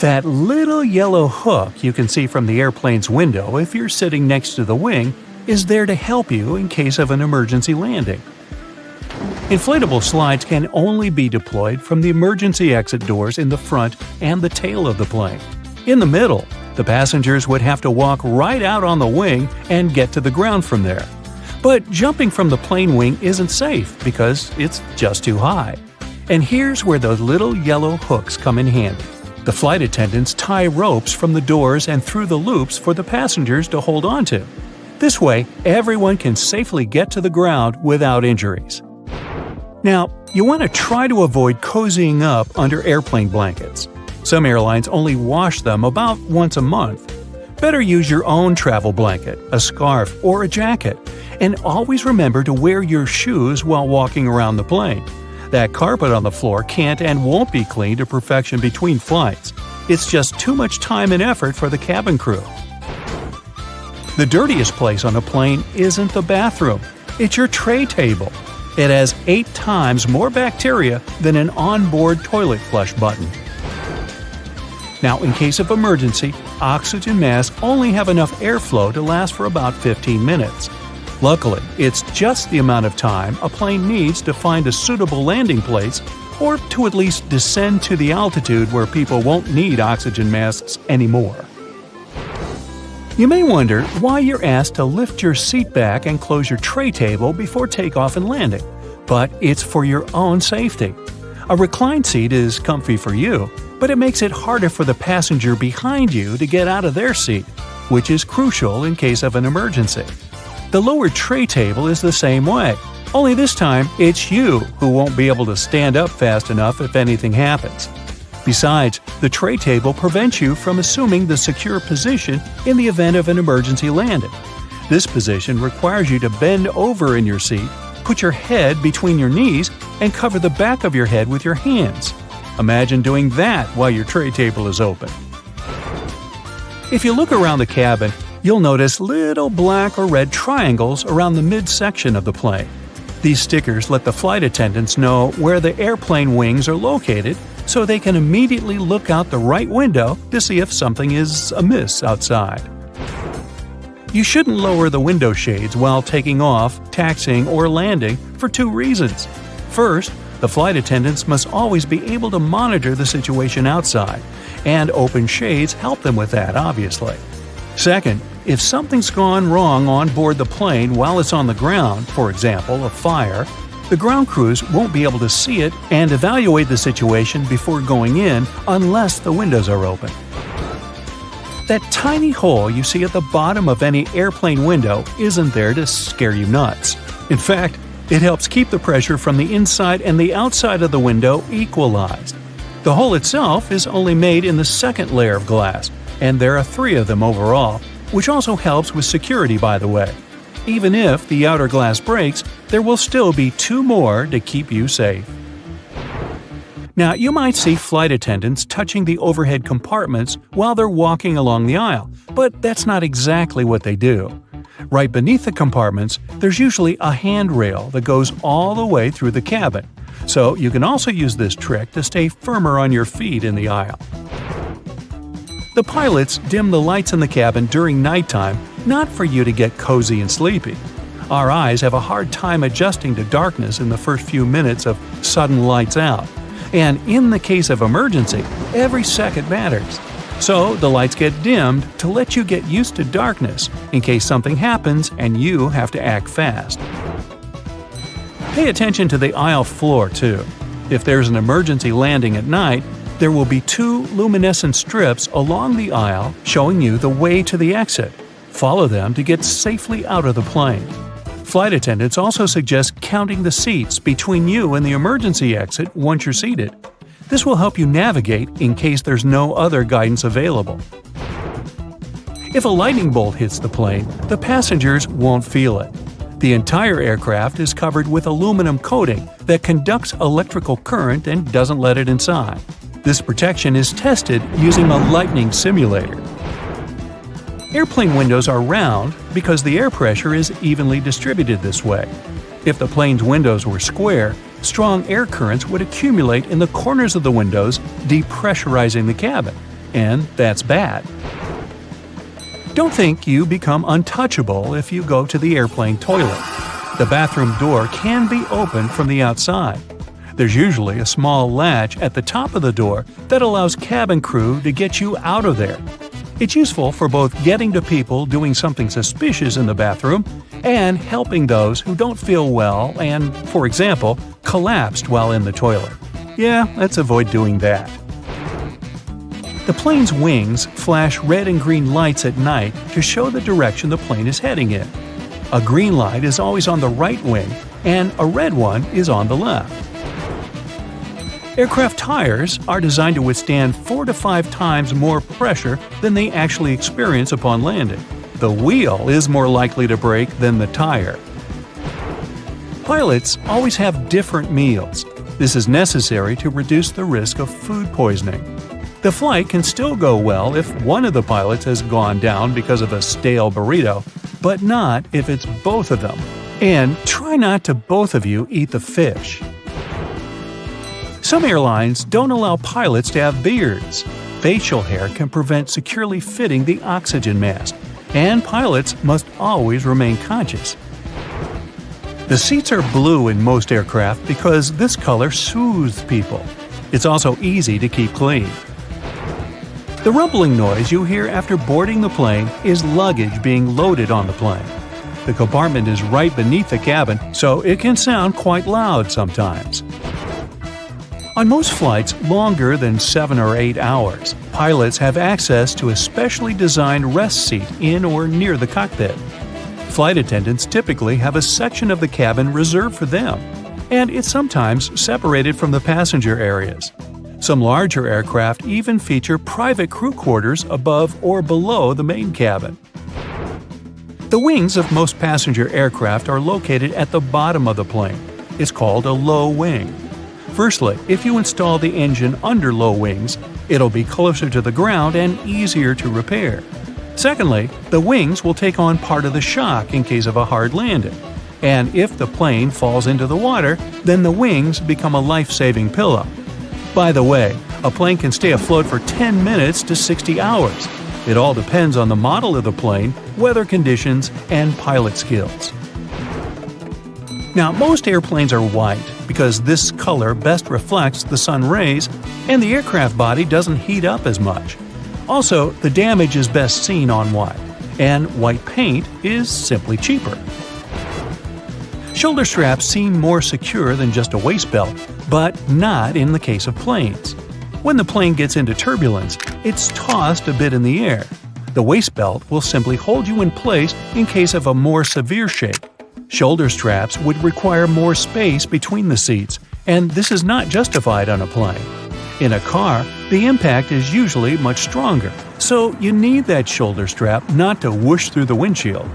That little yellow hook you can see from the airplane's window if you're sitting next to the wing is there to help you in case of an emergency landing. Inflatable slides can only be deployed from the emergency exit doors in the front and the tail of the plane. In the middle, the passengers would have to walk right out on the wing and get to the ground from there. But jumping from the plane wing isn't safe because it's just too high. And here's where those little yellow hooks come in handy. The flight attendants tie ropes from the doors and through the loops for the passengers to hold onto. This way, everyone can safely get to the ground without injuries. Now, you want to try to avoid cozying up under airplane blankets. Some airlines only wash them about once a month. Better use your own travel blanket, a scarf, or a jacket, and always remember to wear your shoes while walking around the plane. That carpet on the floor can't and won't be cleaned to perfection between flights. It's just too much time and effort for the cabin crew. The dirtiest place on a plane isn't the bathroom, it's your tray table. It has 8 times more bacteria than an onboard toilet flush button. Now, in case of emergency, oxygen masks only have enough airflow to last for about 15 minutes. Luckily, it's just the amount of time a plane needs to find a suitable landing place or to at least descend to the altitude where people won't need oxygen masks anymore. You may wonder why you're asked to lift your seat back and close your tray table before takeoff and landing, but it's for your own safety. A reclined seat is comfy for you, but it makes it harder for the passenger behind you to get out of their seat, which is crucial in case of an emergency. The lower tray table is the same way, only this time it's you who won't be able to stand up fast enough if anything happens. Besides, the tray table prevents you from assuming the secure position in the event of an emergency landing. This position requires you to bend over in your seat, put your head between your knees, and cover the back of your head with your hands. Imagine doing that while your tray table is open. If you look around the cabin, you'll notice little black or red triangles around the midsection of the plane. These stickers let the flight attendants know where the airplane wings are located, so they can immediately look out the right window to see if something is amiss outside. You shouldn't lower the window shades while taking off, taxiing, or landing for 2 reasons. First, the flight attendants must always be able to monitor the situation outside, and open shades help them with that, obviously. Second, if something's gone wrong on board the plane while it's on the ground, for example, a fire, the ground crews won't be able to see it and evaluate the situation before going in unless the windows are open. That tiny hole you see at the bottom of any airplane window isn't there to scare you nuts. In fact, it helps keep the pressure from the inside and the outside of the window equalized. The hole itself is only made in the second layer of glass, and there are 3 of them overall, which also helps with security, by the way. Even if the outer glass breaks, there will still be 2 more to keep you safe. Now, you might see flight attendants touching the overhead compartments while they're walking along the aisle, but that's not exactly what they do. Right beneath the compartments, there's usually a handrail that goes all the way through the cabin, so you can also use this trick to stay firmer on your feet in the aisle. The pilots dim the lights in the cabin during nighttime, not for you to get cozy and sleepy. Our eyes have a hard time adjusting to darkness in the first few minutes of sudden lights out. And in the case of emergency, every second matters. So the lights get dimmed to let you get used to darkness in case something happens and you have to act fast. Pay attention to the aisle floor too. If there's an emergency landing at night, there will be 2 luminescent strips along the aisle showing you the way to the exit. Follow them to get safely out of the plane. Flight attendants also suggest counting the seats between you and the emergency exit once you're seated. This will help you navigate in case there's no other guidance available. If a lightning bolt hits the plane, the passengers won't feel it. The entire aircraft is covered with aluminum coating that conducts electrical current and doesn't let it inside. This protection is tested using a lightning simulator. Airplane windows are round because the air pressure is evenly distributed this way. If the plane's windows were square, strong air currents would accumulate in the corners of the windows, depressurizing the cabin. and that's bad. Don't think you become untouchable if you go to the airplane toilet. The bathroom door can be opened from the outside. There's usually a small latch at the top of the door that allows cabin crew to get you out of there. It's useful for both getting to people doing something suspicious in the bathroom and helping those who don't feel well and, for example, collapsed while in the toilet. Yeah, let's avoid doing that. The plane's wings flash red and green lights at night to show the direction the plane is heading in. A green light is always on the right wing, and a red one is on the left. Aircraft tires are designed to withstand 4 to 5 times more pressure than they actually experience upon landing. The wheel is more likely to break than the tire. Pilots always have different meals. This is necessary to reduce the risk of food poisoning. The flight can still go well if one of the pilots has gone down because of a stale burrito, but not if it's both of them. And try not to both of you eat the fish. Some airlines don't allow pilots to have beards. Facial hair can prevent securely fitting the oxygen mask, and pilots must always remain conscious. The seats are blue in most aircraft because this color soothes people. It's also easy to keep clean. The rumbling noise you hear after boarding the plane is luggage being loaded on the plane. The compartment is right beneath the cabin, so it can sound quite loud sometimes. On most flights longer than 7 or 8 hours, pilots have access to a specially designed rest seat in or near the cockpit. Flight attendants typically have a section of the cabin reserved for them, and it's sometimes separated from the passenger areas. Some larger aircraft even feature private crew quarters above or below the main cabin. The wings of most passenger aircraft are located at the bottom of the plane. It's called a low wing. Firstly, if you install the engine under low wings, it'll be closer to the ground and easier to repair. Secondly, the wings will take on part of the shock in case of a hard landing. And if the plane falls into the water, then the wings become a life-saving pillow. By the way, a plane can stay afloat for 10 minutes to 60 hours. It all depends on the model of the plane, weather conditions, and pilot skills. Now, most airplanes are white because this color best reflects the sun rays and the aircraft body doesn't heat up as much. Also, the damage is best seen on white, and white paint is simply cheaper. Shoulder straps seem more secure than just a waist belt, but not in the case of planes. When the plane gets into turbulence, it's tossed a bit in the air. The waist belt will simply hold you in place in case of a more severe shake. Shoulder straps would require more space between the seats, and this is not justified on a plane. In a car, the impact is usually much stronger, so you need that shoulder strap not to whoosh through the windshield.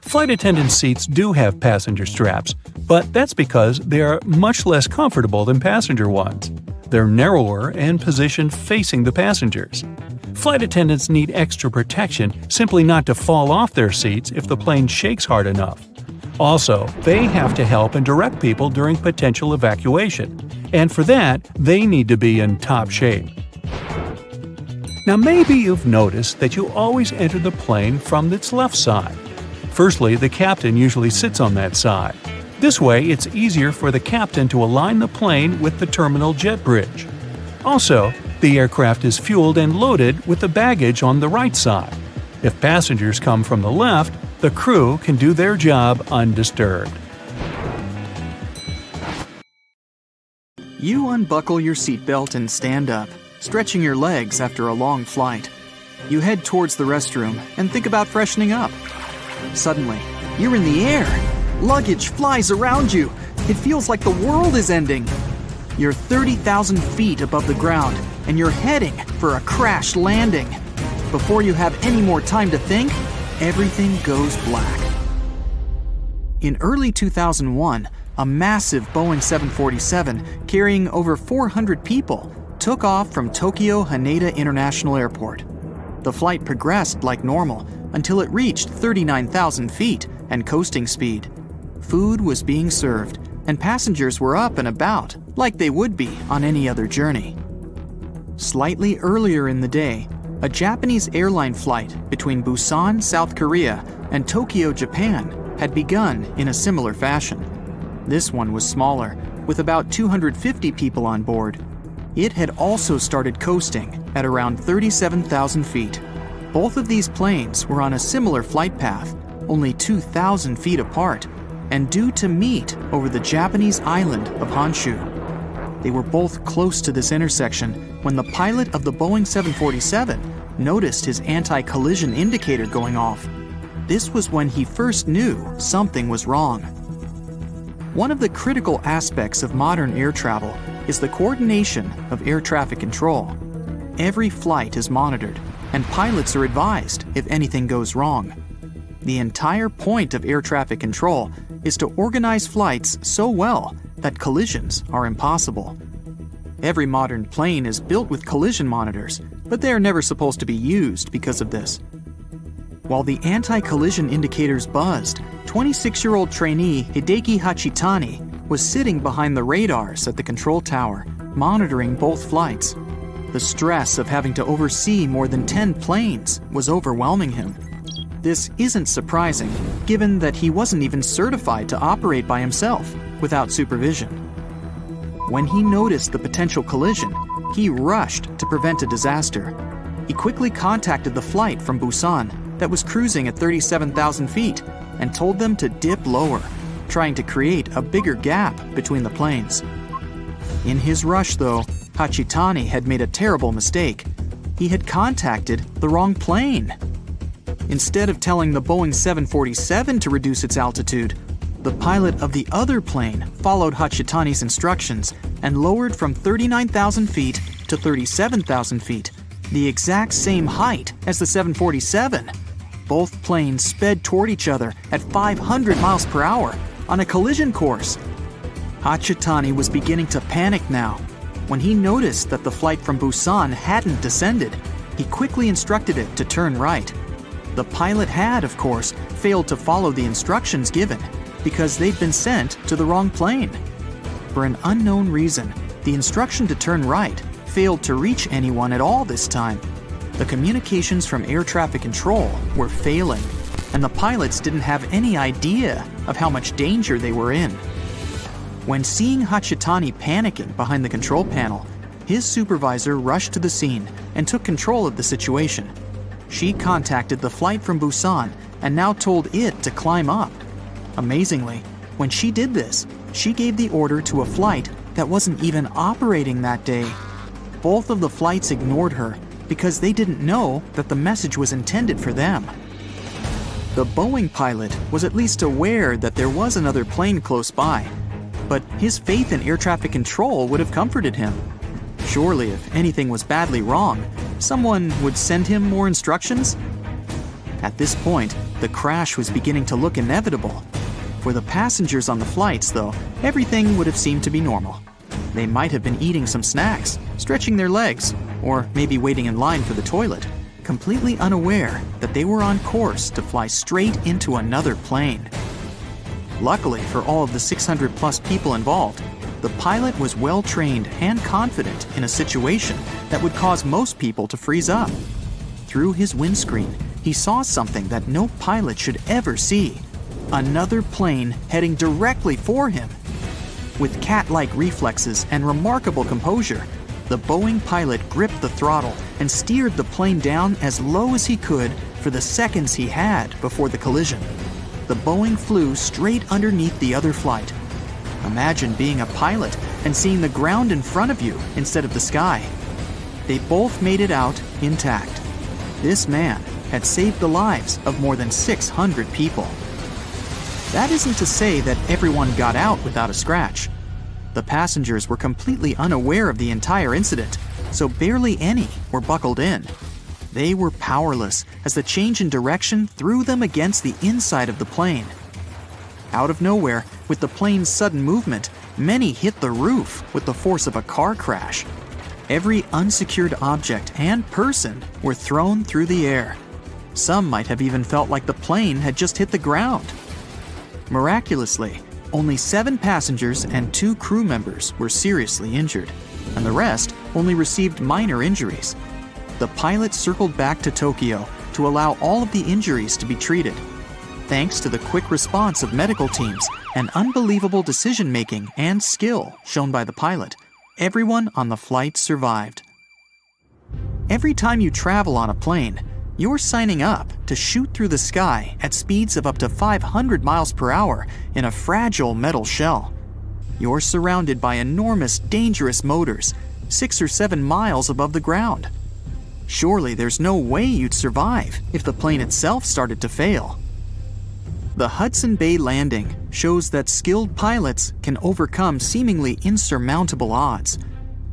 Flight attendant seats do have passenger straps, but that's because they are much less comfortable than passenger ones. They're narrower and positioned facing the passengers. Flight attendants need extra protection simply not to fall off their seats if the plane shakes hard enough. Also, they have to help and direct people during potential evacuation, and for that, they need to be in top shape. Now maybe you've noticed that you always enter the plane from its left side. Firstly, the captain usually sits on that side. This way, it's easier for the captain to align the plane with the terminal jet bridge. Also, the aircraft is fueled and loaded with the baggage on the right side. If passengers come from the left, the crew can do their job undisturbed. You unbuckle your seatbelt and stand up, stretching your legs after a long flight. You head towards the restroom and think about freshening up. Suddenly, you're in the air. Luggage flies around you. It feels like the world is ending. You're 30,000 feet above the ground, and you're heading for a crash landing. Before you have any more time to think, everything goes black. In early 2001, a massive Boeing 747 carrying over 400 people took off from Tokyo Haneda International Airport. The flight progressed like normal until it reached 39,000 feet and coasting speed. Food was being served, and passengers were up and about like they would be on any other journey. Slightly earlier in the day, a Japanese airline flight between Busan, South Korea, and Tokyo, Japan, had begun in a similar fashion. This one was smaller, with about 250 people on board. It had also started coasting at around 37,000 feet. Both of these planes were on a similar flight path, only 2,000 feet apart, and due to meet over the Japanese island of Honshu. They were both close to this intersection when the pilot of the Boeing 747 noticed his anti-collision indicator going off. This was when he first knew something was wrong. One of the critical aspects of modern air travel is the coordination of air traffic control. Every flight is monitored, and pilots are advised if anything goes wrong. The entire point of air traffic control is to organize flights so well that collisions are impossible. Every modern plane is built with collision monitors, but they are never supposed to be used because of this. While the anti-collision indicators buzzed, 26-year-old trainee Hideki Hachitani was sitting behind the radars at the control tower, monitoring both flights. The stress of having to oversee more than 10 planes was overwhelming him. This isn't surprising, given that he wasn't even certified to operate by himself without supervision. When he noticed the potential collision, he rushed to prevent a disaster. He quickly contacted the flight from Busan that was cruising at 37,000 feet and told them to dip lower, trying to create a bigger gap between the planes. In his rush, though, Hachitani had made a terrible mistake. He had contacted the wrong plane. Instead of telling the Boeing 747 to reduce its altitude, the pilot of the other plane followed Hachitani's instructions and lowered from 39,000 feet to 37,000 feet, the exact same height as the 747. Both planes sped toward each other at 500 miles per hour on a collision course. Hachitani was beginning to panic now. When he noticed that the flight from Busan hadn't descended, he quickly instructed it to turn right. The pilot had, of course, failed to follow the instructions given because they'd been sent to the wrong plane. For an unknown reason, the instruction to turn right failed to reach anyone at all this time. The communications from air traffic control were failing, and the pilots didn't have any idea of how much danger they were in. When seeing Hachitani panicking behind the control panel, his supervisor rushed to the scene and took control of the situation. She contacted the flight from Busan and now told it to climb up. Amazingly, when she did this, she gave the order to a flight that wasn't even operating that day. Both of the flights ignored her because they didn't know that the message was intended for them. The Boeing pilot was at least aware that there was another plane close by, but his faith in air traffic control would have comforted him. Surely, if anything was badly wrong, someone would send him more instructions? At this point, the crash was beginning to look inevitable. For the passengers on the flights, though, everything would have seemed to be normal. They might have been eating some snacks, stretching their legs, or maybe waiting in line for the toilet, completely unaware that they were on course to fly straight into another plane. Luckily for all of the 600-plus people involved, the pilot was well-trained and confident in a situation that would cause most people to freeze up. Through his windscreen, he saw something that no pilot should ever see: another plane heading directly for him. With cat-like reflexes and remarkable composure, the Boeing pilot gripped the throttle and steered the plane down as low as he could for the seconds he had before the collision. The Boeing flew straight underneath the other flight. Imagine being a pilot and seeing the ground in front of you instead of the sky. They both made it out intact. This man had saved the lives of more than 600 people. That isn't to say that everyone got out without a scratch. The passengers were completely unaware of the entire incident, so barely any were buckled in. They were powerless as the change in direction threw them against the inside of the plane. Out of nowhere, with the plane's sudden movement, many hit the roof with the force of a car crash. Every unsecured object and person were thrown through the air. Some might have even felt like the plane had just hit the ground. Miraculously, only 7 passengers and 2 crew members were seriously injured. and the rest only received minor injuries. The pilot circled back to Tokyo to allow all of the injuries to be treated. Thanks to the quick response of medical teams and unbelievable decision-making and skill shown by the pilot, everyone on the flight survived. Every time you travel on a plane, you're signing up to shoot through the sky at speeds of up to 500 miles per hour in a fragile metal shell. You're surrounded by enormous, dangerous motors, 6 or 7 miles above the ground. Surely there's no way you'd survive if the plane itself started to fail. The Hudson Bay landing shows that skilled pilots can overcome seemingly insurmountable odds.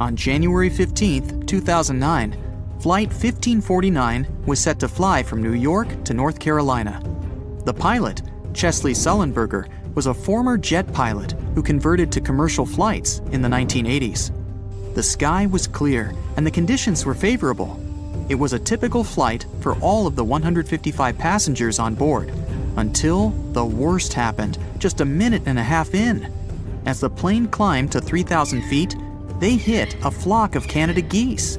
On January 15, 2009, Flight 1549 was set to fly from New York to North Carolina. The pilot, Chesley Sullenberger, was a former jet pilot who converted to commercial flights in the 1980s. The sky was clear and the conditions were favorable. It was a typical flight for all of the 155 passengers on board, until the worst happened just a minute and a half in. As the plane climbed to 3,000 feet, they hit a flock of Canada geese.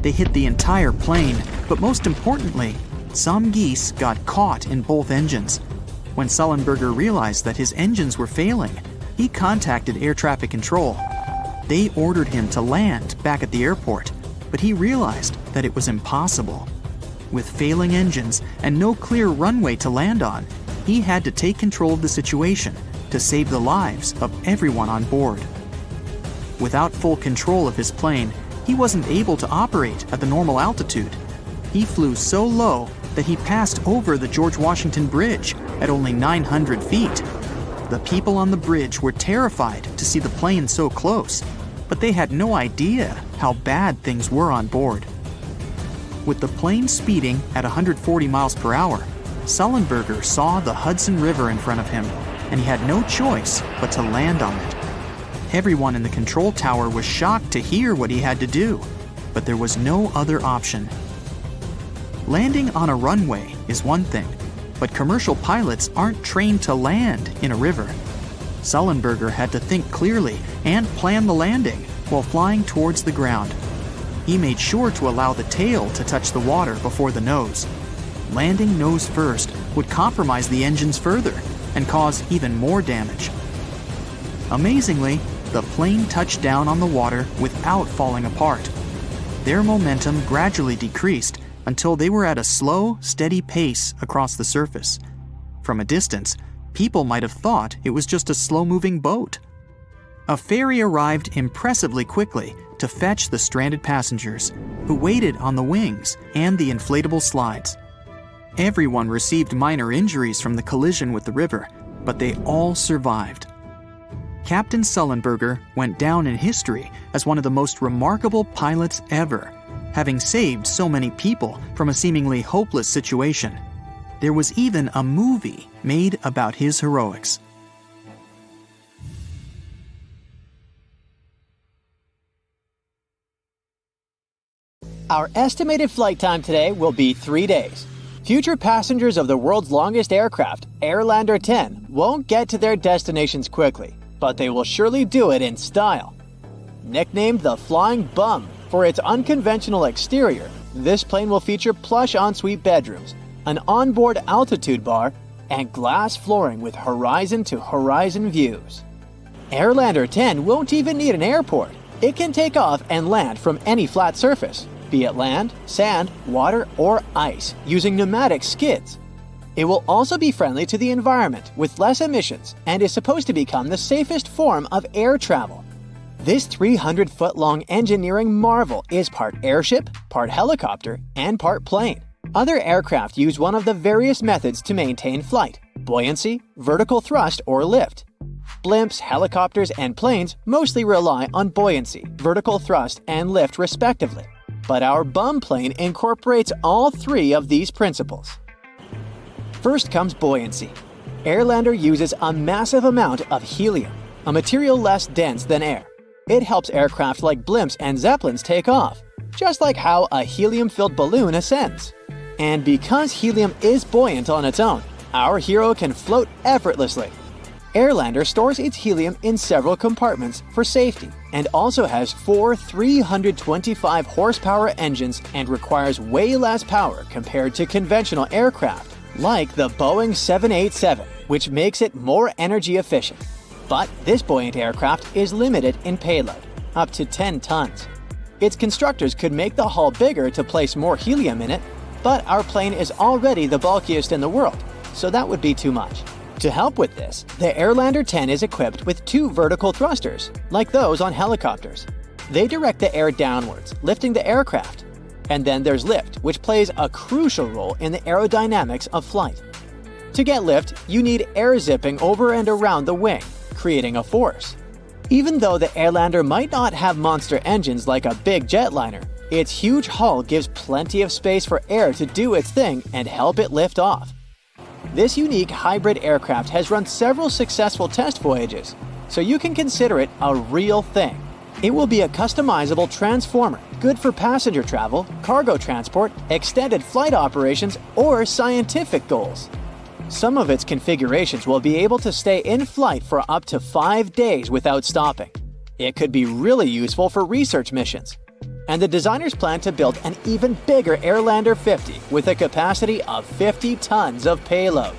They hit the entire plane, but most importantly, some geese got caught in both engines. When Sullenberger realized that his engines were failing, he contacted air traffic control. They ordered him to land back at the airport, but he realized that it was impossible. With failing engines and no clear runway to land on, he had to take control of the situation to save the lives of everyone on board. Without full control of his plane, he wasn't able to operate at the normal altitude. He flew so low that he passed over the George Washington Bridge at only 900 feet. The people on the bridge were terrified to see the plane so close, but they had no idea how bad things were on board. With the plane speeding at 140 miles per hour, Sullenberger saw the Hudson River in front of him, and he had no choice but to land on it. Everyone in the control tower was shocked to hear what he had to do, but there was no other option. Landing on a runway is one thing, but commercial pilots aren't trained to land in a river. Sullenberger had to think clearly and plan the landing while flying towards the ground. He made sure to allow the tail to touch the water before the nose. Landing nose first would compromise the engines further and cause even more damage. Amazingly, the plane touched down on the water without falling apart. Their momentum gradually decreased until they were at a slow, steady pace across the surface. From a distance, people might have thought it was just a slow-moving boat. A ferry arrived impressively quickly to fetch the stranded passengers, who waited on the wings and the inflatable slides. Everyone received minor injuries from the collision with the river, but they all survived. Captain Sullenberger went down in history as one of the most remarkable pilots ever, having saved so many people from a seemingly hopeless situation. There was even a movie made about his heroics. Our estimated flight time today will be 3 days. Future passengers of the world's longest aircraft, Airlander 10, won't get to their destinations quickly, but they will surely do it in style. Nicknamed the Flying Bum for its unconventional exterior, this plane will feature plush ensuite bedrooms, an onboard altitude bar, and glass flooring with horizon-to-horizon views. Airlander 10 won't even need an airport. It can take off and land from any flat surface, be it land, sand, water, or ice, using pneumatic skids. It will also be friendly to the environment with less emissions and is supposed to become the safest form of air travel. This 300-foot-long engineering marvel is part airship, part helicopter, and part plane. Other aircraft use one of the various methods to maintain flight: buoyancy, vertical thrust, or lift. Blimps, helicopters, and planes mostly rely on buoyancy, vertical thrust, and lift respectively. But our bum plane incorporates all three of these principles. First comes buoyancy. Airlander uses a massive amount of helium, a material less dense than air. It helps aircraft like blimps and zeppelins take off, just like how a helium-filled balloon ascends. And because helium is buoyant on its own, our hero can float effortlessly. Airlander stores its helium in several compartments for safety and also has 4 325 horsepower engines and requires way less power compared to conventional aircraft, like the Boeing 787, which makes it more energy efficient. But this buoyant aircraft is limited in payload, up to 10 tons. Its constructors could make the hull bigger to place more helium in it, but our plane is already the bulkiest in the world, so that would be too much. To help with this, the Airlander 10 is equipped with 2 vertical thrusters, like those on helicopters. They direct the air downwards, lifting the aircraft. And then there's lift, which plays a crucial role in the aerodynamics of flight. To get lift, you need air zipping over and around the wing, creating a force. Even though the Airlander might not have monster engines like a big jetliner, its huge hull gives plenty of space for air to do its thing and help it lift off. This unique hybrid aircraft has run several successful test voyages, so you can consider it a real thing. It will be a customizable transformer, good for passenger travel, cargo transport, extended flight operations, or scientific goals. Some of its configurations will be able to stay in flight for up to 5 days without stopping. It could be really useful for research missions. And the designers plan to build an even bigger Airlander 50 with a capacity of 50 tons of payload.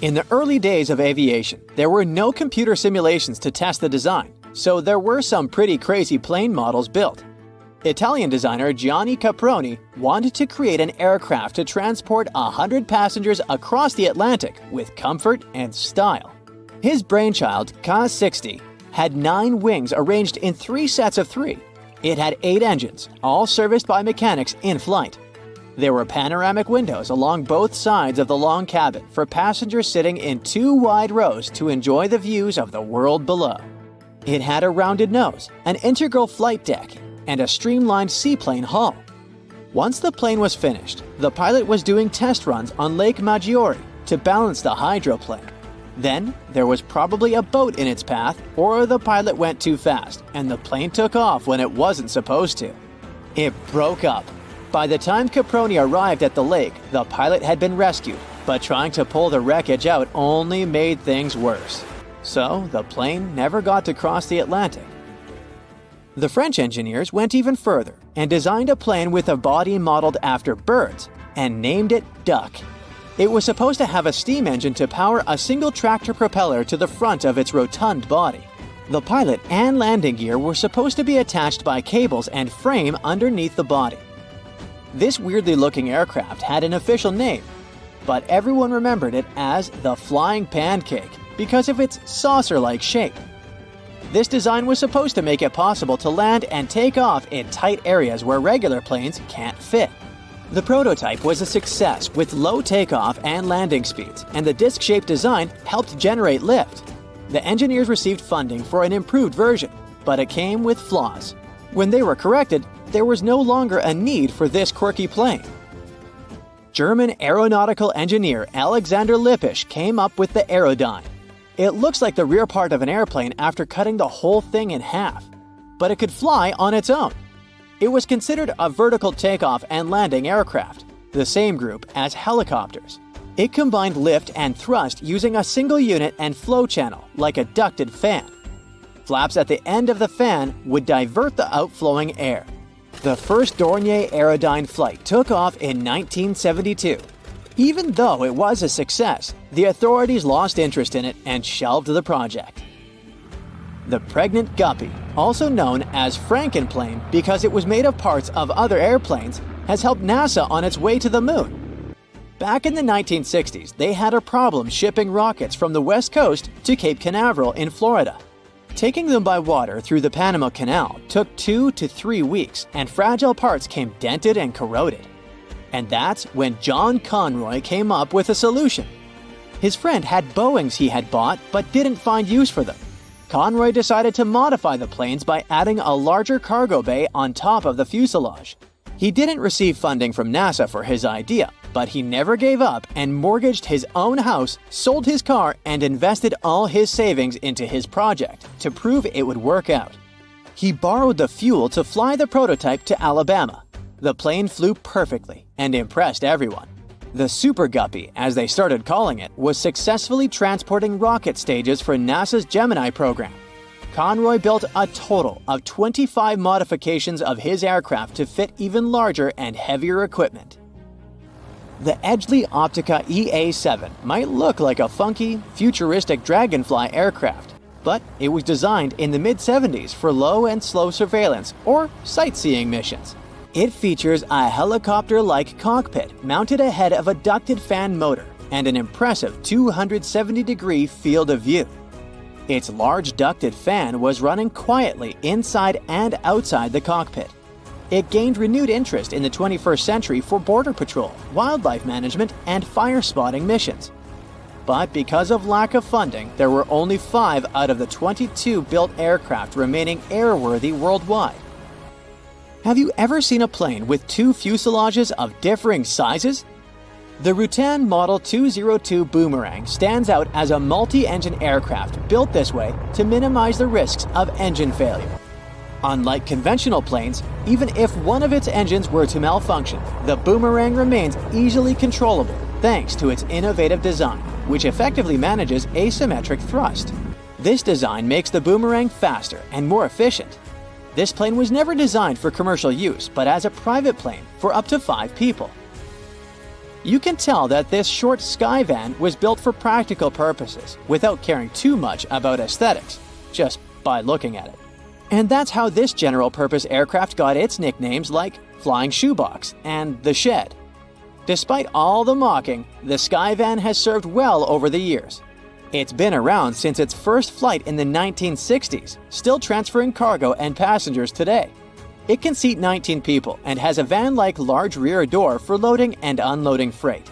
In the early days of aviation, there were no computer simulations to test the design, so there were some pretty crazy plane models built. Italian designer Gianni Caproni wanted to create an aircraft to transport 100 passengers across the Atlantic with comfort and style. His brainchild, Ka-60, had 9 wings arranged in 3 sets of 3. It had 8 engines, all serviced by mechanics in flight. There were panoramic windows along both sides of the long cabin for passengers sitting in 2 wide rows to enjoy the views of the world below. It had a rounded nose, an integral flight deck, and a streamlined seaplane hull. Once the plane was finished, the pilot was doing test runs on Lake Maggiore to balance the hydroplane. Then, there was probably a boat in its path, or the pilot went too fast, and the plane took off when it wasn't supposed to. It broke up. By the time Caproni arrived at the lake, the pilot had been rescued, but trying to pull the wreckage out only made things worse. So, the plane never got to cross the Atlantic. The French engineers went even further and designed a plane with a body modeled after birds and named it Duck. It was supposed to have a steam engine to power a single tractor propeller to the front of its rotund body. The pilot and landing gear were supposed to be attached by cables and frame underneath the body. This weirdly looking aircraft had an official name, but everyone remembered it as the Flying Pancake because of its saucer-like shape. This design was supposed to make it possible to land and take off in tight areas where regular planes can't fit. The prototype was a success with low takeoff and landing speeds, and the disc-shaped design helped generate lift. The engineers received funding for an improved version, but it came with flaws. When they were corrected, there was no longer a need for this quirky plane. German aeronautical engineer Alexander Lippisch came up with the Aerodyne. It looks like the rear part of an airplane after cutting the whole thing in half, but it could fly on its own. It was considered a vertical takeoff and landing aircraft, the same group as helicopters. It combined lift and thrust using a single unit and flow channel, like a ducted fan. Flaps at the end of the fan would divert the outflowing air. The first Dornier Aerodyne flight took off in 1972. Even though it was a success, the authorities lost interest in it and shelved the project. The Pregnant Guppy, also known as Frankenplane because it was made of parts of other airplanes, has helped NASA on its way to the moon. Back in the 1960s, they had a problem shipping rockets from the West Coast to Cape Canaveral in Florida. Taking them by water through the Panama Canal took 2 to 3 weeks, and fragile parts came dented and corroded. And that's when John Conroy came up with a solution. His friend had Boeings he had bought but didn't find use for them. Conroy decided to modify the planes by adding a larger cargo bay on top of the fuselage. He didn't receive funding from NASA for his idea, but he never gave up and mortgaged his own house, sold his car, and invested all his savings into his project to prove it would work out. He borrowed the fuel to fly the prototype to Alabama. The plane flew perfectly and impressed everyone. The Super Guppy, as they started calling it, was successfully transporting rocket stages for NASA's Gemini program. Conroy built a total of 25 modifications of his aircraft to fit even larger and heavier equipment. The Edgeley Optica EA-7 might look like a funky, futuristic Dragonfly aircraft, but it was designed in the mid-70s for low and slow surveillance or sightseeing missions. It features a helicopter-like cockpit mounted ahead of a ducted fan motor and an impressive 270-degree field of view. Its large ducted fan was running quietly inside and outside the cockpit. It gained renewed interest in the 21st century for border patrol, wildlife management, and fire spotting missions. But because of lack of funding, there were only 5 out of the 22 built aircraft remaining airworthy worldwide. Have you ever seen a plane with 2 fuselages of differing sizes? The Rutan Model 202 Boomerang stands out as a multi-engine aircraft built this way to minimize the risks of engine failure. Unlike conventional planes, even if one of its engines were to malfunction, the Boomerang remains easily controllable thanks to its innovative design, which effectively manages asymmetric thrust. This design makes the Boomerang faster and more efficient. This plane was never designed for commercial use, but as a private plane for up to 5 people. You can tell that this short Skyvan was built for practical purposes, without caring too much about aesthetics, just by looking at it. And that's how this general-purpose aircraft got its nicknames like Flying Shoebox and The Shed. Despite all the mocking, the Skyvan has served well over the years. It's been around since its first flight in the 1960s, still transferring cargo and passengers today. It can seat 19 people and has a van-like large rear door for loading and unloading freight.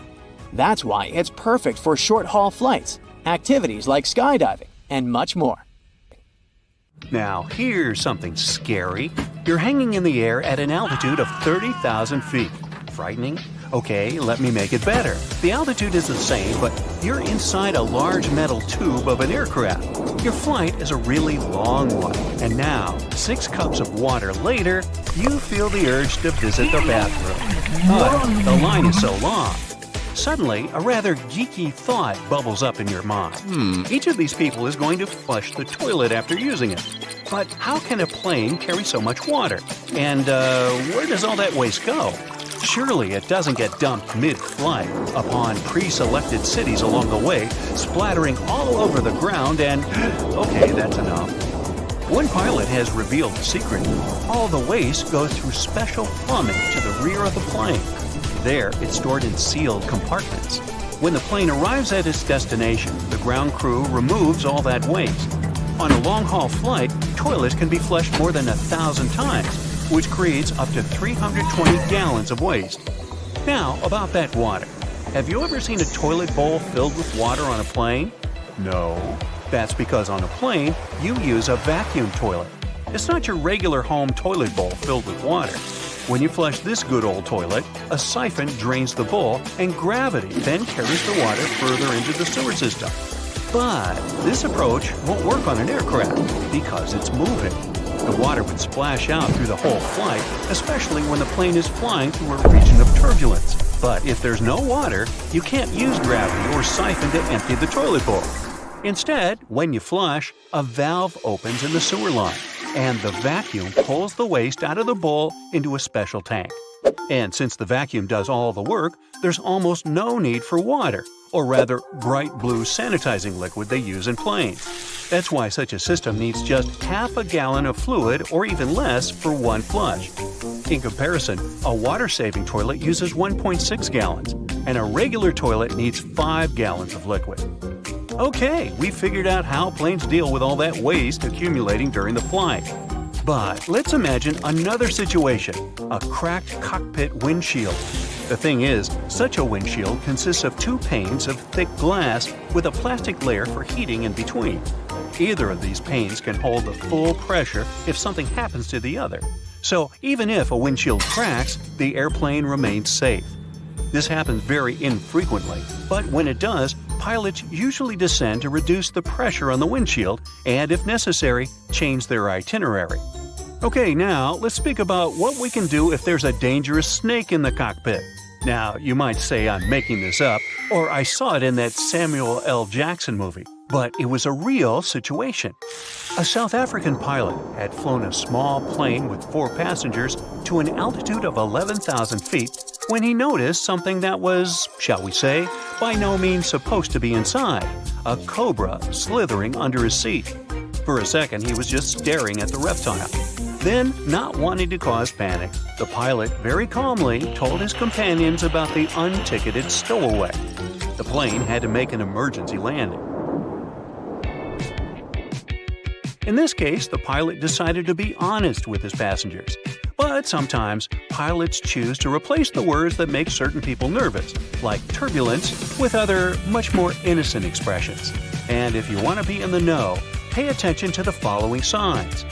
That's why it's perfect for short-haul flights, activities like skydiving, and much more. Now, here's something scary. You're hanging in the air at an altitude of 30,000 feet. Frightening? Okay, let me make it better. The altitude is the same, but you're inside a large metal tube of an aircraft. Your flight is a really long one, and now, 6 cups of water later, you feel the urge to visit the bathroom. But the line is so long. Suddenly, a rather geeky thought bubbles up in your mind. Each of these people is going to flush the toilet after using it. But how can a plane carry so much water? And where does all that waste go? Surely it doesn't get dumped mid-flight upon pre-selected cities along the way, splattering all over the ground and… okay, that's enough. One pilot has revealed the secret. All the waste goes through special plumbing to the rear of the plane. There, it's stored in sealed compartments. When the plane arrives at its destination, the ground crew removes all that waste. On a long-haul flight, toilets can be flushed more than 1,000 times, which creates up to 320 gallons of waste. Now, about that water. Have you ever seen a toilet bowl filled with water on a plane? No. That's because on a plane, you use a vacuum toilet. It's not your regular home toilet bowl filled with water. When you flush this good old toilet, a siphon drains the bowl and gravity then carries the water further into the sewer system. But this approach won't work on an aircraft because it's moving. The water would splash out through the whole flight, especially when the plane is flying through a region of turbulence. But if there's no water, you can't use gravity or siphon to empty the toilet bowl. Instead, when you flush, a valve opens in the sewer line, and the vacuum pulls the waste out of the bowl into a special tank. And since the vacuum does all the work, there's almost no need for water, or rather bright blue sanitizing liquid they use in planes. That's why such a system needs just half a gallon of fluid or even less for one flush. In comparison, a water-saving toilet uses 1.6 gallons, and a regular toilet needs 5 gallons of liquid. Okay, we figured out how planes deal with all that waste accumulating during the flight. But let's imagine another situation, a cracked cockpit windshield. The thing is, such a windshield consists of 2 panes of thick glass with a plastic layer for heating in between. Either of these panes can hold the full pressure if something happens to the other. So even if a windshield cracks, the airplane remains safe. This happens very infrequently, but when it does, pilots usually descend to reduce the pressure on the windshield and, if necessary, change their itinerary. Okay, now let's speak about what we can do if there's a dangerous snake in the cockpit. Now, you might say I'm making this up, or I saw it in that Samuel L. Jackson movie, but it was a real situation. A South African pilot had flown a small plane with 4 passengers to an altitude of 11,000 feet when he noticed something that was, shall we say, by no means supposed to be inside, a cobra slithering under his seat. For a second, he was just staring at the reptile. Then, not wanting to cause panic, the pilot very calmly told his companions about the unticketed stowaway. The plane had to make an emergency landing. In this case, the pilot decided to be honest with his passengers. But sometimes, pilots choose to replace the words that make certain people nervous, like turbulence, with other, much more innocent expressions. And if you want to be in the know, pay attention to the following signs.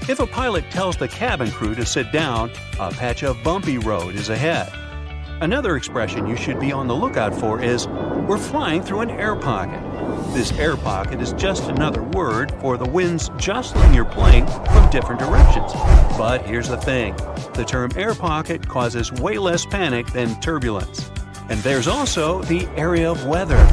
If a pilot tells the cabin crew to sit down, a patch of bumpy road is ahead. Another expression you should be on the lookout for is, "We're flying through an air pocket." This air pocket is just another word for the winds jostling your plane from different directions. But here's the thing, the term air pocket causes way less panic than turbulence. And there's also the area of weather.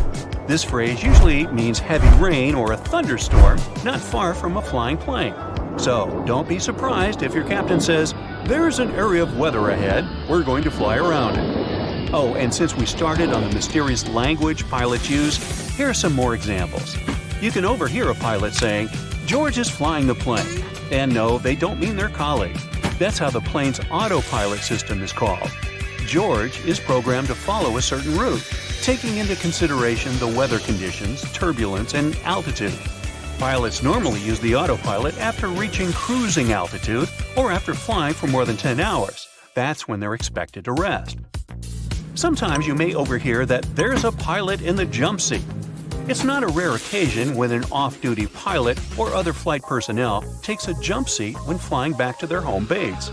This phrase usually means heavy rain or a thunderstorm not far from a flying plane. So don't be surprised if your captain says, "There's an area of weather ahead, we're going to fly around it." Oh, and since we started on the mysterious language pilots use, here are some more examples. You can overhear a pilot saying, "George is flying the plane." And no, they don't mean their colleague. That's how the plane's autopilot system is called. George is programmed to follow a certain route, taking into consideration the weather conditions, turbulence, and altitude. Pilots normally use the autopilot after reaching cruising altitude or after flying for more than 10 hours. That's when they're expected to rest. Sometimes you may overhear that there's a pilot in the jump seat. It's not a rare occasion when an off-duty pilot or other flight personnel takes a jump seat when flying back to their home base.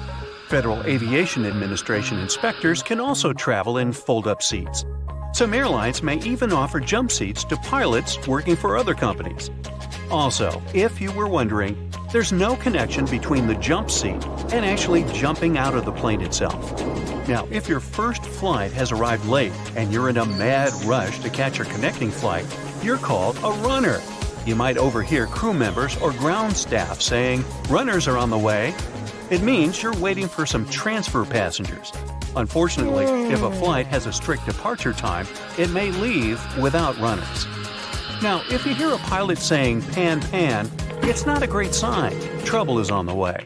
Federal Aviation Administration inspectors can also travel in fold-up seats. Some airlines may even offer jump seats to pilots working for other companies. Also, if you were wondering, there's no connection between the jump seat and actually jumping out of the plane itself. Now, if your first flight has arrived late and you're in a mad rush to catch your connecting flight, you're called a runner. You might overhear crew members or ground staff saying, "Runners are on the way." It means you're waiting for some transfer passengers. Unfortunately, if a flight has a strict departure time, it may leave without runners. Now, if you hear a pilot saying "pan, pan," it's not a great sign. Trouble is on the way.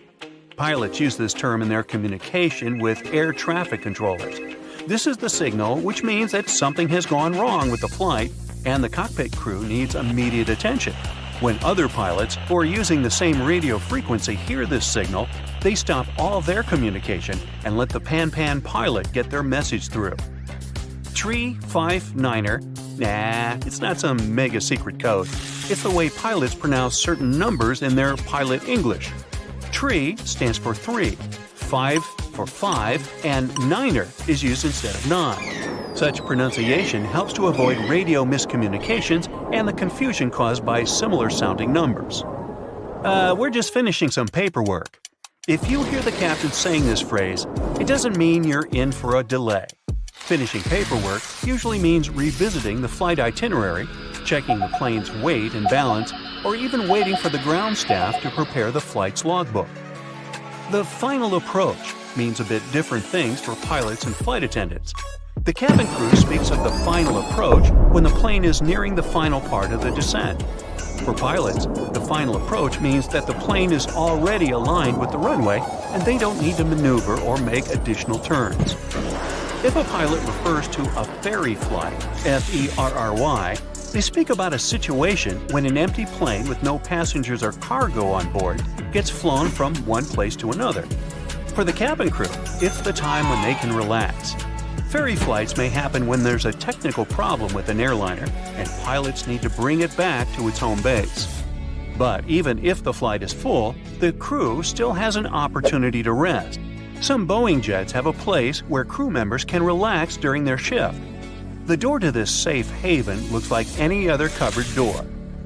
Pilots use this term in their communication with air traffic controllers. This is the signal which means that something has gone wrong with the flight and the cockpit crew needs immediate attention. When other pilots who are using the same radio frequency hear this signal, they stop all their communication and let the pan-pan pilot get their message through. 359er. Nah, it's not some mega secret code. It's the way pilots pronounce certain numbers in their pilot English. Tree stands for 3, 5 for 5, and niner is used instead of 9. Such pronunciation helps to avoid radio miscommunications and the confusion caused by similar sounding numbers. We're just finishing some paperwork. If you hear the captain saying this phrase, it doesn't mean you're in for a delay. Finishing paperwork usually means revisiting the flight itinerary, checking the plane's weight and balance, or even waiting for the ground staff to prepare the flight's logbook. The final approach means a bit different things for pilots and flight attendants. The cabin crew speaks of the final approach when the plane is nearing the final part of the descent. For pilots, the final approach means that the plane is already aligned with the runway and they don't need to maneuver or make additional turns. If a pilot refers to a ferry flight, F-E-R-R-Y, they speak about a situation when an empty plane with no passengers or cargo on board gets flown from one place to another. For the cabin crew, it's the time when they can relax. Ferry flights may happen when there's a technical problem with an airliner and pilots need to bring it back to its home base. But even if the flight is full, the crew still has an opportunity to rest. Some Boeing jets have a place where crew members can relax during their shift. The door to this safe haven looks like any other cupboard door.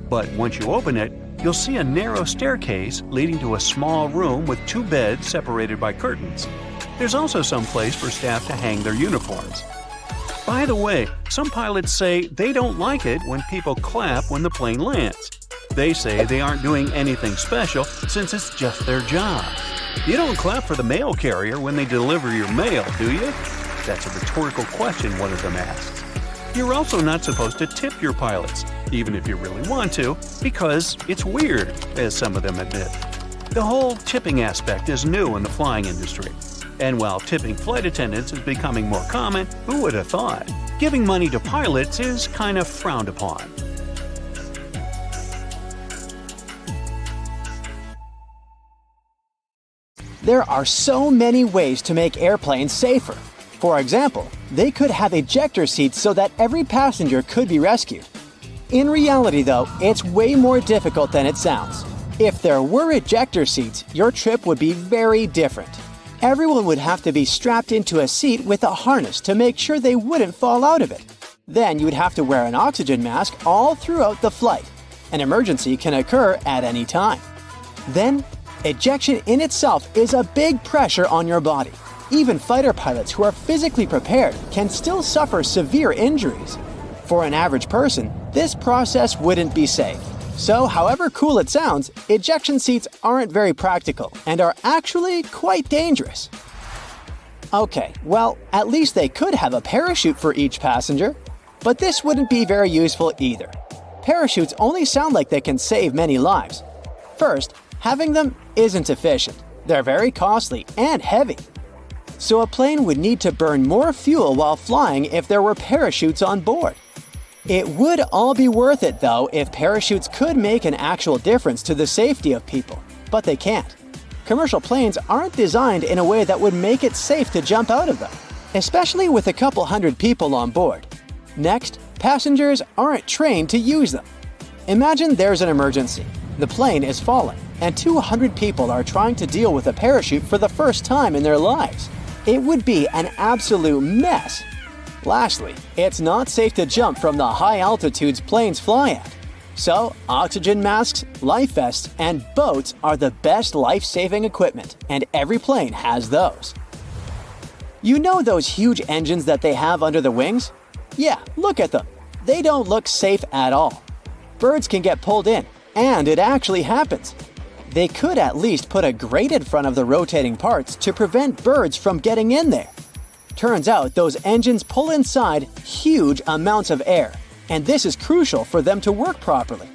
But once you open it, you'll see a narrow staircase leading to a small room with 2 beds separated by curtains. There's also some place for staff to hang their uniforms. By the way, some pilots say they don't like it when people clap when the plane lands. They say they aren't doing anything special since it's just their job. You don't clap for the mail carrier when they deliver your mail, do you? That's a rhetorical question, one of them asks. You're also not supposed to tip your pilots, even if you really want to, because it's weird, as some of them admit. The whole tipping aspect is new in the flying industry. And while tipping flight attendants is becoming more common, who would have thought? Giving money to pilots is kind of frowned upon. There are so many ways to make airplanes safer. For example, they could have ejector seats so that every passenger could be rescued. In reality, though, it's way more difficult than it sounds. If there were ejector seats, your trip would be very different. Everyone would have to be strapped into a seat with a harness to make sure they wouldn't fall out of it. Then you would have to wear an oxygen mask all throughout the flight. An emergency can occur at any time. Then, ejection in itself is a big pressure on your body. Even fighter pilots who are physically prepared can still suffer severe injuries. For an average person, this process wouldn't be safe. So, however cool it sounds, ejection seats aren't very practical and are actually quite dangerous. Okay, well, at least they could have a parachute for each passenger. But this wouldn't be very useful either. Parachutes only sound like they can save many lives. First, having them isn't efficient. They're very costly and heavy. So a plane would need to burn more fuel while flying if there were parachutes on board. It would all be worth it, though, if parachutes could make an actual difference to the safety of people, but they can't. Commercial planes aren't designed in a way that would make it safe to jump out of them, especially with a couple hundred people on board. Next, passengers aren't trained to use them. Imagine there's an emergency. The plane is falling, and 200 people are trying to deal with a parachute for the first time in their lives. It would be an absolute mess. Lastly, it's not safe to jump from the high altitudes planes fly at. So, oxygen masks, life vests, and boats are the best life-saving equipment, and every plane has those. You know those huge engines that they have under the wings? Yeah, look at them. They don't look safe at all. Birds can get pulled in, and it actually happens. They could at least put a grate in front of the rotating parts to prevent birds from getting in there. Turns out those engines pull inside huge amounts of air, and this is crucial for them to work properly.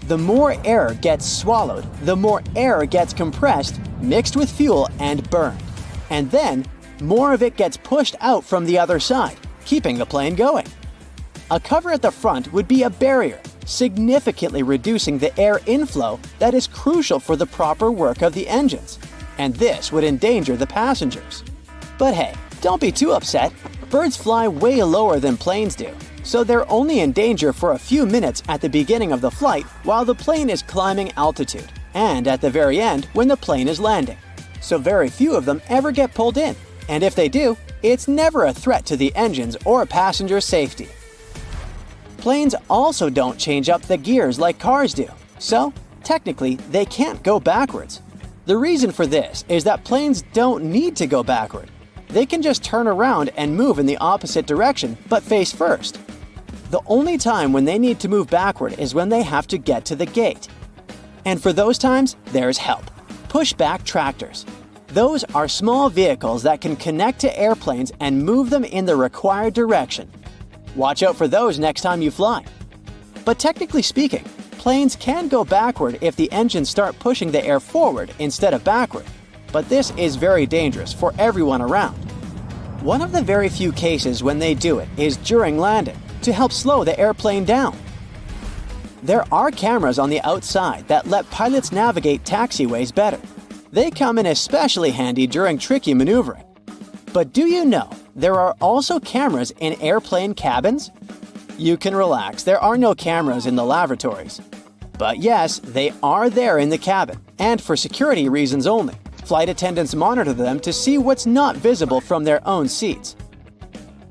The more air gets swallowed, the more air gets compressed, mixed with fuel, and burned. And then, more of it gets pushed out from the other side, keeping the plane going. A cover at the front would be a barrier, significantly reducing the air inflow that is crucial for the proper work of the engines, and this would endanger the passengers. But hey, don't be too upset. Birds fly way lower than planes do, so they're only in danger for a few minutes at the beginning of the flight while the plane is climbing altitude, and at the very end when the plane is landing. So very few of them ever get pulled in, and if they do, it's never a threat to the engines or passenger safety. Planes also don't change up the gears like cars do, so technically they can't go backwards. The reason for this is that planes don't need to go backward. They can just turn around and move in the opposite direction, but face first. The only time when they need to move backward is when they have to get to the gate. And for those times, there's help. Pushback tractors. Those are small vehicles that can connect to airplanes and move them in the required direction. Watch out for those next time you fly. But technically speaking, planes can go backward if the engines start pushing the air forward instead of backward. But this is very dangerous for everyone around. One of the very few cases when they do it is during landing, to help slow the airplane down. There are cameras on the outside that let pilots navigate taxiways better. They come in especially handy during tricky maneuvering. But do you know there are also cameras in airplane cabins? You can relax, there are no cameras in the lavatories. But yes, they are there in the cabin, and for security reasons only. Flight attendants monitor them to see what's not visible from their own seats.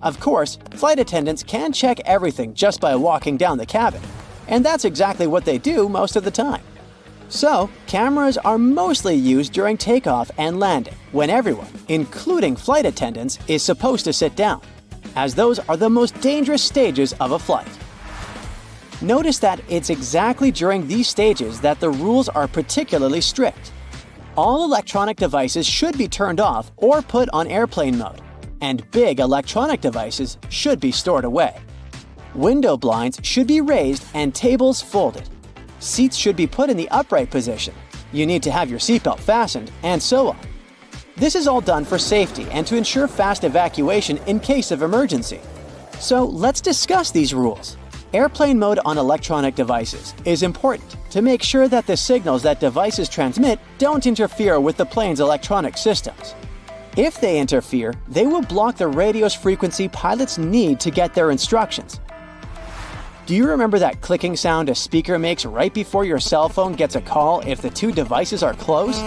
Of course, flight attendants can check everything just by walking down the cabin, and that's exactly what they do most of the time. So, cameras are mostly used during takeoff and landing, when everyone, including flight attendants, is supposed to sit down. as those are the most dangerous stages of a flight. Notice that it's exactly during these stages that the rules are particularly strict. All electronic devices should be turned off or put on airplane mode, and big electronic devices should be stored away. Window blinds should be raised and tables folded. Seats should be put in the upright position. You need to have your seatbelt fastened, and so on. This is all done for safety and to ensure fast evacuation in case of emergency. So let's discuss these rules. Airplane mode on electronic devices is important to make sure that the signals that devices transmit don't interfere with the plane's electronic systems. If they interfere, they will block the radio's frequency pilots need to get their instructions. Do you remember that clicking sound a speaker makes right before your cell phone gets a call if the two devices are close?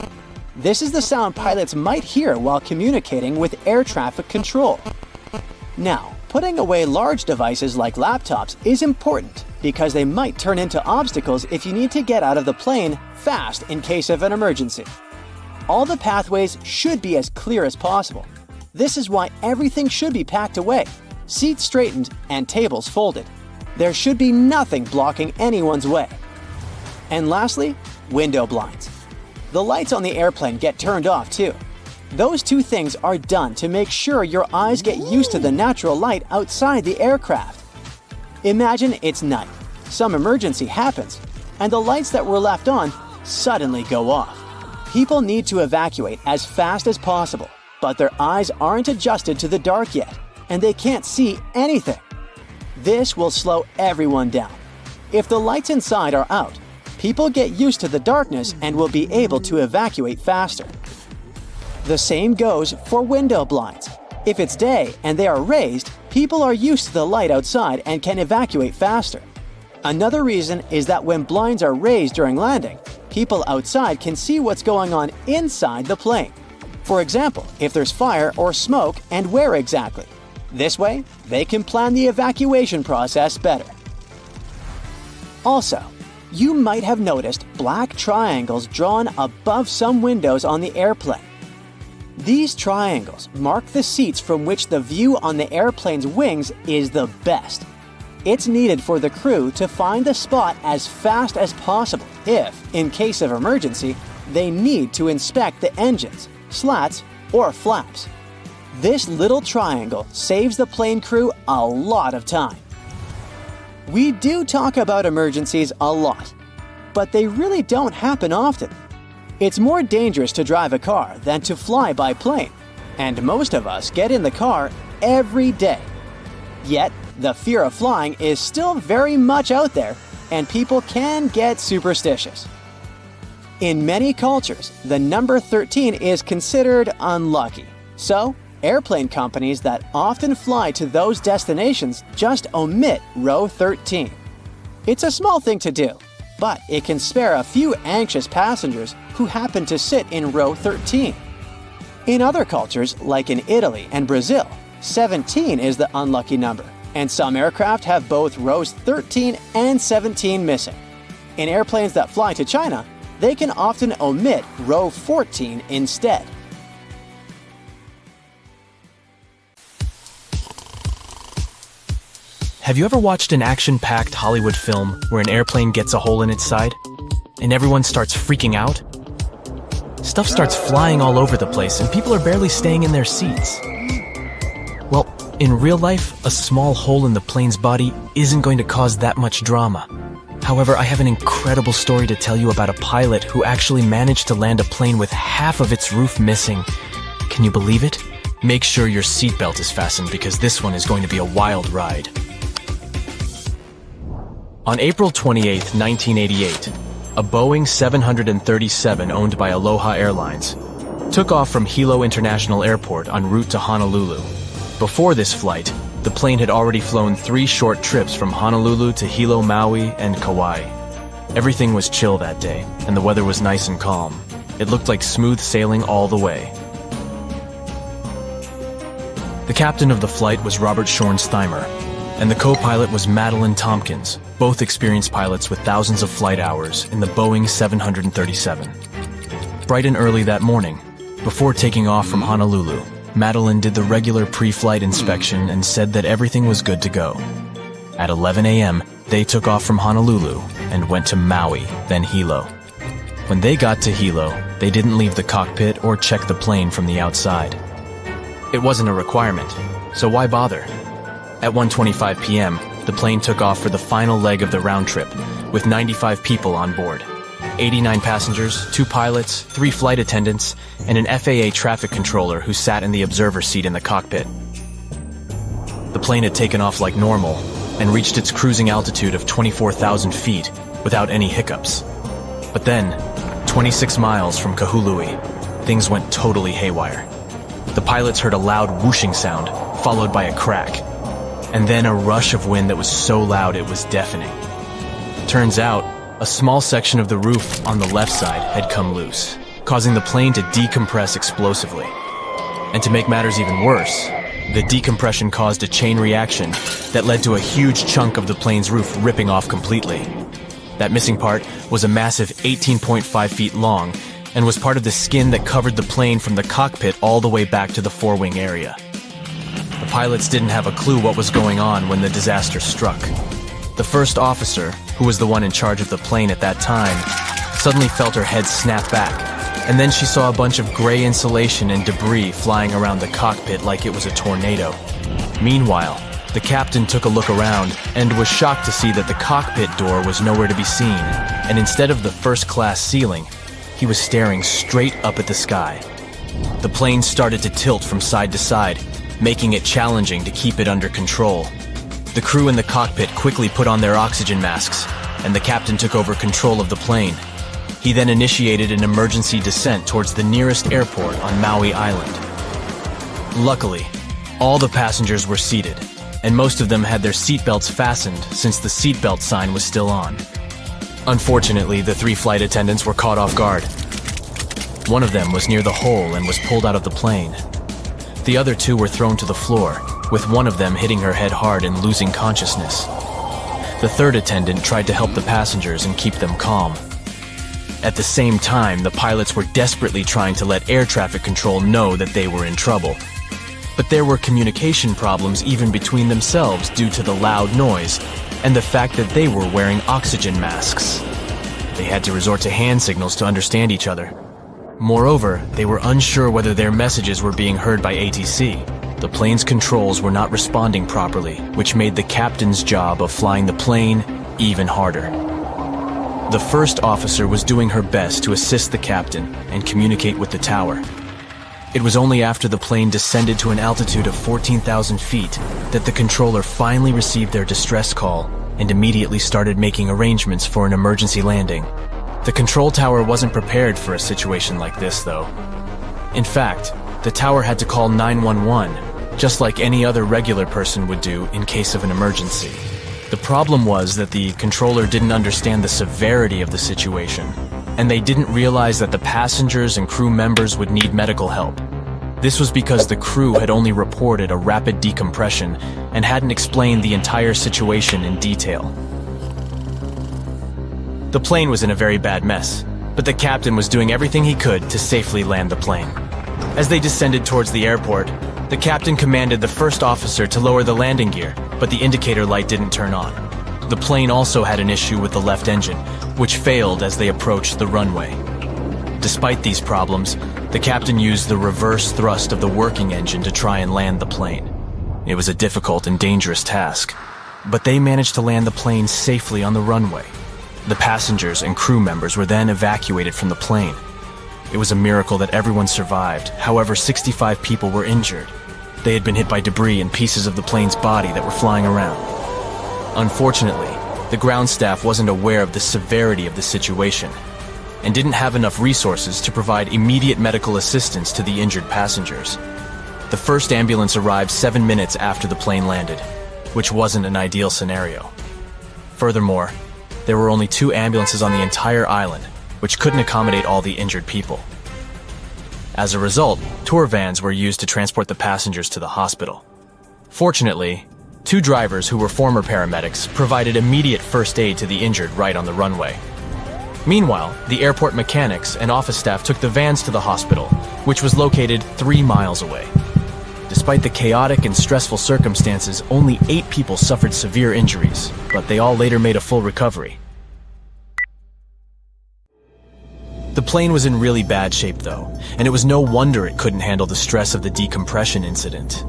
This is the sound pilots might hear while communicating with air traffic control. Now, putting away large devices like laptops is important because they might turn into obstacles if you need to get out of the plane fast in case of an emergency. All the pathways should be as clear as possible. This is why everything should be packed away, seats straightened, and tables folded. There should be nothing blocking anyone's way. And lastly, window blinds. The lights on the airplane get turned off too. Those two things are done to make sure your eyes get used to the natural light outside the aircraft. Imagine it's night, some emergency happens, and the lights that were left on suddenly go off. People need to evacuate as fast as possible, but their eyes aren't adjusted to the dark yet, and they can't see anything. This will slow everyone down. If the lights inside are out, people get used to the darkness and will be able to evacuate faster. The same goes for window blinds. If it's day and they are raised, people are used to the light outside and can evacuate faster. Another reason is that when blinds are raised during landing, people outside can see what's going on inside the plane. For example, if there's fire or smoke and where exactly. This way, they can plan the evacuation process better. Also, you might have noticed black triangles drawn above some windows on the airplane. These triangles mark the seats from which the view on the airplane's wings is the best. It's needed for the crew to find the spot as fast as possible if, in case of emergency, they need to inspect the engines, slats, or flaps. This little triangle saves the plane crew a lot of time. We do talk about emergencies a lot, but they really don't happen often. It's more dangerous to drive a car than to fly by plane, and most of us get in the car every day. Yet, the fear of flying is still very much out there, and people can get superstitious. In many cultures, the number 13 is considered unlucky. So, airplane companies that often fly to those destinations just omit row 13. It's a small thing to do, but it can spare a few anxious passengers who happen to sit in row 13. In other cultures, like in Italy and Brazil, 17 is the unlucky number, and some aircraft have both rows 13 and 17 missing. In airplanes that fly to China, they can often omit row 14 instead. Have you ever watched an action-packed Hollywood film where an airplane gets a hole in its side and everyone starts freaking out? Stuff starts flying all over the place and people are barely staying in their seats. Well, in real life, a small hole in the plane's body isn't going to cause that much drama. However, I have an incredible story to tell you about a pilot who actually managed to land a plane with half of its roof missing. Can you believe it? Make sure your seatbelt is fastened because this one is going to be a wild ride. On April 28, 1988, a Boeing 737 owned by Aloha Airlines took off from Hilo International Airport en route to Honolulu. Before this flight, the plane had already flown 3 short trips from Honolulu to Hilo, Maui, and Kauai. Everything was chill that day, and the weather was nice and calm. It looked like smooth sailing all the way. The captain of the flight was Robert Schornsteimer, and the co-pilot was Madeline Tompkins, both experienced pilots with thousands of flight hours in the Boeing 737. Bright and early that morning, before taking off from Honolulu, Madeline did the regular pre-flight inspection and said that everything was good to go. At 11 a.m., they took off from Honolulu and went to Maui, then Hilo. When they got to Hilo, they didn't leave the cockpit or check the plane from the outside. It wasn't a requirement, so why bother? At 1:25 p.m., the plane took off for the final leg of the round trip, with 95 people on board. 89 passengers, 2 pilots, 3 flight attendants, and an FAA traffic controller who sat in the observer seat in the cockpit. The plane had taken off like normal and reached its cruising altitude of 24,000 feet without any hiccups. But then, 26 miles from Kahului, things went totally haywire. The pilots heard a loud whooshing sound, followed by a crack, and then a rush of wind that was so loud it was deafening. Turns out, a small section of the roof on the left side had come loose, causing the plane to decompress explosively. And to make matters even worse, the decompression caused a chain reaction that led to a huge chunk of the plane's roof ripping off completely. That missing part was a massive 18.5 feet long and was part of the skin that covered the plane from the cockpit all the way back to the forewing area. The pilots didn't have a clue what was going on when the disaster struck. The first officer, who was the one in charge of the plane at that time, suddenly felt her head snap back, and then she saw a bunch of gray insulation and debris flying around the cockpit like it was a tornado. Meanwhile, the captain took a look around and was shocked to see that the cockpit door was nowhere to be seen, and instead of the first-class ceiling, he was staring straight up at the sky. The plane started to tilt from side to side, making it challenging to keep it under control. The crew in the cockpit quickly put on their oxygen masks, and the captain took over control of the plane. He then initiated an emergency descent towards the nearest airport on Maui Island. Luckily, all the passengers were seated, and most of them had their seatbelts fastened since the seatbelt sign was still on. Unfortunately, the 3 flight attendants were caught off guard. One of them was near the hole and was pulled out of the plane. The other 2 were thrown to the floor, with one of them hitting her head hard and losing consciousness. The third attendant tried to help the passengers and keep them calm. At the same time, the pilots were desperately trying to let air traffic control know that they were in trouble. But there were communication problems even between themselves due to the loud noise and the fact that they were wearing oxygen masks. They had to resort to hand signals to understand each other. Moreover, they were unsure whether their messages were being heard by ATC. The plane's controls were not responding properly, which made the captain's job of flying the plane even harder. The first officer was doing her best to assist the captain and communicate with the tower. It was only after the plane descended to an altitude of 14,000 feet that the controller finally received their distress call and immediately started making arrangements for an emergency landing. The control tower wasn't prepared for a situation like this, though. In fact, the tower had to call 911, just like any other regular person would do in case of an emergency. The problem was that the controller didn't understand the severity of the situation, and they didn't realize that the passengers and crew members would need medical help. This was because the crew had only reported a rapid decompression and hadn't explained the entire situation in detail. The plane was in a very bad mess, but the captain was doing everything he could to safely land the plane. As they descended towards the airport, the captain commanded the first officer to lower the landing gear, but the indicator light didn't turn on. The plane also had an issue with the left engine, which failed as they approached the runway. Despite these problems, the captain used the reverse thrust of the working engine to try and land the plane. It was a difficult and dangerous task, but they managed to land the plane safely on the runway. The passengers and crew members were then evacuated from the plane. It was a miracle that everyone survived. However, 65 people were injured. They had been hit by debris and pieces of the plane's body that were flying around. Unfortunately, the ground staff wasn't aware of the severity of the situation and didn't have enough resources to provide immediate medical assistance to the injured passengers. The first ambulance arrived 7 minutes after the plane landed, which wasn't an ideal scenario. Furthermore, there were only 2 ambulances on the entire island, which couldn't accommodate all the injured people. As a result, tour vans were used to transport the passengers to the hospital. Fortunately, 2 drivers who were former paramedics provided immediate first aid to the injured right on the runway. Meanwhile, the airport mechanics and office staff took the vans to the hospital, which was located 3 miles away. Despite the chaotic and stressful circumstances, only 8 people suffered severe injuries, but they all later made a full recovery. The plane was in really bad shape though, and it was no wonder it couldn't handle the stress of the decompression incident.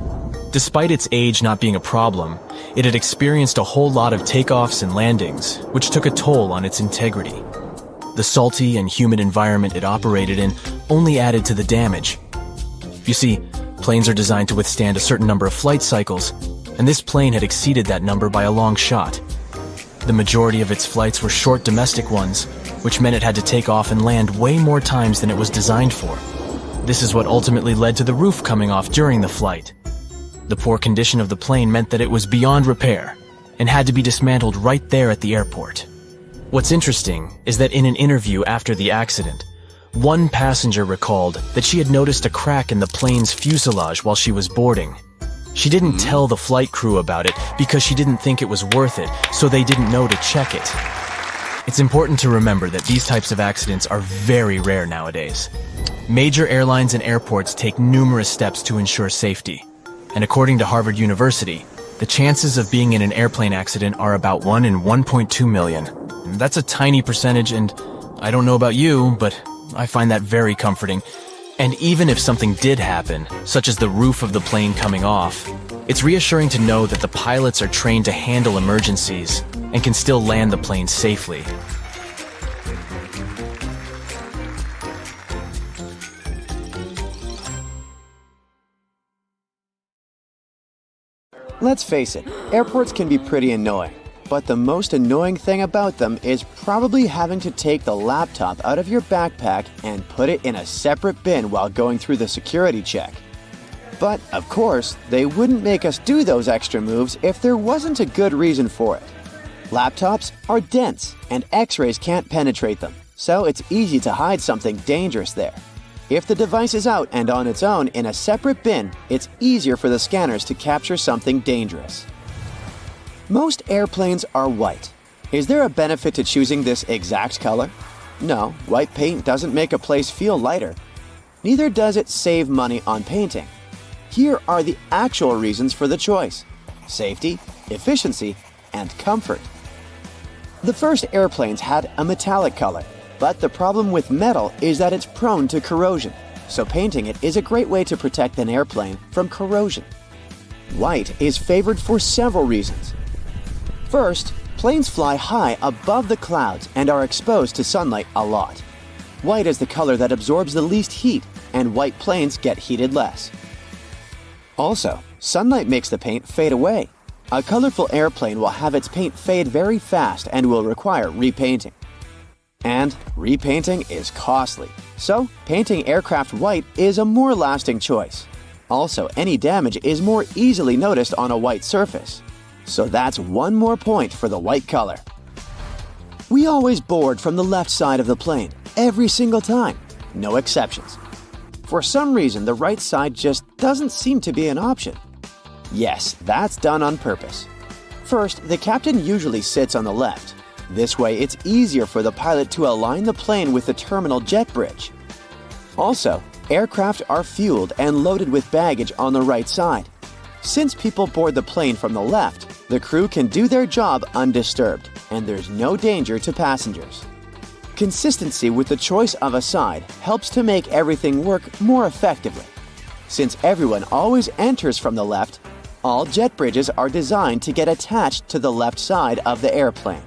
Despite its age not being a problem, it had experienced a whole lot of takeoffs and landings, which took a toll on its integrity. The salty and humid environment it operated in only added to the damage. You see, planes are designed to withstand a certain number of flight cycles, and this plane had exceeded that number by a long shot. The majority of its flights were short domestic ones, which meant it had to take off and land way more times than it was designed for. This is what ultimately led to the roof coming off during the flight. The poor condition of the plane meant that it was beyond repair and had to be dismantled right there at the airport. What's interesting is that in an interview after the accident, one passenger recalled that she had noticed a crack in the plane's fuselage while she was boarding. She didn't tell the flight crew about it because she didn't think it was worth it, so they didn't know to check it. It's important to remember that these types of accidents are very rare nowadays. Major airlines and airports take numerous steps to ensure safety. And according to Harvard University, the chances of being in an airplane accident are about 1 in 1.2 million. That's a tiny percentage, and I don't know about you, but I find that very comforting. And even if something did happen, such as the roof of the plane coming off, it's reassuring to know that the pilots are trained to handle emergencies and can still land the plane safely. Let's face it, airports can be pretty annoying, but the most annoying thing about them is probably having to take the laptop out of your backpack and put it in a separate bin while going through the security check. But, of course, they wouldn't make us do those extra moves if there wasn't a good reason for it. Laptops are dense, and X-rays can't penetrate them, so it's easy to hide something dangerous there. If the device is out and on its own in a separate bin, it's easier for the scanners to capture something dangerous. Most airplanes are white. Is there a benefit to choosing this exact color? No, white paint doesn't make a place feel lighter. Neither does it save money on painting. Here are the actual reasons for the choice: safety, efficiency, and comfort. The first airplanes had a metallic color, but the problem with metal is that it's prone to corrosion, so painting it is a great way to protect an airplane from corrosion. White is favored for several reasons. First, planes fly high above the clouds and are exposed to sunlight a lot. White is the color that absorbs the least heat, and white planes get heated less. Also, sunlight makes the paint fade away. A colorful airplane will have its paint fade very fast and will require repainting. And repainting is costly, so painting aircraft white is a more lasting choice. Also, any damage is more easily noticed on a white surface. So that's one more point for the white color. We always board from the left side of the plane, every single time, no exceptions. For some reason, the right side just doesn't seem to be an option. Yes, that's done on purpose. First, the captain usually sits on the left. This way, it's easier for the pilot to align the plane with the terminal jet bridge. Also, aircraft are fueled and loaded with baggage on the right side. Since people board the plane from the left, the crew can do their job undisturbed, and there's no danger to passengers. Consistency with the choice of a side helps to make everything work more effectively. Since everyone always enters from the left, all jet bridges are designed to get attached to the left side of the airplane.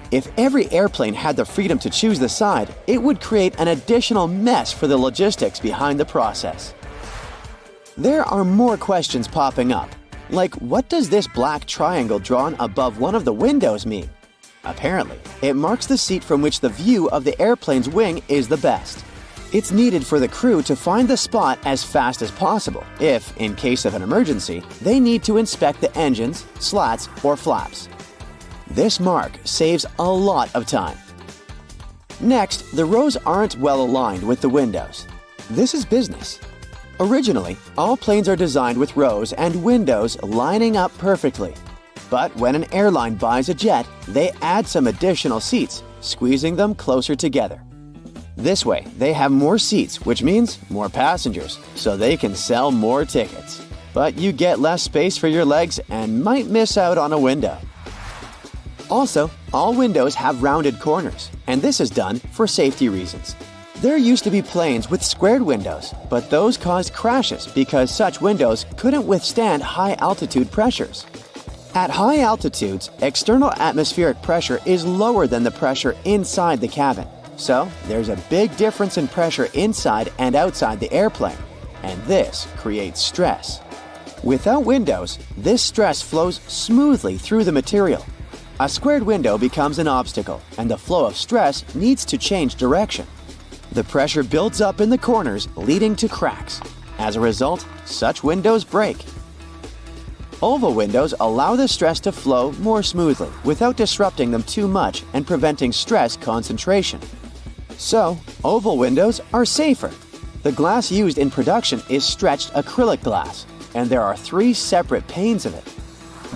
If every airplane had the freedom to choose the side, it would create an additional mess for the logistics behind the process. There are more questions popping up, like what does this black triangle drawn above one of the windows mean? Apparently, it marks the seat from which the view of the airplane's wing is the best. It's needed for the crew to find the spot as fast as possible if, in case of an emergency, they need to inspect the engines, slats, or flaps. This mark saves a lot of time. Next, the rows aren't well aligned with the windows. This is business. Originally, all planes are designed with rows and windows lining up perfectly. But when an airline buys a jet, they add some additional seats, squeezing them closer together. This way, they have more seats, which means more passengers, so they can sell more tickets. but you get less space for your legs and might miss out on a window. Also, all windows have rounded corners, and this is done for safety reasons. There used to be planes with squared windows, but those caused crashes because such windows couldn't withstand high-altitude pressures. At high altitudes, external atmospheric pressure is lower than the pressure inside the cabin. So, there's a big difference in pressure inside and outside the airplane, and this creates stress. Without windows, this stress flows smoothly through the material. A squared window becomes an obstacle, and the flow of stress needs to change direction. The pressure builds up in the corners, leading to cracks. As a result, such windows break. Oval windows allow the stress to flow more smoothly without disrupting them too much and preventing stress concentration. So, oval windows are safer. The glass used in production is stretched acrylic glass, and there are 3 separate panes of it.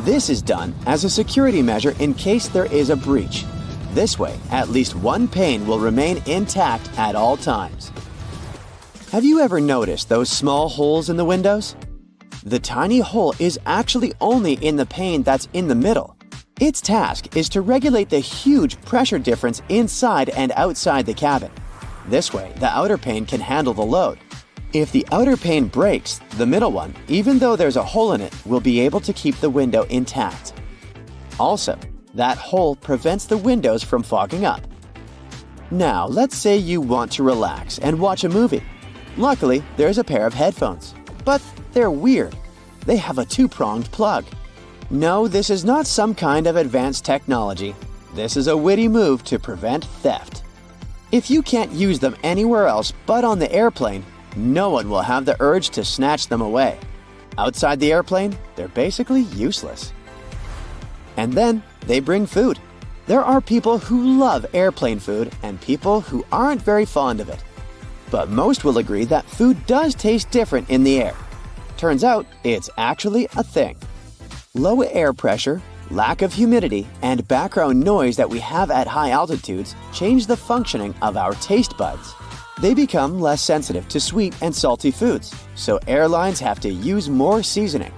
This is done as a security measure in case there is a breach. This way, at least one pane will remain intact at all times. Have you ever noticed those small holes in the windows? The tiny hole is actually only in the pane that's in the middle. Its task is to regulate the huge pressure difference inside and outside the cabin. This way, the outer pane can handle the load. If the outer pane breaks, the middle one, even though there's a hole in it, will be able to keep the window intact. Also, that hole prevents the windows from fogging up. Now, let's say you want to relax and watch a movie. Luckily, there's a pair of headphones. But they're weird. They have a 2-pronged plug. No, this is not some kind of advanced technology. This is a witty move to prevent theft. If you can't use them anywhere else but on the airplane, no one will have the urge to snatch them away. Outside the airplane, they're basically useless. And then they bring food. There are people who love airplane food and people who aren't very fond of it. But most will agree that food does taste different in the air. Turns out, it's actually a thing. Low air pressure, lack of humidity, and background noise that we have at high altitudes change the functioning of our taste buds. They become less sensitive to sweet and salty foods, so airlines have to use more seasoning.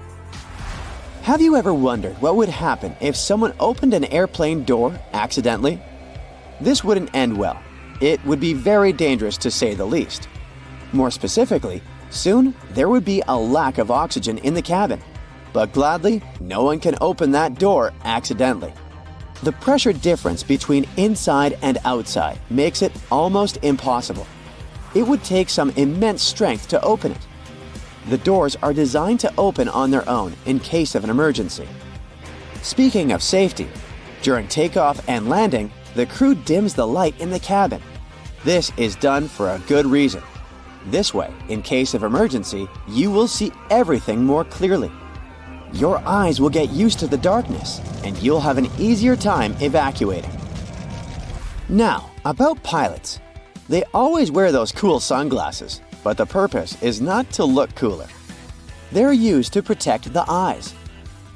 Have you ever wondered what would happen if someone opened an airplane door accidentally? This wouldn't end well. It would be very dangerous to say the least. More specifically, soon there would be a lack of oxygen in the cabin. But gladly, no one can open that door accidentally. The pressure difference between inside and outside makes it almost impossible. It would take some immense strength to open it. The doors are designed to open on their own in case of an emergency. Speaking of safety, during takeoff and landing, the crew dims the light in the cabin. This is done for a good reason. This way, in case of emergency, you will see everything more clearly. Your eyes will get used to the darkness, and you'll have an easier time evacuating. Now, about pilots. They always wear those cool sunglasses, but the purpose is not to look cooler. They're used to protect the eyes.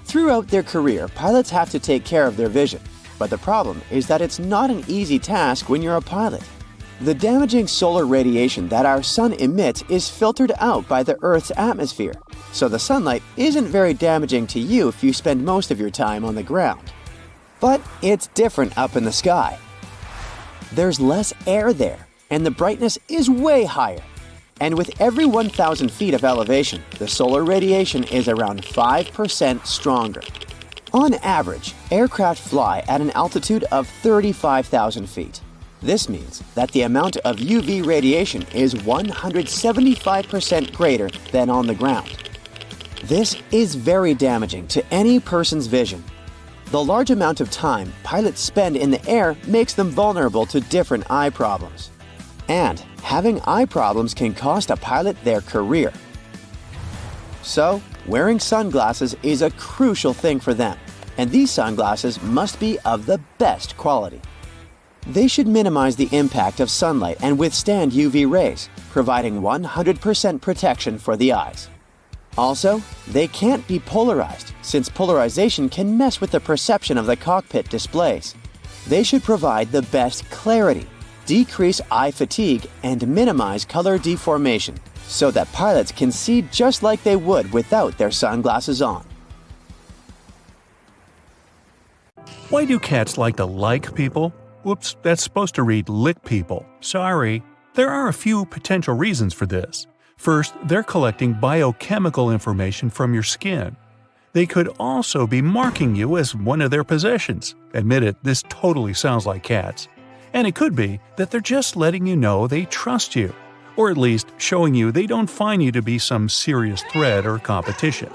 Throughout their career, pilots have to take care of their vision, but the problem is that it's not an easy task when you're a pilot. The damaging solar radiation that our sun emits is filtered out by the Earth's atmosphere, so the sunlight isn't very damaging to you if you spend most of your time on the ground. But it's different up in the sky. There's less air there, and the brightness is way higher. And with every 1,000 feet of elevation, the solar radiation is around 5% stronger. On average, aircraft fly at an altitude of 35,000 feet. This means that the amount of UV radiation is 175% greater than on the ground. This is very damaging to any person's vision. The large amount of time pilots spend in the air makes them vulnerable to different eye problems. And having eye problems can cost a pilot their career. So, wearing sunglasses is a crucial thing for them, and these sunglasses must be of the best quality. They should minimize the impact of sunlight and withstand UV rays, providing 100% protection for the eyes. Also, they can't be polarized, since polarization can mess with the perception of the cockpit displays. They should provide the best clarity, decrease eye fatigue, and minimize color deformation, so that pilots can see just like they would without their sunglasses on. Why do cats like to like people? Whoops, that's supposed to read lick people. Sorry. There are a few potential reasons for this. First, they're collecting biochemical information from your skin. They could also be marking you as one of their possessions. Admit it, this totally sounds like cats. And it could be that they're just letting you know they trust you, or at least showing you they don't find you to be some serious threat or competition.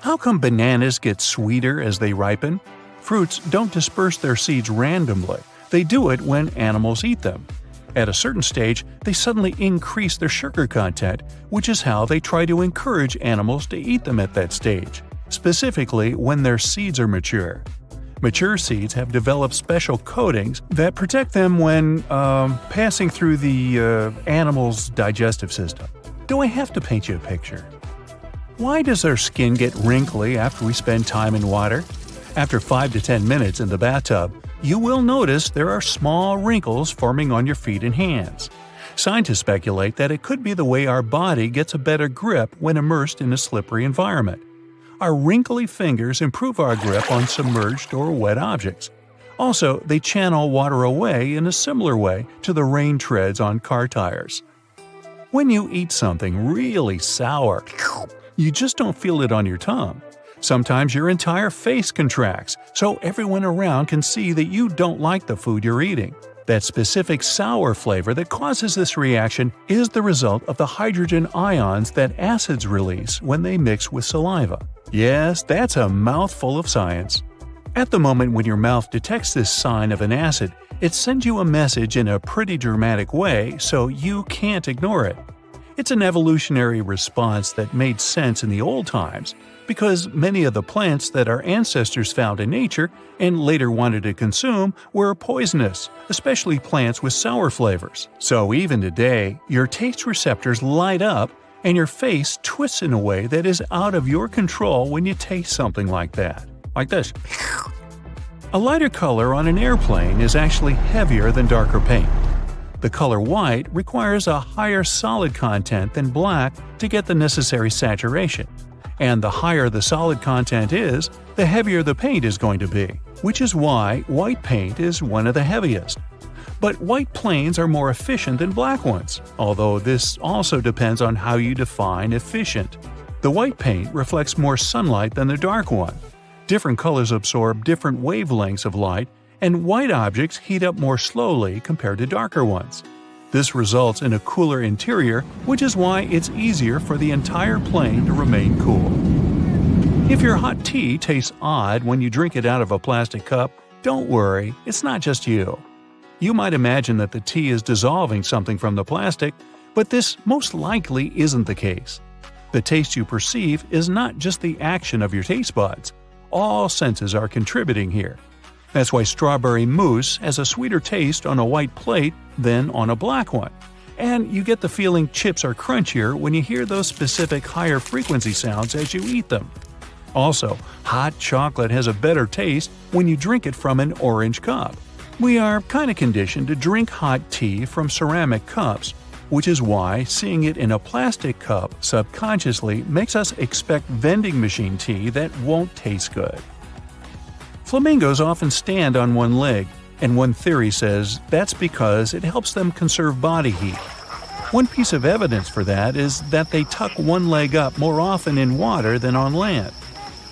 How come bananas get sweeter as they ripen? Fruits don't disperse their seeds randomly. They do it when animals eat them. At a certain stage, they suddenly increase their sugar content, which is how they try to encourage animals to eat them at that stage, specifically when their seeds are mature. Mature seeds have developed special coatings that protect them when passing through the animal's digestive system. Do I have to paint you a picture? Why does our skin get wrinkly after we spend time in water? After 5 to 10 minutes in the bathtub, you will notice there are small wrinkles forming on your feet and hands. Scientists speculate that it could be the way our body gets a better grip when immersed in a slippery environment. Our wrinkly fingers improve our grip on submerged or wet objects. Also, they channel water away in a similar way to the rain treads on car tires. When you eat something really sour, you just don't feel it on your tongue. Sometimes your entire face contracts, so everyone around can see that you don't like the food you're eating. That specific sour flavor that causes this reaction is the result of the hydrogen ions that acids release when they mix with saliva. Yes, that's a mouthful of science. At the moment when your mouth detects this sign of an acid, it sends you a message in a pretty dramatic way, so you can't ignore it. It's an evolutionary response that made sense in the old times, because many of the plants that our ancestors found in nature and later wanted to consume were poisonous, especially plants with sour flavors. So even today, your taste receptors light up and your face twists in a way that is out of your control when you taste something like that. Like this. A lighter color on an airplane is actually heavier than darker paint. The color white requires a higher solid content than black to get the necessary saturation. And the higher the solid content is, the heavier the paint is going to be, which is why white paint is one of the heaviest. But white planes are more efficient than black ones, although this also depends on how you define efficient. The white paint reflects more sunlight than the dark one. Different colors absorb different wavelengths of light, and white objects heat up more slowly compared to darker ones. This results in a cooler interior, which is why it's easier for the entire plane to remain cool. If your hot tea tastes odd when you drink it out of a plastic cup, don't worry, it's not just you. You might imagine that the tea is dissolving something from the plastic, but this most likely isn't the case. The taste you perceive is not just the action of your taste buds. All senses are contributing here. That's why strawberry mousse has a sweeter taste on a white plate than on a black one. And you get the feeling chips are crunchier when you hear those specific higher frequency sounds as you eat them. Also, hot chocolate has a better taste when you drink it from an orange cup. We are kind of conditioned to drink hot tea from ceramic cups, which is why seeing it in a plastic cup subconsciously makes us expect vending machine tea that won't taste good. Flamingos often stand on one leg, and one theory says that's because it helps them conserve body heat. One piece of evidence for that is that they tuck one leg up more often in water than on land.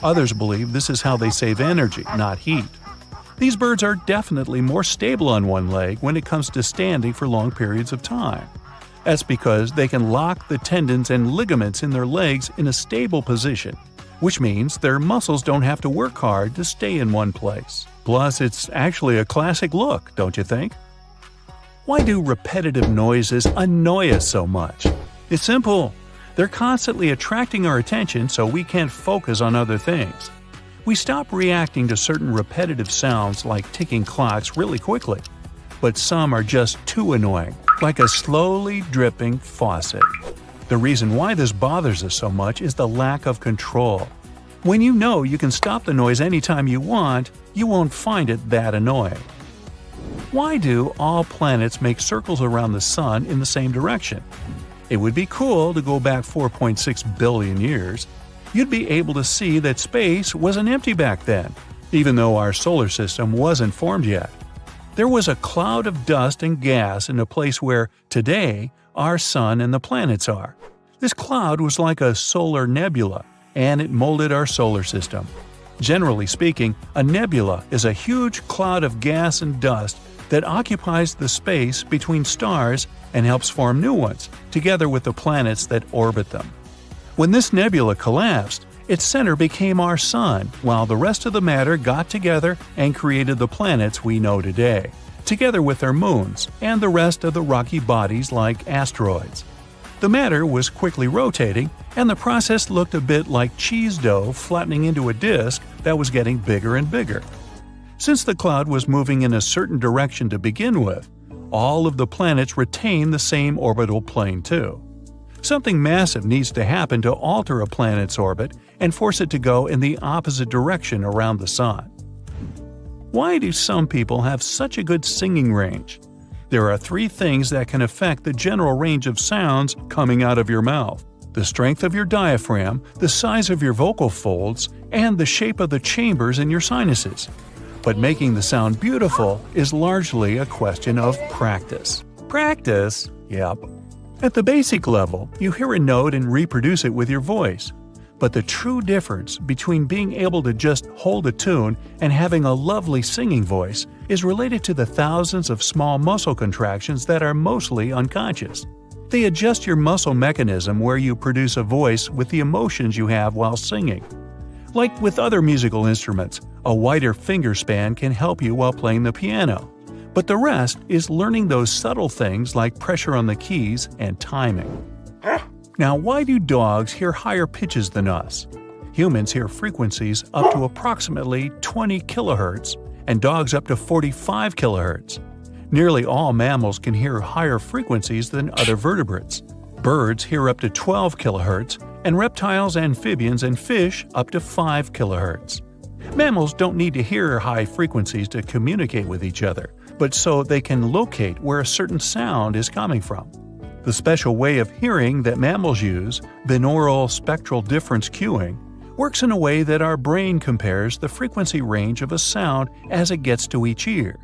Others believe this is how they save energy, not heat. These birds are definitely more stable on one leg when it comes to standing for long periods of time. That's because they can lock the tendons and ligaments in their legs in a stable position, which means their muscles don't have to work hard to stay in one place. Plus, it's actually a classic look, don't you think? Why do repetitive noises annoy us so much? It's simple. They're constantly attracting our attention so we can't focus on other things. We stop reacting to certain repetitive sounds like ticking clocks really quickly. But some are just too annoying, like a slowly dripping faucet. The reason why this bothers us so much is the lack of control. When you know you can stop the noise anytime you want, you won't find it that annoying. Why do all planets make circles around the sun in the same direction? It would be cool to go back 4.6 billion years. You'd be able to see that space wasn't empty back then, even though our solar system wasn't formed yet. There was a cloud of dust and gas in a place where, today, our sun and the planets are. This cloud was like a solar nebula, and it molded our solar system. Generally speaking, a nebula is a huge cloud of gas and dust that occupies the space between stars and helps form new ones, together with the planets that orbit them. When this nebula collapsed, its center became our sun, while the rest of the matter got together and created the planets we know today, together with their moons and the rest of the rocky bodies like asteroids. The matter was quickly rotating, and the process looked a bit like cheese dough flattening into a disk that was getting bigger and bigger. Since the cloud was moving in a certain direction to begin with, all of the planets retain the same orbital plane too. Something massive needs to happen to alter a planet's orbit and force it to go in the opposite direction around the sun. Why do some people have such a good singing range? There are 3 things that can affect the general range of sounds coming out of your mouth: the strength of your diaphragm, the size of your vocal folds, and the shape of the chambers in your sinuses. But making the sound beautiful is largely a question of practice. Practice? Yep. At the basic level, you hear a note and reproduce it with your voice. But the true difference between being able to just hold a tune and having a lovely singing voice is related to the thousands of small muscle contractions that are mostly unconscious. They adjust your muscle mechanism where you produce a voice with the emotions you have while singing. Like with other musical instruments, a wider finger span can help you while playing the piano. But the rest is learning those subtle things like pressure on the keys and timing. Now, why do dogs hear higher pitches than us? Humans hear frequencies up to approximately 20 kHz and dogs up to 45 kHz. Nearly all mammals can hear higher frequencies than other vertebrates. Birds hear up to 12 kHz, and reptiles, amphibians, and fish up to 5 kHz. Mammals don't need to hear high frequencies to communicate with each other, but so they can locate where a certain sound is coming from. The special way of hearing that mammals use, binaural spectral difference cueing, works in a way that our brain compares the frequency range of a sound as it gets to each ear.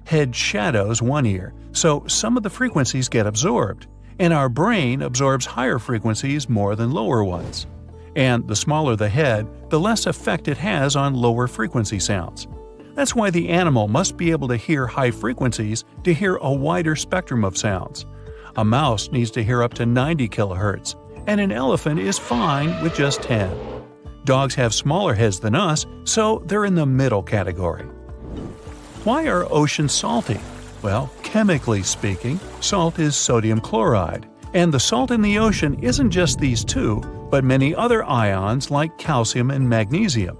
Head shadows one ear, so some of the frequencies get absorbed, and our brain absorbs higher frequencies more than lower ones. And the smaller the head, the less effect it has on lower frequency sounds. That's why the animal must be able to hear high frequencies to hear a wider spectrum of sounds. A mouse needs to hear up to 90 kHz, and an elephant is fine with just 10. Dogs have smaller heads than us, so they're in the middle category. Why are oceans salty? Well, chemically speaking, salt is sodium chloride, and the salt in the ocean isn't just these two, but many other ions like calcium and magnesium.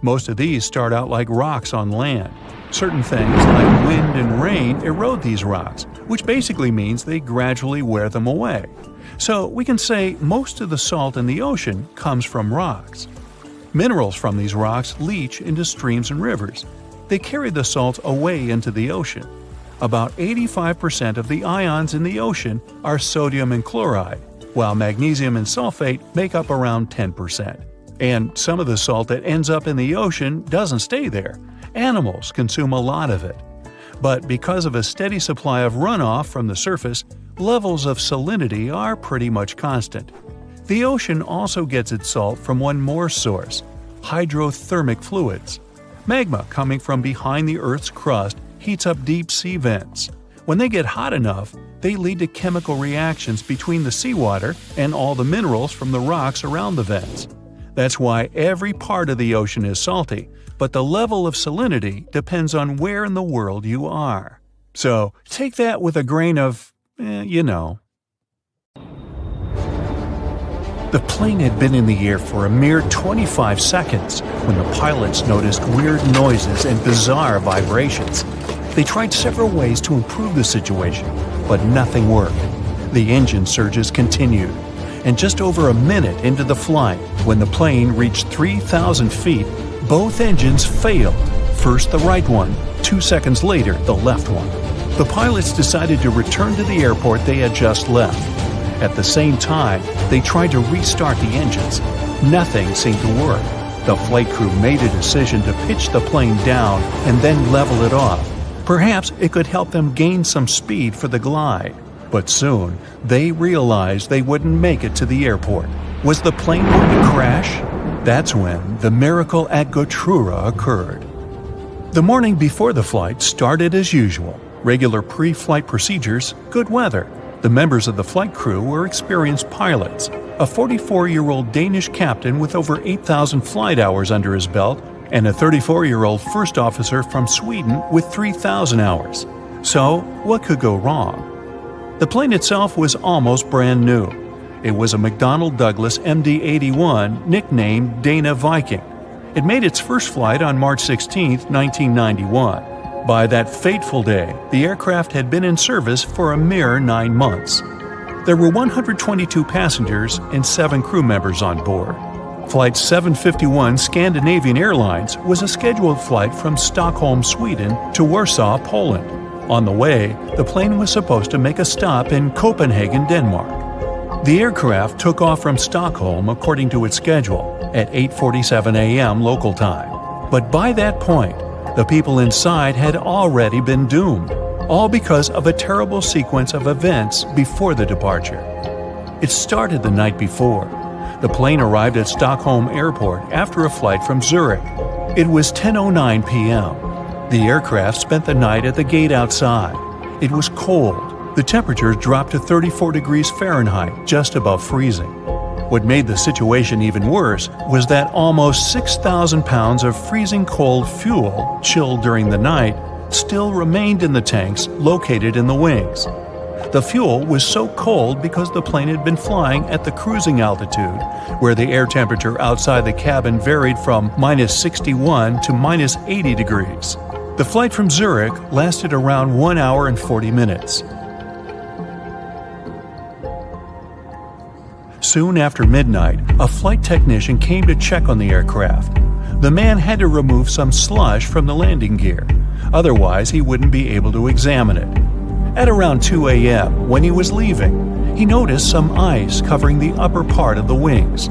Most of these start out like rocks on land. Certain things like wind and rain erode these rocks, which basically means they gradually wear them away. So we can say most of the salt in the ocean comes from rocks. Minerals from these rocks leach into streams and rivers. They carry the salt away into the ocean. About 85% of the ions in the ocean are sodium and chloride, while magnesium and sulfate make up around 10%. And some of the salt that ends up in the ocean doesn't stay there. Animals consume a lot of it. But because of a steady supply of runoff from the surface, levels of salinity are pretty much constant. The ocean also gets its salt from one more source: hydrothermic fluids. Magma coming from behind the Earth's crust heats up deep sea vents. When they get hot enough, they lead to chemical reactions between the seawater and all the minerals from the rocks around the vents. That's why every part of the ocean is salty, but the level of salinity depends on where in the world you are. So take that with a grain of, you know. The plane had been in the air for a mere 25 seconds when the pilots noticed weird noises and bizarre vibrations. They tried several ways to improve the situation, but nothing worked. The engine surges continued, and just over a minute into the flight, when the plane reached 3,000 feet, both engines failed. First the right one, 2 seconds later the left one. The pilots decided to return to the airport they had just left. At the same time, they tried to restart the engines. Nothing seemed to work. The flight crew made a decision to pitch the plane down and then level it off. Perhaps it could help them gain some speed for the glide. But soon, they realized they wouldn't make it to the airport. Was the plane going to crash? That's when the miracle at Gura occurred. The morning before the flight started as usual. Regular pre-flight procedures, good weather. The members of the flight crew were experienced pilots. A 44-year-old Danish captain with over 8,000 flight hours under his belt, and a 34-year-old first officer from Sweden with 3,000 hours. So, what could go wrong? The plane itself was almost brand new. It was a McDonnell Douglas MD-81 nicknamed Dana Viking. It made its first flight on March 16, 1991. By that fateful day, the aircraft had been in service for a mere 9 months. There were 122 passengers and 7 crew members on board. Flight 751 Scandinavian Airlines was a scheduled flight from Stockholm, Sweden to Warsaw, Poland. On the way, the plane was supposed to make a stop in Copenhagen, Denmark. The aircraft took off from Stockholm according to its schedule at 8:47 a.m. local time. But by that point, the people inside had already been doomed, all because of a terrible sequence of events before the departure. It started the night before. The plane arrived at Stockholm Airport after a flight from Zurich. It was 10:09 p.m. The aircraft spent the night at the gate outside. It was cold. The temperatures dropped to 34 degrees Fahrenheit, just above freezing. What made the situation even worse was that almost 6,000 pounds of freezing cold fuel, chilled during the night, still remained in the tanks located in the wings. The fuel was so cold because the plane had been flying at the cruising altitude, where the air temperature outside the cabin varied from -61 to -80 degrees. The flight from Zurich lasted around 1 hour and 40 minutes. Soon after midnight, a flight technician came to check on the aircraft. The man had to remove some slush from the landing gear, otherwise he wouldn't be able to examine it. At around 2 a.m., when he was leaving, he noticed some ice covering the upper part of the wings.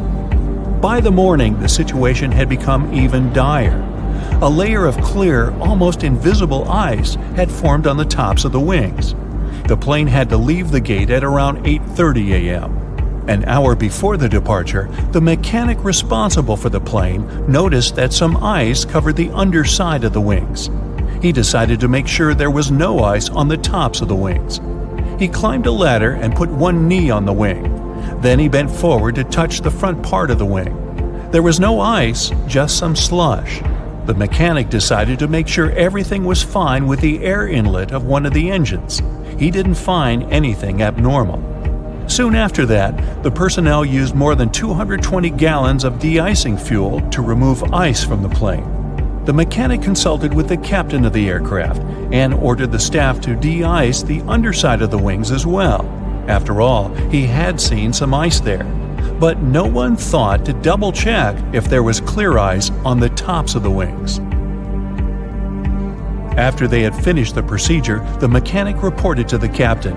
By the morning, the situation had become even dire. A layer of clear, almost invisible ice had formed on the tops of the wings. The plane had to leave the gate at around 8:30 a.m. An hour before the departure, the mechanic responsible for the plane noticed that some ice covered the underside of the wings. He decided to make sure there was no ice on the tops of the wings. He climbed a ladder and put one knee on the wing. Then he bent forward to touch the front part of the wing. There was no ice, just some slush. The mechanic decided to make sure everything was fine with the air inlet of one of the engines. He didn't find anything abnormal. Soon after that, the personnel used more than 220 gallons of de-icing fuel to remove ice from the plane. The mechanic consulted with the captain of the aircraft and ordered the staff to de-ice the underside of the wings as well. After all, he had seen some ice there. But no one thought to double-check if there was clear ice on the tops of the wings. After they had finished the procedure, the mechanic reported to the captain,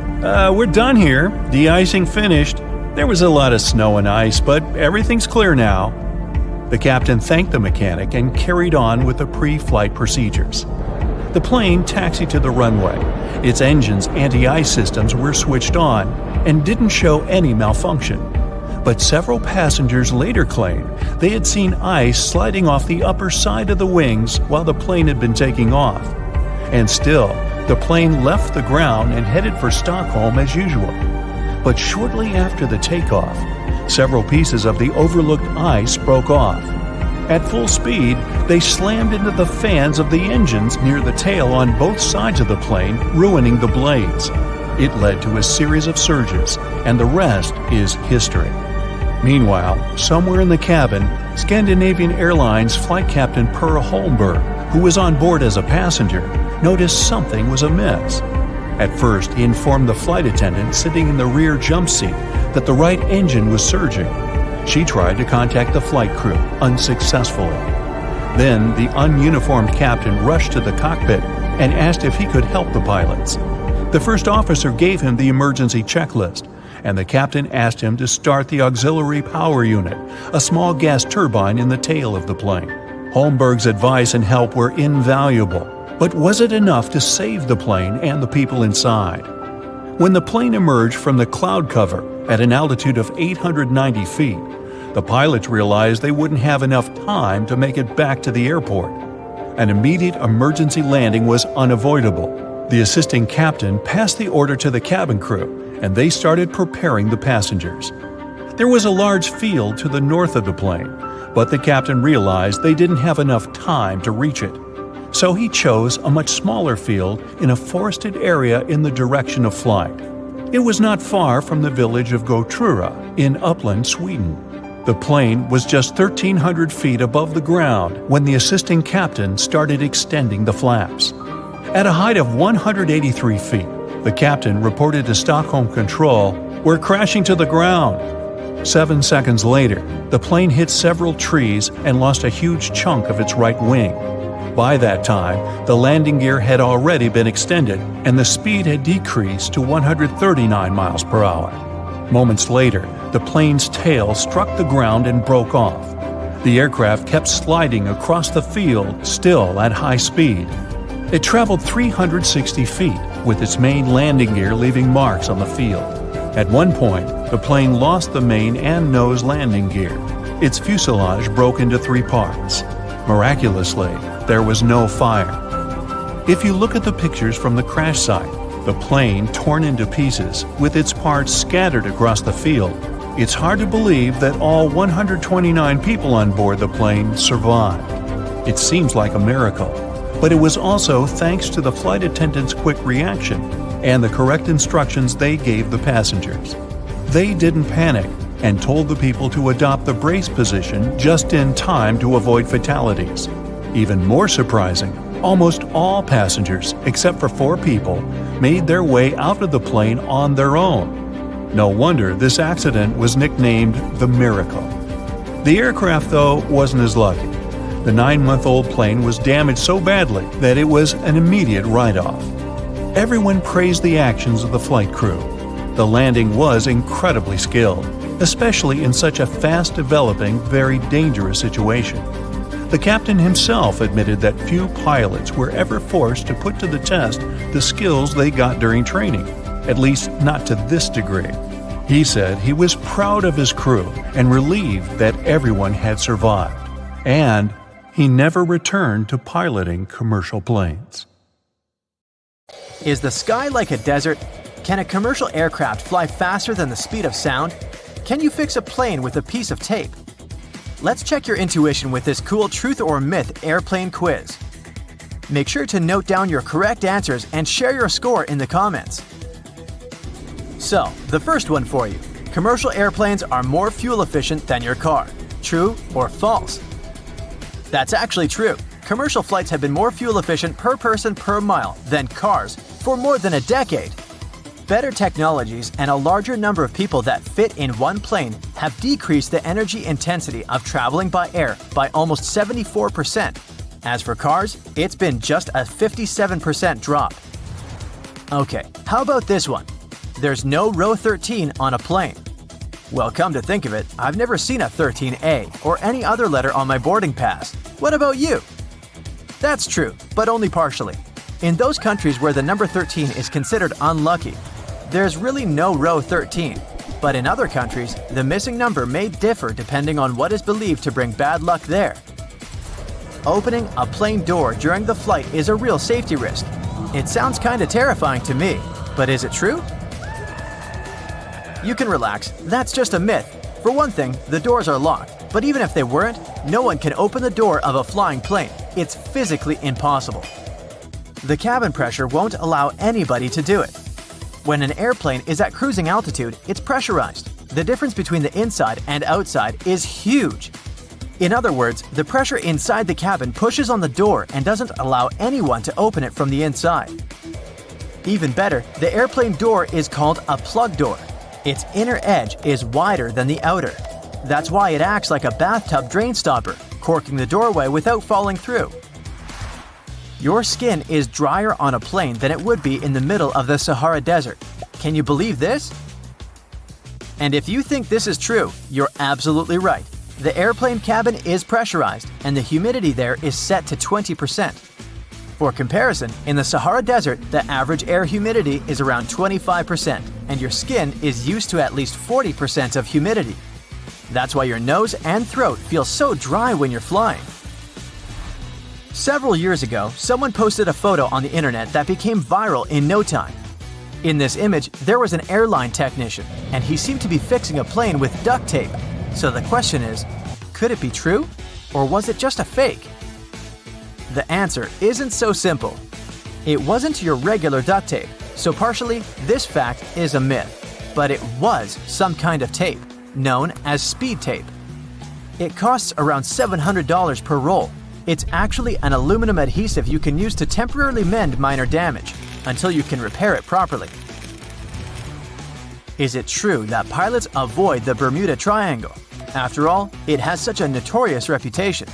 "We're done here. De-icing finished. There was a lot of snow and ice, but everything's clear now." The captain thanked the mechanic and carried on with the pre-flight procedures. The plane taxied to the runway. Its engine's anti-ice systems were switched on and didn't show any malfunction. But several passengers later claimed they had seen ice sliding off the upper side of the wings while the plane had been taking off. And still, the plane left the ground and headed for Stockholm as usual. But shortly after the takeoff, several pieces of the overlooked ice broke off. At full speed, they slammed into the fans of the engines near the tail on both sides of the plane, ruining the blades. It led to a series of surges, and the rest is history. Meanwhile, somewhere in the cabin, Scandinavian Airlines flight captain Per Holmberg, who was on board as a passenger, noticed something was amiss. At first, he informed the flight attendant sitting in the rear jump seat that the right engine was surging. She tried to contact the flight crew, unsuccessfully. Then, the ununiformed captain rushed to the cockpit and asked if he could help the pilots. The first officer gave him the emergency checklist, and the captain asked him to start the auxiliary power unit, a small gas turbine in the tail of the plane. Holmberg's advice and help were invaluable, but was it enough to save the plane and the people inside? When the plane emerged from the cloud cover at an altitude of 890 feet, the pilots realized they wouldn't have enough time to make it back to the airport. An immediate emergency landing was unavoidable. The assisting captain passed the order to the cabin crew, and they started preparing the passengers. There was a large field to the north of the plane, but the captain realized they didn't have enough time to reach it. So he chose a much smaller field in a forested area in the direction of flight. It was not far from the village of Gura in Uppland, Sweden. The plane was just 1,300 feet above the ground when the assisting captain started extending the flaps. At a height of 183 feet, the captain reported to Stockholm Control, "We're crashing to the ground." 7 seconds later, the plane hit several trees and lost a huge chunk of its right wing. By that time, the landing gear had already been extended and the speed had decreased to 139 miles per hour. Moments later, the plane's tail struck the ground and broke off. The aircraft kept sliding across the field, still at high speed. It traveled 360 feet, with its main landing gear leaving marks on the field. At one point, the plane lost the main and nose landing gear. Its fuselage broke into 3 parts. Miraculously, there was no fire. If you look at the pictures from the crash site, the plane torn into pieces, with its parts scattered across the field, it's hard to believe that all 129 people on board the plane survived. It seems like a miracle, but it was also thanks to the flight attendants' quick reaction and the correct instructions they gave the passengers. They didn't panic and told the people to adopt the brace position just in time to avoid fatalities. Even more surprising, almost all passengers, except for 4 people, made their way out of the plane on their own. No wonder this accident was nicknamed the Miracle. The aircraft, though, wasn't as lucky. The 9-month-old plane was damaged so badly that it was an immediate write-off. Everyone praised the actions of the flight crew. The landing was incredibly skilled, especially in such a fast-developing, very dangerous situation. The captain himself admitted that few pilots were ever forced to put to the test the skills they got during training, at least not to this degree. He said he was proud of his crew and relieved that everyone had survived, and he never returned to piloting commercial planes. Is the sky like a desert? Can a commercial aircraft fly faster than the speed of sound? Can you fix a plane with a piece of tape? Let's check your intuition with this cool truth or myth airplane quiz. Make sure to note down your correct answers and share your score in the comments. So, the first one for you. Commercial airplanes are more fuel efficient than your car. True or false? That's actually true. Commercial flights have been more fuel efficient per person per mile than cars for more than a decade. Better technologies and a larger number of people that fit in one plane have decreased the energy intensity of traveling by air by almost 74%. As for cars, it's been just a 57% drop. Okay, how about this one? There's no row 13 on a plane. Well, come to think of it, I've never seen a 13A or any other letter on my boarding pass. What about you? That's true, but only partially. In those countries where the number 13 is considered unlucky, there's really no row 13. But in other countries, the missing number may differ depending on what is believed to bring bad luck there. Opening a plane door during the flight is a real safety risk. It sounds kinda terrifying to me, but is it true? You can relax, that's just a myth. For one thing, the doors are locked, but even if they weren't, no one can open the door of a flying plane. It's physically impossible. The cabin pressure won't allow anybody to do it. When an airplane is at cruising altitude, it's pressurized. The difference between the inside and outside is huge. In other words, the pressure inside the cabin pushes on the door and doesn't allow anyone to open it from the inside. Even better, the airplane door is called a plug door. Its inner edge is wider than the outer. That's why it acts like a bathtub drain stopper, corking the doorway without falling through. Your skin is drier on a plane than it would be in the middle of the Sahara Desert. Can you believe this? And if you think this is true, you're absolutely right. The airplane cabin is pressurized, and the humidity there is set to 20%. For comparison, in the Sahara Desert, the average air humidity is around 25%, and your skin is used to at least 40% of humidity. That's why your nose and throat feel so dry when you're flying. Several years ago, someone posted a photo on the internet that became viral in no time. In this image, there was an airline technician, and he seemed to be fixing a plane with duct tape. So the question is, could it be true? Or was it just a fake? The answer isn't so simple. It wasn't your regular duct tape, so partially, this fact is a myth. But it was some kind of tape, known as speed tape. It costs around $700 per roll. It's actually an aluminum adhesive you can use to temporarily mend minor damage, until you can repair it properly. Is it true that pilots avoid the Bermuda Triangle? After all, it has such a notorious reputation.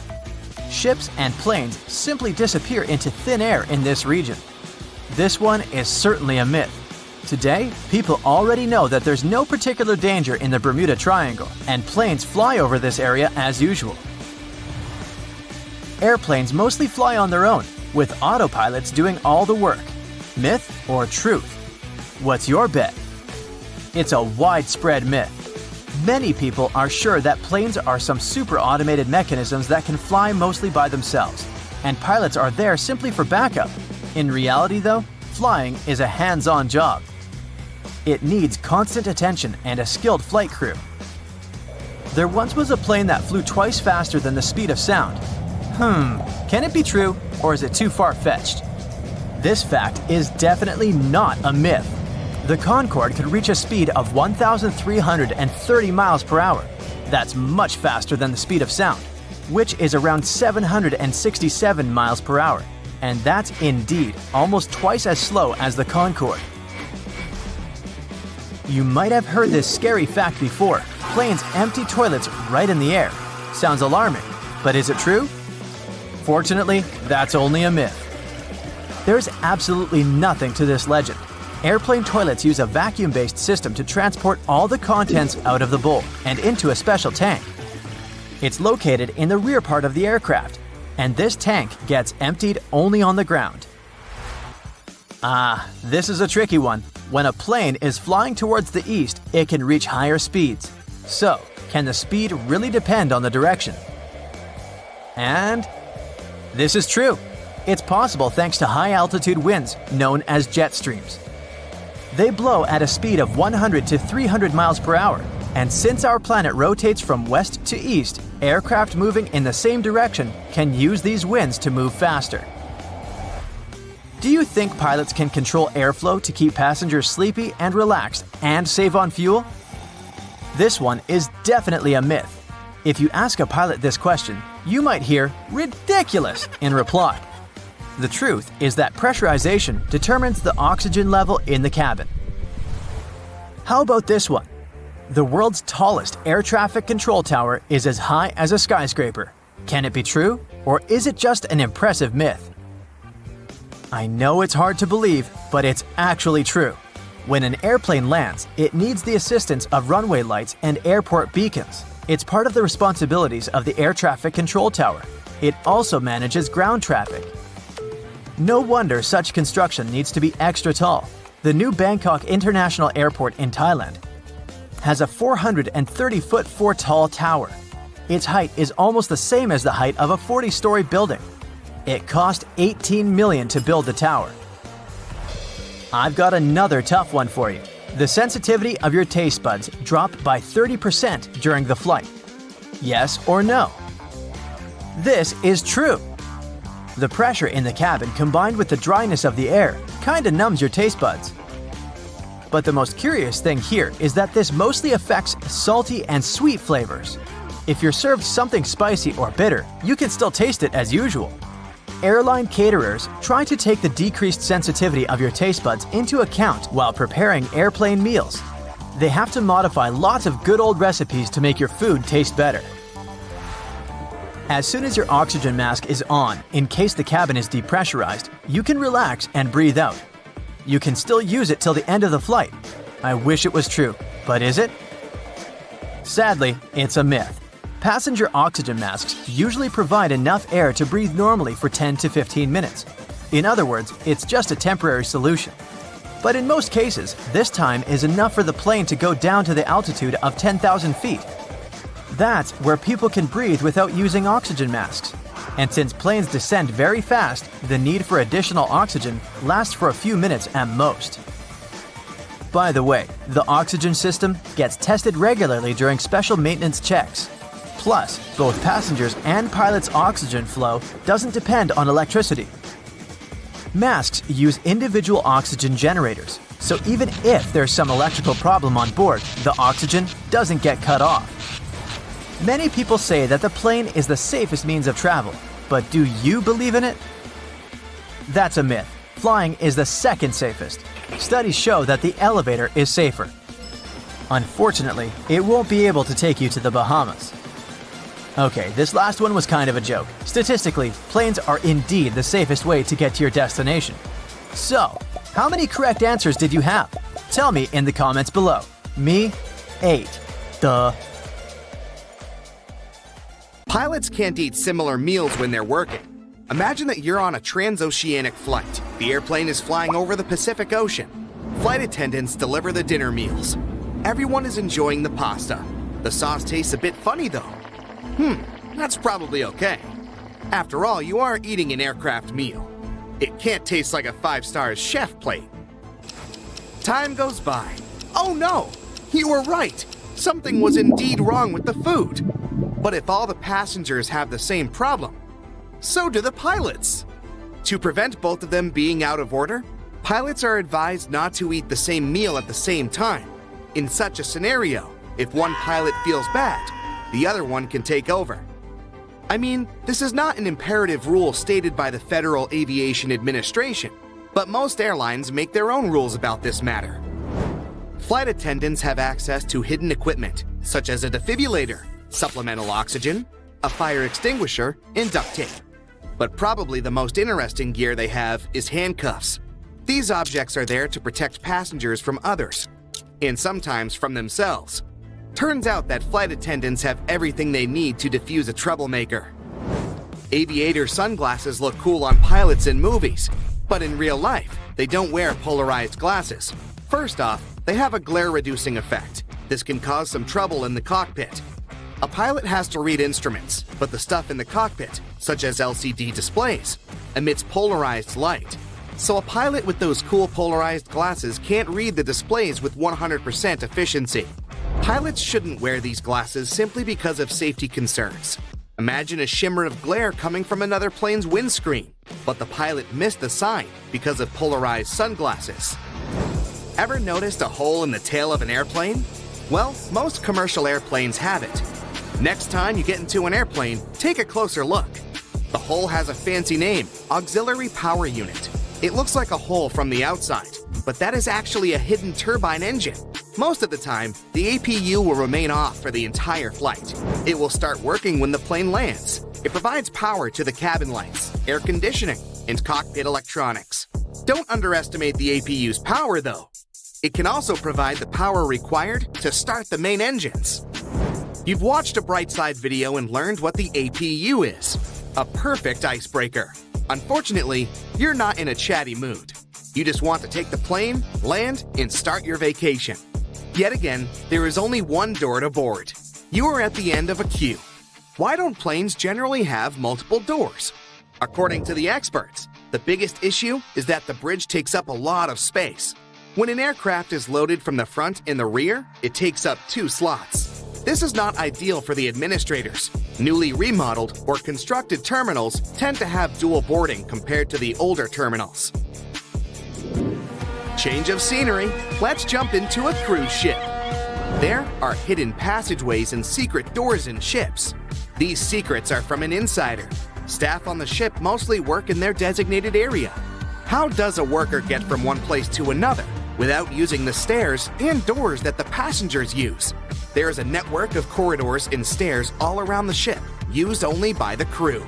Ships and planes simply disappear into thin air in this region. This one is certainly a myth. Today, people already know that there's no particular danger in the Bermuda Triangle, and planes fly over this area as usual. Airplanes mostly fly on their own, with autopilots doing all the work. Myth or truth? What's your bet? It's a widespread myth. Many people are sure that planes are some super automated mechanisms that can fly mostly by themselves, and pilots are there simply for backup. In reality, though, flying is a hands-on job. It needs constant attention and a skilled flight crew. There once was a plane that flew twice faster than the speed of sound. Can it be true, or is it too far-fetched? This fact is definitely not a myth. The Concorde could reach a speed of 1,330 miles per hour. That's much faster than the speed of sound, which is around 767 miles per hour. And that's indeed almost twice as slow as the Concorde. You might have heard this scary fact before. Planes empty toilets right in the air. Sounds alarming, but is it true? Fortunately, that's only a myth. There's absolutely nothing to this legend. Airplane toilets use a vacuum-based system to transport all the contents out of the bowl and into a special tank. It's located in the rear part of the aircraft, and this tank gets emptied only on the ground. This is a tricky one. When a plane is flying towards the east, it can reach higher speeds. So, can the speed really depend on the direction? And this is true. It's possible thanks to high-altitude winds known as jet streams. They blow at a speed of 100 to 300 miles per hour, and since our planet rotates from west to east, aircraft moving in the same direction can use these winds to move faster. Do you think pilots can control airflow to keep passengers sleepy and relaxed and save on fuel? This one is definitely a myth. If you ask a pilot this question, you might hear "ridiculous" in reply. The truth is that pressurization determines the oxygen level in the cabin. How about this one? The world's tallest air traffic control tower is as high as a skyscraper. Can it be true, or is it just an impressive myth? I know it's hard to believe, but it's actually true. When an airplane lands, it needs the assistance of runway lights and airport beacons. It's part of the responsibilities of the air traffic control tower. It also manages ground traffic. No wonder such construction needs to be extra tall. The new Bangkok International Airport in Thailand has a 430-foot tall tower. Its height is almost the same as the height of a 40-story building. It cost $18 million to build the tower. I've got another tough one for you. The sensitivity of your taste buds dropped by 30% during the flight. Yes or no? This is true. The pressure in the cabin combined with the dryness of the air kinda numbs your taste buds. But the most curious thing here is that this mostly affects salty and sweet flavors. If you're served something spicy or bitter, you can still taste it as usual. Airline caterers try to take the decreased sensitivity of your taste buds into account while preparing airplane meals. They have to modify lots of good old recipes to make your food taste better. As soon as your oxygen mask is on, in case the cabin is depressurized, you can relax and breathe out. You can still use it till the end of the flight. I wish it was true, but is it? Sadly, it's a myth. Passenger oxygen masks usually provide enough air to breathe normally for 10 to 15 minutes. In other words, it's just a temporary solution. But in most cases, this time is enough for the plane to go down to the altitude of 10,000 feet. That's where people can breathe without using oxygen masks. And since planes descend very fast, the need for additional oxygen lasts for a few minutes at most. By the way, the oxygen system gets tested regularly during special maintenance checks. Plus, both passengers and pilots' oxygen flow doesn't depend on electricity. Masks use individual oxygen generators, so even if there's some electrical problem on board, the oxygen doesn't get cut off. Many people say that the plane is the safest means of travel, but do you believe in it? That's a myth. Flying is the second safest. Studies show that the elevator is safer. Unfortunately, it won't be able to take you to the Bahamas. Okay, this last one was kind of a joke. Statistically, planes are indeed the safest way to get to your destination. So, how many correct answers did you have? Tell me in the comments below. Me, 8. Duh. Pilots can't eat similar meals when they're working. Imagine that you're on a transoceanic flight. The airplane is flying over the Pacific Ocean. Flight attendants deliver the dinner meals. Everyone is enjoying the pasta. The sauce tastes a bit funny though. That's probably okay. After all, you are eating an aircraft meal. It can't taste like a 5-star chef plate. Time goes by. Oh no! You were right! Something was indeed wrong with the food. But if all the passengers have the same problem, so do the pilots. To prevent both of them being out of order, pilots are advised not to eat the same meal at the same time. In such a scenario, if one pilot feels bad, the other one can take over. I mean, this is not an imperative rule stated by the Federal Aviation Administration, but most airlines make their own rules about this matter. Flight attendants have access to hidden equipment, such as a defibrillator, supplemental oxygen, a fire extinguisher, and duct tape. But probably the most interesting gear they have is handcuffs. These objects are there to protect passengers from others, and sometimes from themselves. Turns out that flight attendants have everything they need to defuse a troublemaker. Aviator sunglasses look cool on pilots in movies, but in real life, they don't wear polarized glasses. First off, they have a glare-reducing effect. This can cause some trouble in the cockpit. A pilot has to read instruments, but the stuff in the cockpit, such as LCD displays, emits polarized light. So a pilot with those cool polarized glasses can't read the displays with 100% efficiency. Pilots shouldn't wear these glasses simply because of safety concerns. Imagine a shimmer of glare coming from another plane's windscreen, but the pilot missed the sign because of polarized sunglasses. Ever noticed a hole in the tail of an airplane? Well, most commercial airplanes have it. Next time you get into an airplane, take a closer look. The hole has a fancy name, Auxiliary Power Unit. It looks like a hole from the outside, but that is actually a hidden turbine engine. Most of the time, the APU will remain off for the entire flight. It will start working when the plane lands. It provides power to the cabin lights, air conditioning, and cockpit electronics. Don't underestimate the APU's power, though. It can also provide the power required to start the main engines. You've watched a Brightside video and learned what the APU is. A perfect icebreaker. Unfortunately, you're not in a chatty mood. You just want to take the plane, land, and start your vacation. Yet again, there is only one door to board. You are at the end of a queue. Why don't planes generally have multiple doors? According to the experts, the biggest issue is that the bridge takes up a lot of space. When an aircraft is loaded from the front and the rear, it takes up 2 slots. This is not ideal for the administrators. Newly remodeled or constructed terminals tend to have dual boarding compared to the older terminals. Change of scenery, let's jump into a cruise ship. There are hidden passageways and secret doors in ships. These secrets are from an insider. Staff on the ship mostly work in their designated area. How does a worker get from one place to another without using the stairs and doors that the passengers use? There is a network of corridors and stairs all around the ship, used only by the crew.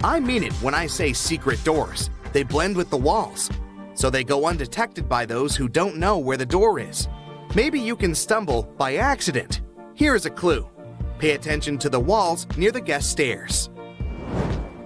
I mean it when I say secret doors. They blend with the walls, so they go undetected by those who don't know where the door is. Maybe you can stumble by accident. Here is a clue. Pay attention to the walls near the guest stairs.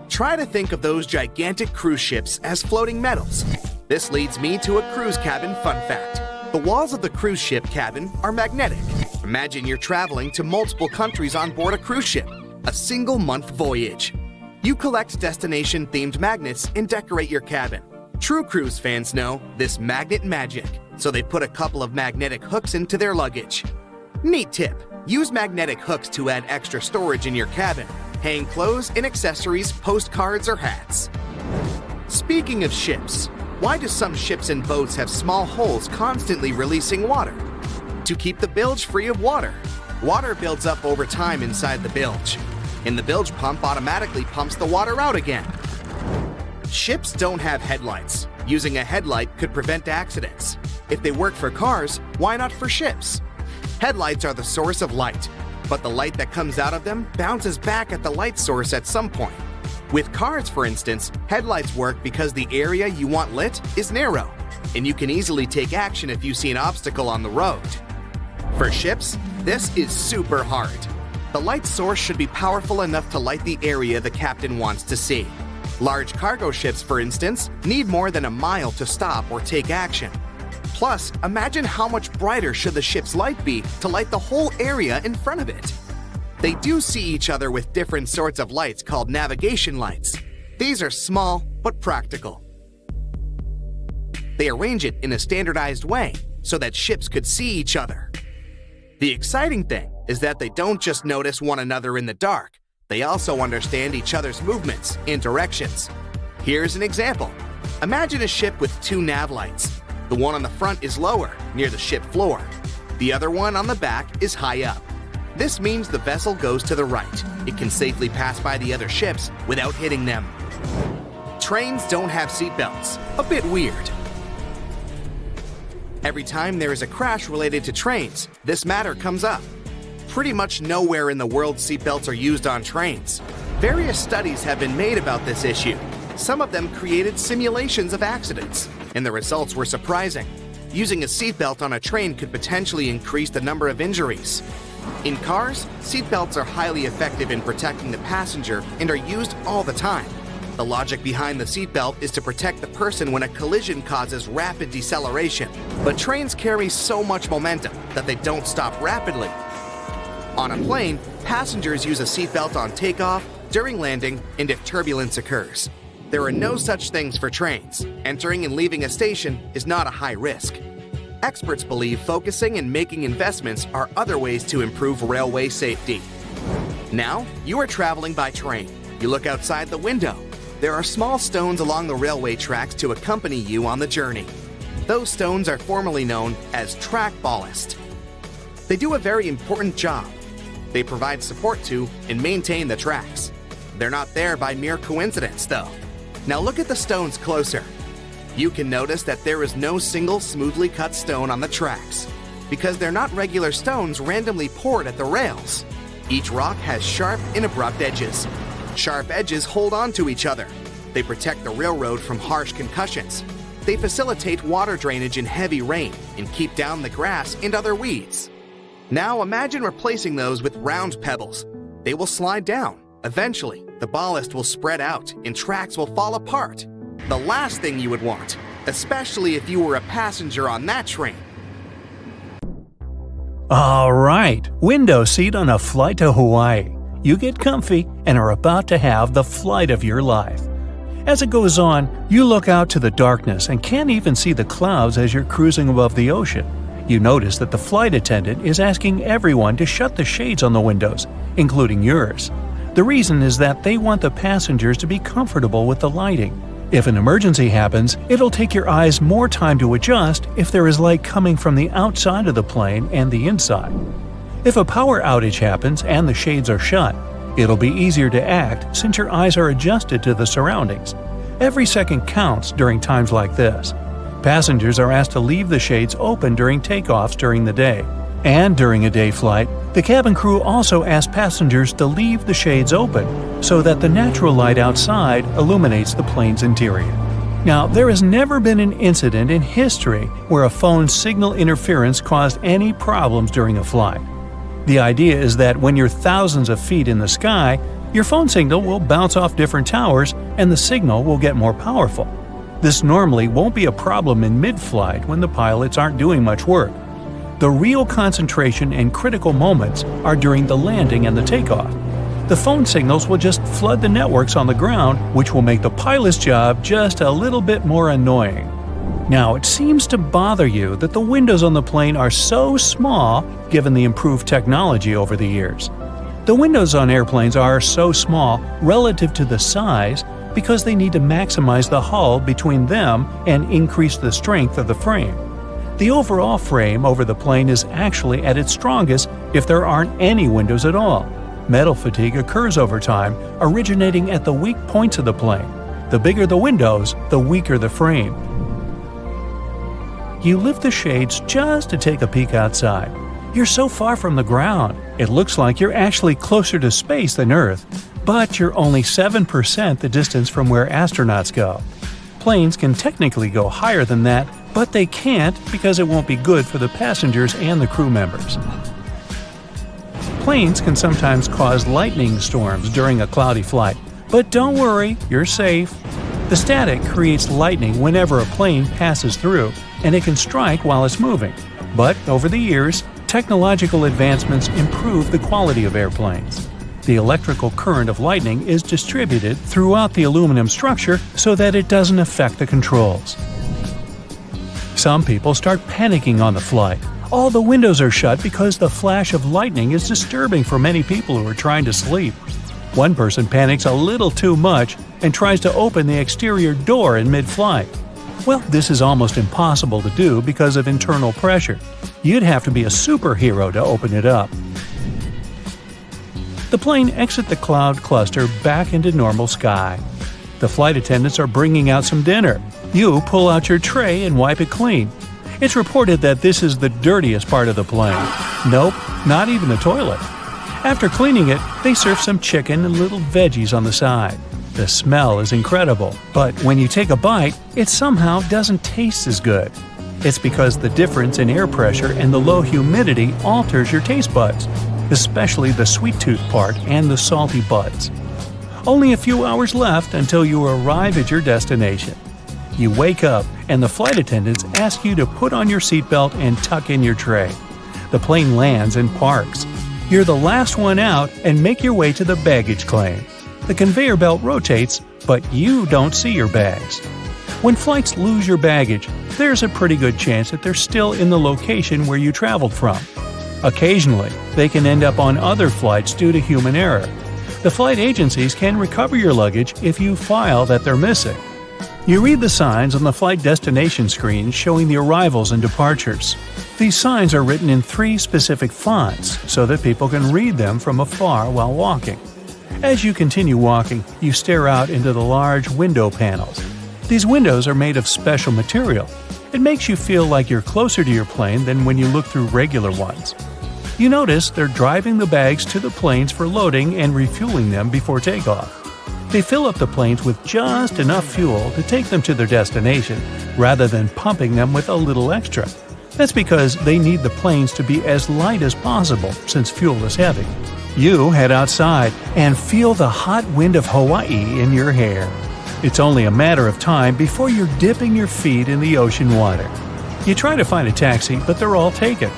Try to think of those gigantic cruise ships as floating metals. This leads me to a cruise cabin fun fact. The walls of the cruise ship cabin are magnetic. Imagine you're traveling to multiple countries on board a cruise ship, a single-month voyage. You collect destination-themed magnets and decorate your cabin. True cruise fans know this magnet magic, so they put a couple of magnetic hooks into their luggage. Neat tip. Use magnetic hooks to add extra storage in your cabin. Hang clothes and accessories, postcards, or hats. Speaking of ships, why do some ships and boats have small holes constantly releasing water? To keep the bilge free of water. Water builds up over time inside the bilge, and the bilge pump automatically pumps the water out again. Ships don't have headlights. Using a headlight could prevent accidents. If they work for cars, why not for ships? Headlights are the source of light, but the light that comes out of them bounces back at the light source at some point. With cars, for instance, headlights work because the area you want lit is narrow, and you can easily take action if you see an obstacle on the road. For ships, this is super hard. The light source should be powerful enough to light the area the captain wants to see. Large cargo ships, for instance, need more than a mile to stop or take action. Plus, imagine how much brighter should the ship's light be to light the whole area in front of it. They do see each other with different sorts of lights called navigation lights. These are small but practical. They arrange it in a standardized way so that ships could see each other. The exciting thing is that they don't just notice one another in the dark, they also understand each other's movements and directions. Here's an example. Imagine a ship with two nav lights. The one on the front is lower, near the ship floor. The other one on the back is high up. This means the vessel goes to the right. It can safely pass by the other ships without hitting them. Trains don't have seatbelts. A bit weird. Every time there is a crash related to trains, this matter comes up. Pretty much nowhere in the world seatbelts are used on trains. Various studies have been made about this issue. Some of them created simulations of accidents, and the results were surprising. Using a seatbelt on a train could potentially increase the number of injuries. In cars, seatbelts are highly effective in protecting the passenger and are used all the time. The logic behind the seatbelt is to protect the person when a collision causes rapid deceleration. But trains carry so much momentum that they don't stop rapidly. On a plane, passengers use a seatbelt on takeoff, during landing, and if turbulence occurs. There are no such things for trains. Entering and leaving a station is not a high risk. Experts believe focusing and making investments are other ways to improve railway safety. Now, you are traveling by train. You look outside the window. There are small stones along the railway tracks to accompany you on the journey. Those stones are formally known as track ballast. They do a very important job. They provide support to and maintain the tracks. They're not there by mere coincidence, though. Now look at the stones closer. You can notice that there is no single smoothly cut stone on the tracks, because they're not regular stones randomly poured at the rails. Each rock has sharp and abrupt edges. Sharp edges hold on to each other. They protect the railroad from harsh concussions. They facilitate water drainage in heavy rain and keep down the grass and other weeds. Now imagine replacing those with round pebbles. They will slide down. Eventually, the ballast will spread out and tracks will fall apart. The last thing you would want, especially if you were a passenger on that train. All right, window seat on a flight to Hawaii. You get comfy and are about to have the flight of your life. As it goes on, you look out to the darkness and can't even see the clouds as you're cruising above the ocean. You notice that the flight attendant is asking everyone to shut the shades on the windows, including yours. The reason is that they want the passengers to be comfortable with the lighting. If an emergency happens, it'll take your eyes more time to adjust if there is light coming from the outside of the plane and the inside. If a power outage happens and the shades are shut, it'll be easier to act since your eyes are adjusted to the surroundings. Every second counts during times like this. Passengers are asked to leave the shades open during takeoffs during the day. And during a day flight, the cabin crew also asks passengers to leave the shades open so that the natural light outside illuminates the plane's interior. Now, there has never been an incident in history where a phone signal interference caused any problems during a flight. The idea is that when you're thousands of feet in the sky, your phone signal will bounce off different towers and the signal will get more powerful. This normally won't be a problem in mid-flight when the pilots aren't doing much work. The real concentration and critical moments are during the landing and the takeoff. The phone signals will just flood the networks on the ground, which will make the pilot's job just a little bit more annoying. Now, it seems to bother you that the windows on the plane are so small given the improved technology over the years. The windows on airplanes are so small relative to the size because they need to maximize the hull between them and increase the strength of the frame. The overall frame over the plane is actually at its strongest if there aren't any windows at all. Metal fatigue occurs over time, originating at the weak points of the plane. The bigger the windows, the weaker the frame. You lift the shades just to take a peek outside. You're so far from the ground, it looks like you're actually closer to space than Earth, but you're only 7% the distance from where astronauts go. Planes can technically go higher than that, but they can't because it won't be good for the passengers and the crew members. Planes can sometimes cause lightning storms during a cloudy flight, but don't worry, you're safe. The static creates lightning whenever a plane passes through, and it can strike while it's moving. But over the years, technological advancements improve the quality of airplanes. The electrical current of lightning is distributed throughout the aluminum structure so that it doesn't affect the controls. Some people start panicking on the flight. All the windows are shut because the flash of lightning is disturbing for many people who are trying to sleep. One person panics a little too much and tries to open the exterior door in mid-flight. Well, this is almost impossible to do because of internal pressure. You'd have to be a superhero to open it up. The plane exits the cloud cluster back into normal sky. The flight attendants are bringing out some dinner. You pull out your tray and wipe it clean. It's reported that this is the dirtiest part of the plane. Nope, not even the toilet. After cleaning it, they serve some chicken and little veggies on the side. The smell is incredible, but when you take a bite, it somehow doesn't taste as good. It's because the difference in air pressure and the low humidity alters your taste buds, especially the sweet tooth part and the salty buds. Only a few hours left until you arrive at your destination. You wake up and the flight attendants ask you to put on your seatbelt and tuck in your tray. The plane lands and parks. You're the last one out and make your way to the baggage claim. The conveyor belt rotates, but you don't see your bags. When flights lose your baggage, there's a pretty good chance that they're still in the location where you traveled from. Occasionally, they can end up on other flights due to human error. The flight agencies can recover your luggage if you file that they're missing. You read the signs on the flight destination screen showing the arrivals and departures. These signs are written in 3 specific fonts so that people can read them from afar while walking. As you continue walking, you stare out into the large window panels. These windows are made of special material. It makes you feel like you're closer to your plane than when you look through regular ones. You notice they're driving the bags to the planes for loading and refueling them before takeoff. They fill up the planes with just enough fuel to take them to their destination, rather than pumping them with a little extra. That's because they need the planes to be as light as possible since fuel is heavy. You head outside and feel the hot wind of Hawaii in your hair. It's only a matter of time before you're dipping your feet in the ocean water. You try to find a taxi, but they're all taken.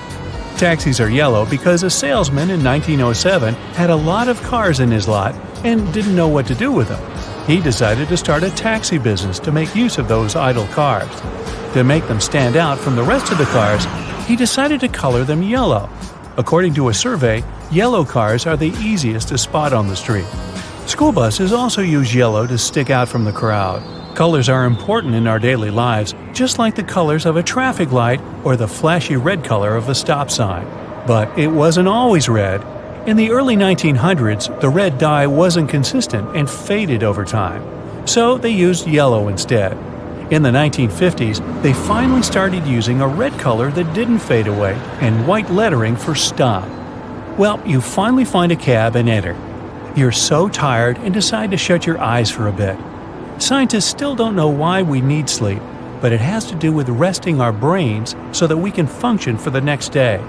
Taxis are yellow because a salesman in 1907 had a lot of cars in his lot and didn't know what to do with them. He decided to start a taxi business to make use of those idle cars. To make them stand out from the rest of the cars, he decided to color them yellow. According to a survey, yellow cars are the easiest to spot on the street. School buses also use yellow to stick out from the crowd. Colors are important in our daily lives, just like the colors of a traffic light or the flashy red color of a stop sign. But it wasn't always red. In the early 1900s, the red dye wasn't consistent and faded over time, so they used yellow instead. In the 1950s, they finally started using a red color that didn't fade away and white lettering for stop. Well, you finally find a cab and enter. You're so tired and decide to shut your eyes for a bit. Scientists still don't know why we need sleep, but it has to do with resting our brains so that we can function for the next day.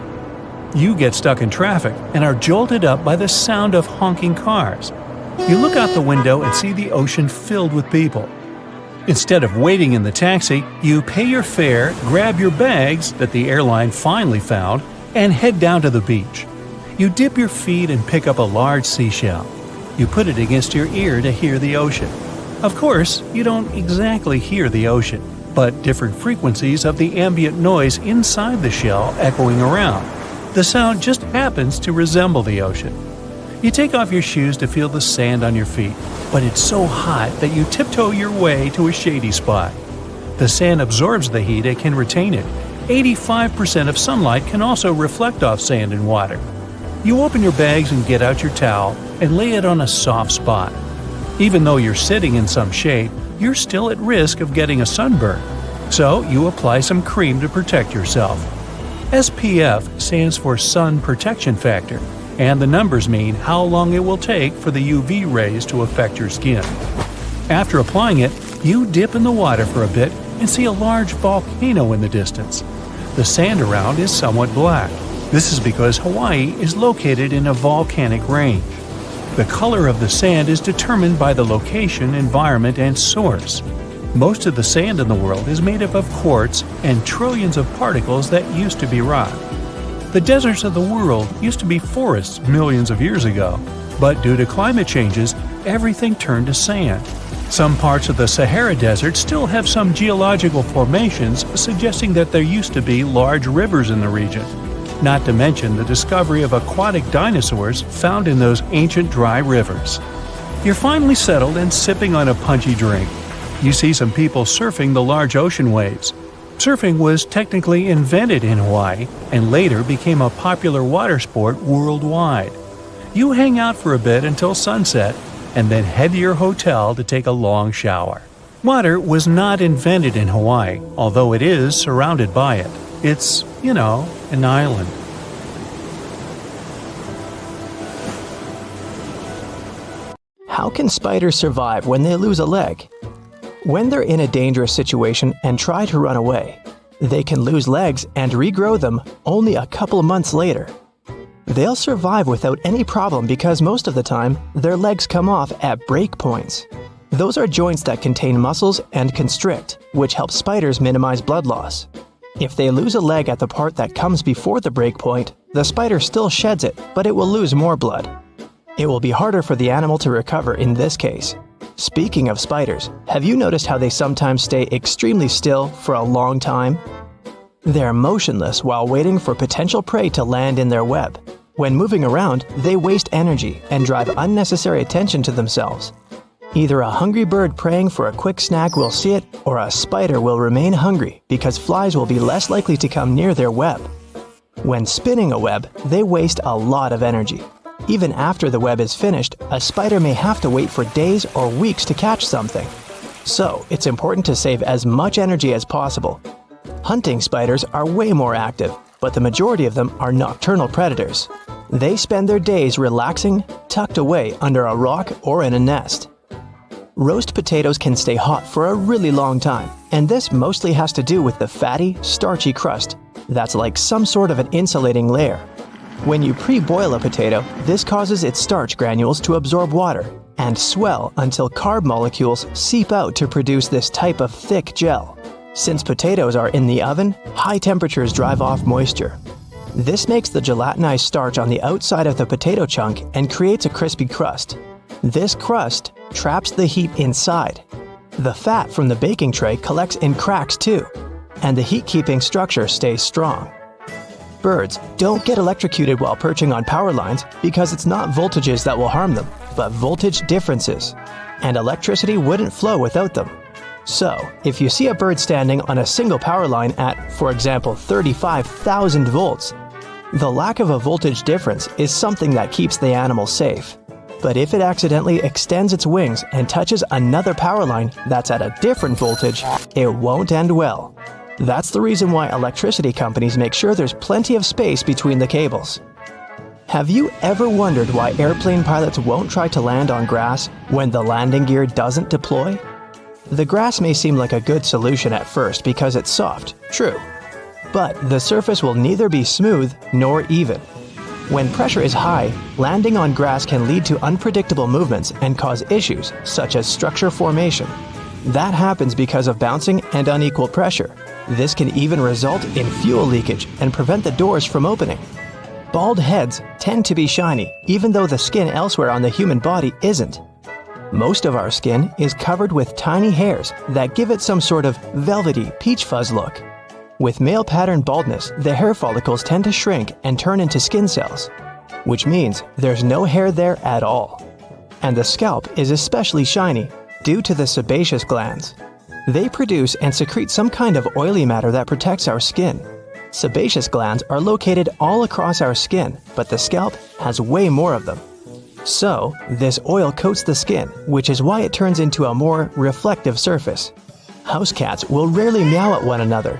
You get stuck in traffic and are jolted up by the sound of honking cars. You look out the window and see the ocean filled with people. Instead of waiting in the taxi, you pay your fare, grab your bags that the airline finally found, and head down to the beach. You dip your feet and pick up a large seashell. You put it against your ear to hear the ocean. Of course, you don't exactly hear the ocean, but different frequencies of the ambient noise inside the shell echoing around. The sound just happens to resemble the ocean. You take off your shoes to feel the sand on your feet, but it's so hot that you tiptoe your way to a shady spot. The sand absorbs the heat and can retain it. 85% of sunlight can also reflect off sand and water. You open your bags and get out your towel and lay it on a soft spot. Even though you're sitting in some shade, you're still at risk of getting a sunburn. So you apply some cream to protect yourself. SPF stands for Sun Protection Factor, and the numbers mean how long it will take for the UV rays to affect your skin. After applying it, you dip in the water for a bit and see a large volcano in the distance. The sand around is somewhat black. This is because Hawaii is located in a volcanic range. The color of the sand is determined by the location, environment, and source. Most of the sand in the world is made up of quartz and trillions of particles that used to be rock. The deserts of the world used to be forests millions of years ago, but due to climate changes, everything turned to sand. Some parts of the Sahara Desert still have some geological formations suggesting that there used to be large rivers in the region. Not to mention the discovery of aquatic dinosaurs found in those ancient dry rivers. You're finally settled and sipping on a punchy drink. You see some people surfing the large ocean waves. Surfing was technically invented in Hawaii and later became a popular water sport worldwide. You hang out for a bit until sunset and then head to your hotel to take a long shower. Water was not invented in Hawaii, although it is surrounded by it. It's, an island. How can spiders survive when they lose a leg? When they're in a dangerous situation and try to run away, they can lose legs and regrow them only a couple months later. They'll survive without any problem because most of the time, their legs come off at break points. Those are joints that contain muscles and constrict, which helps spiders minimize blood loss. If they lose a leg at the part that comes before the break point, the spider still sheds it, but it will lose more blood. It will be harder for the animal to recover in this case. Speaking of spiders, have you noticed how they sometimes stay extremely still for a long time? They're motionless while waiting for potential prey to land in their web. When moving around, they waste energy and drive unnecessary attention to themselves. Either a hungry bird praying for a quick snack will see it, or a spider will remain hungry because flies will be less likely to come near their web. When spinning a web, they waste a lot of energy. Even after the web is finished, a spider may have to wait for days or weeks to catch something. So, it's important to save as much energy as possible. Hunting spiders are way more active, but the majority of them are nocturnal predators. They spend their days relaxing, tucked away under a rock or in a nest. Roast potatoes can stay hot for a really long time, and this mostly has to do with the fatty, starchy crust that's like some sort of an insulating layer. When you pre-boil a potato, this causes its starch granules to absorb water and swell until carb molecules seep out to produce this type of thick gel. Since potatoes are in the oven, high temperatures drive off moisture. This makes the gelatinized starch on the outside of the potato chunk and creates a crispy crust. This crust traps the heat inside. The fat from the baking tray collects in cracks too, and the heat-keeping structure stays strong. Birds don't get electrocuted while perching on power lines because it's not voltages that will harm them, but voltage differences, and electricity wouldn't flow without them. So, if you see a bird standing on a single power line at, for example, 35,000 volts, the lack of a voltage difference is something that keeps the animal safe. But if it accidentally extends its wings and touches another power line that's at a different voltage, it won't end well. That's the reason why electricity companies make sure there's plenty of space between the cables. Have you ever wondered why airplane pilots won't try to land on grass when the landing gear doesn't deploy? The grass may seem like a good solution at first because it's soft, true. but the surface will neither be smooth nor even. When pressure is high, landing on grass can lead to unpredictable movements and cause issues such as structure formation. That happens because of bouncing and unequal pressure. This can even result in fuel leakage and prevent the doors from opening. Bald heads tend to be shiny, even though the skin elsewhere on the human body isn't. Most of our skin is covered with tiny hairs that give it some sort of velvety peach fuzz look. With male pattern baldness, the hair follicles tend to shrink and turn into skin cells, which means there's no hair there at all. And the scalp is especially shiny due to the sebaceous glands. They produce and secrete some kind of oily matter that protects our skin. Sebaceous glands are located all across our skin, but the scalp has way more of them. So, this oil coats the skin, which is why it turns into a more reflective surface. House cats will rarely meow at one another,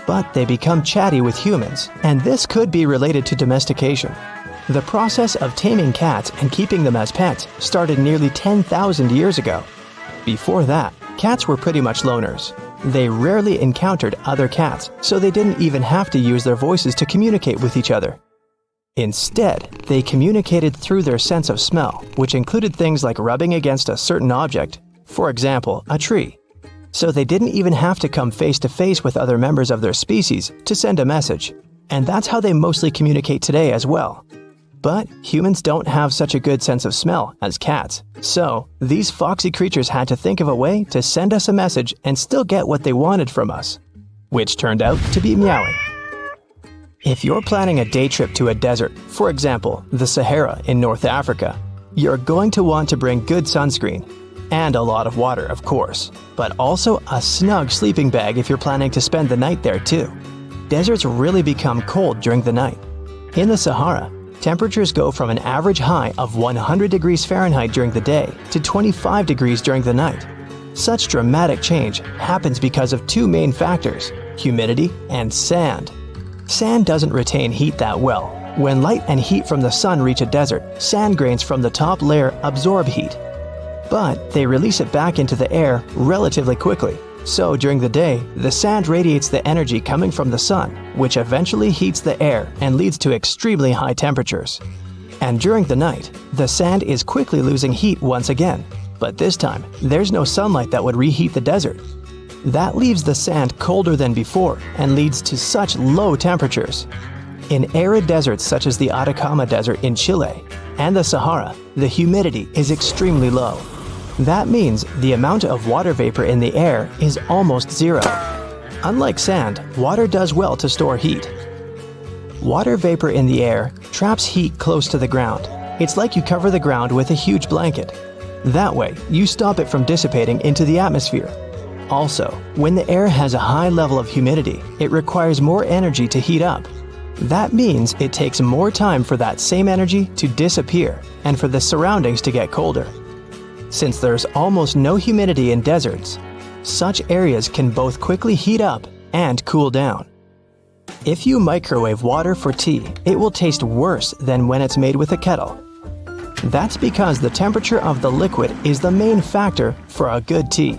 but they become chatty with humans, and this could be related to domestication. The process of taming cats and keeping them as pets started nearly 10,000 years ago. Before that, cats were pretty much loners. They rarely encountered other cats, so they didn't even have to use their voices to communicate with each other. Instead, they communicated through their sense of smell, which included things like rubbing against a certain object, for example, a tree. So they didn't even have to come face to face with other members of their species to send a message. And that's how they mostly communicate today as well. But humans don't have such a good sense of smell as cats, so these foxy creatures had to think of a way to send us a message and still get what they wanted from us, which turned out to be meowing. If you're planning a day trip to a desert, for example, the Sahara in North Africa, you're going to want to bring good sunscreen, and a lot of water, of course, but also a snug sleeping bag if you're planning to spend the night there too. Deserts really become cold during the night. In the Sahara, temperatures go from an average high of 100 degrees Fahrenheit during the day to 25 degrees during the night. Such dramatic change happens because of two main factors: humidity and sand. Sand doesn't retain heat that well. When light and heat from the sun reach a desert, sand grains from the top layer absorb heat. But they release it back into the air relatively quickly. So during the day, the sand radiates the energy coming from the sun, which eventually heats the air and leads to extremely high temperatures. And during the night, the sand is quickly losing heat once again. But this time, there's no sunlight that would reheat the desert. That leaves the sand colder than before and leads to such low temperatures. In arid deserts such as the Atacama Desert in Chile and the Sahara, the humidity is extremely low. That means the amount of water vapor in the air is almost zero. Unlike sand, water does well to store heat. Water vapor in the air traps heat close to the ground. It's like you cover the ground with a huge blanket. That way, you stop it from dissipating into the atmosphere. Also, when the air has a high level of humidity, it requires more energy to heat up. That means it takes more time for that same energy to disappear and for the surroundings to get colder. Since there's almost no humidity in deserts, such areas can both quickly heat up and cool down. If you microwave water for tea, it will taste worse than when it's made with a kettle. That's because the temperature of the liquid is the main factor for a good tea.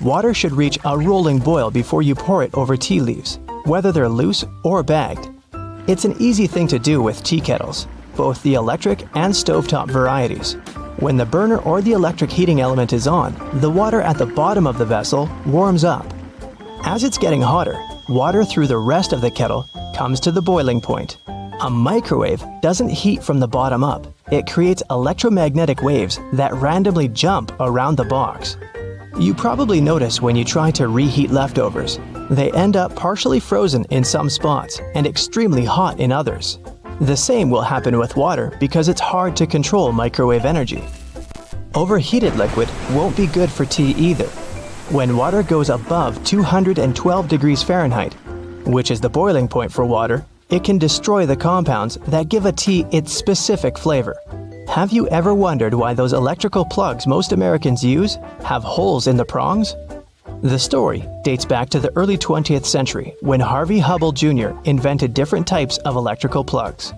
Water should reach a rolling boil before you pour it over tea leaves, whether they're loose or bagged. It's an easy thing to do with tea kettles, both the electric and stovetop varieties. When the burner or the electric heating element is on, the water at the bottom of the vessel warms up. As it's getting hotter, water through the rest of the kettle comes to the boiling point. A microwave doesn't heat from the bottom up. It creates electromagnetic waves that randomly jump around the box. You probably notice when you try to reheat leftovers, they end up partially frozen in some spots and extremely hot in others. The same will happen with water because it's hard to control microwave energy. Overheated liquid won't be good for tea either. When water goes above 212 degrees Fahrenheit, which is the boiling point for water, it can destroy the compounds that give a tea its specific flavor. Have you ever wondered why those electrical plugs most Americans use have holes in the prongs? The story dates back to the early 20th century when Harvey Hubble Jr. invented different types of electrical plugs.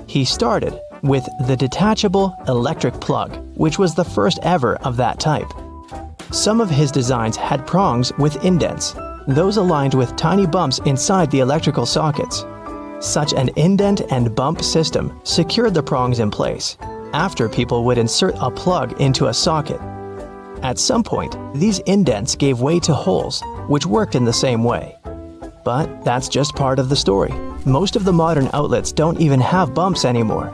He started with the detachable electric plug, which was the first ever of that type. Some of his designs had prongs with indents. those aligned with tiny bumps inside the electrical sockets. Such an indent and bump system secured the prongs in place after people would insert a plug into a socket. At some point, these indents gave way to holes, which worked in the same way. But that's just part of the story. Most of the modern outlets don't even have bumps anymore.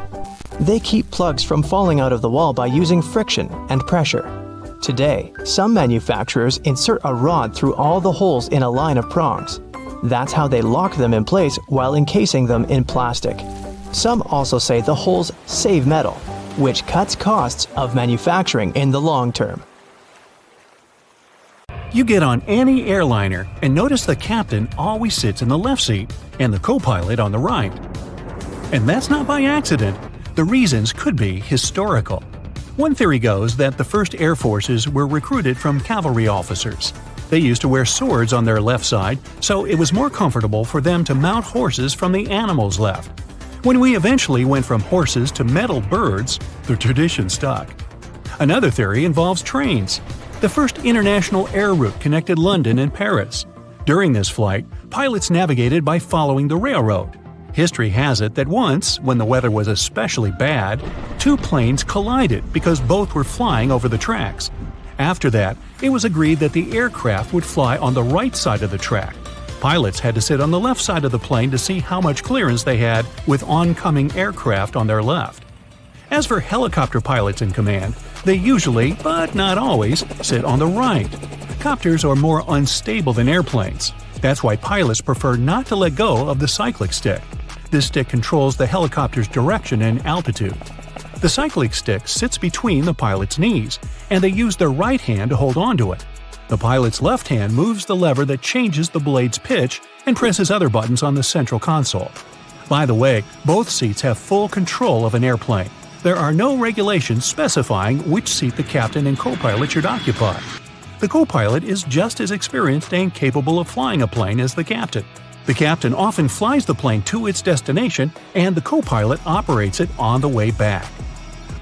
They keep plugs from falling out of the wall by using friction and pressure. Today, some manufacturers insert a rod through all the holes in a line of prongs. That's how they lock them in place while encasing them in plastic. Some also say the holes save metal, which cuts costs of manufacturing in the long term. You get on any airliner and notice the captain always sits in the left seat and the co-pilot on the right. And that's not by accident. The reasons could be historical. One theory goes that the first air forces were recruited from cavalry officers. They used to wear swords on their left side, so it was more comfortable for them to mount horses from the animal's left. When we eventually went from horses to metal birds, the tradition stuck. Another theory involves trains. The first international air route connected London and Paris. During this flight, pilots navigated by following the railroad. History has it that once, when the weather was especially bad, two planes collided because both were flying over the tracks. After that, it was agreed that the aircraft would fly on the right side of the track. Pilots had to sit on the left side of the plane to see how much clearance they had with oncoming aircraft on their left. As for helicopter pilots in command, they usually, but not always, sit on the right. Copters are more unstable than airplanes. That's why pilots prefer not to let go of the cyclic stick. This stick controls the helicopter's direction and altitude. The cyclic stick sits between the pilot's knees, and they use their right hand to hold onto it. The pilot's left hand moves the lever that changes the blade's pitch and presses other buttons on the central console. By the way, both seats have full control of an airplane. There are no regulations specifying which seat the captain and co-pilot should occupy. The co-pilot is just as experienced and capable of flying a plane as the captain. The captain often flies the plane to its destination, and the co-pilot operates it on the way back.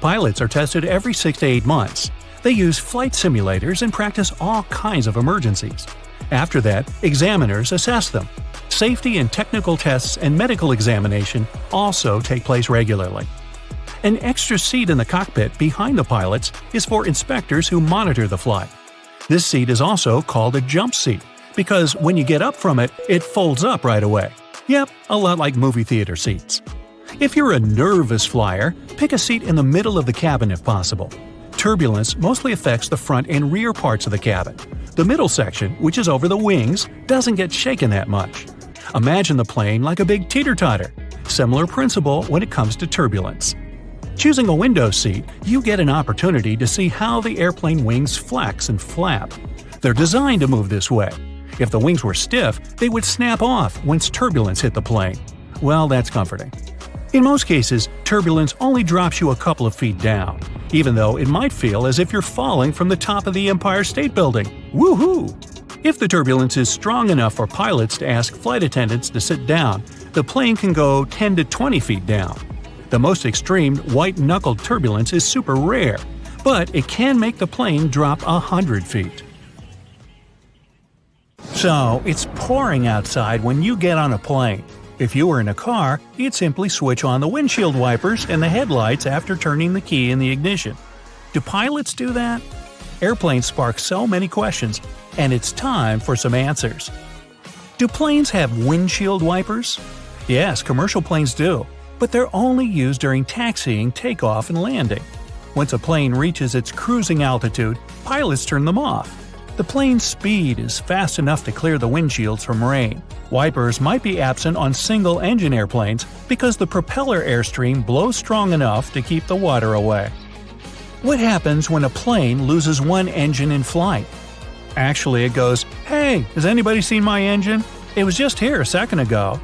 Pilots are tested every 6 to 8 months. They use flight simulators and practice all kinds of emergencies. After that, examiners assess them. Safety and technical tests and medical examination also take place regularly. An extra seat in the cockpit behind the pilots is for inspectors who monitor the flight. This seat is also called a jump seat because when you get up from it, it folds up right away. Yep, a lot like movie theater seats. If you're a nervous flyer, pick a seat in the middle of the cabin if possible. Turbulence mostly affects the front and rear parts of the cabin. The middle section, which is over the wings, doesn't get shaken that much. Imagine the plane like a big teeter-totter. Similar principle when it comes to turbulence. Choosing a window seat, you get an opportunity to see how the airplane wings flex and flap. They're designed to move this way. If the wings were stiff, they would snap off once turbulence hit the plane. Well, that's comforting. In most cases, turbulence only drops you a couple of feet down, even though it might feel as if you're falling from the top of the Empire State Building. Woohoo! If the turbulence is strong enough for pilots to ask flight attendants to sit down, the plane can go 10 to 20 feet down. The most extreme white-knuckled turbulence is super rare, but it can make the plane drop 100 feet. So, it's pouring outside when you get on a plane. If you were in a car, you'd simply switch on the windshield wipers and the headlights after turning the key in the ignition. Do pilots do that? Airplanes spark so many questions, and it's time for some answers. Do planes have windshield wipers? Yes, commercial planes do, but they're only used during taxiing, takeoff, and landing. Once a plane reaches its cruising altitude, pilots turn them off. The plane's speed is fast enough to clear the windshields from rain. Wipers might be absent on single-engine airplanes because the propeller airstream blows strong enough to keep the water away. What happens when a plane loses one engine in flight? Actually, it goes, "Hey, has anybody seen my engine? It was just here a second ago."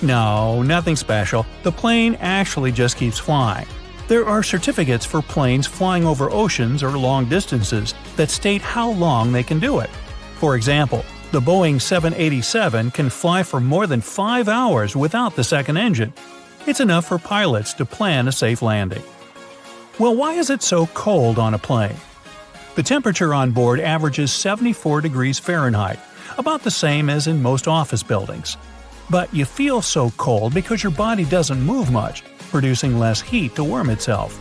No, nothing special. The plane actually just keeps flying. There are certificates for planes flying over oceans or long distances that state how long they can do it. For example, the Boeing 787 can fly for more than 5 hours without the second engine. It's enough for pilots to plan a safe landing. Well, why is it so cold on a plane? The temperature on board averages 74 degrees Fahrenheit, about the same as in most office buildings. But you feel so cold because your body doesn't move much, producing less heat to warm itself.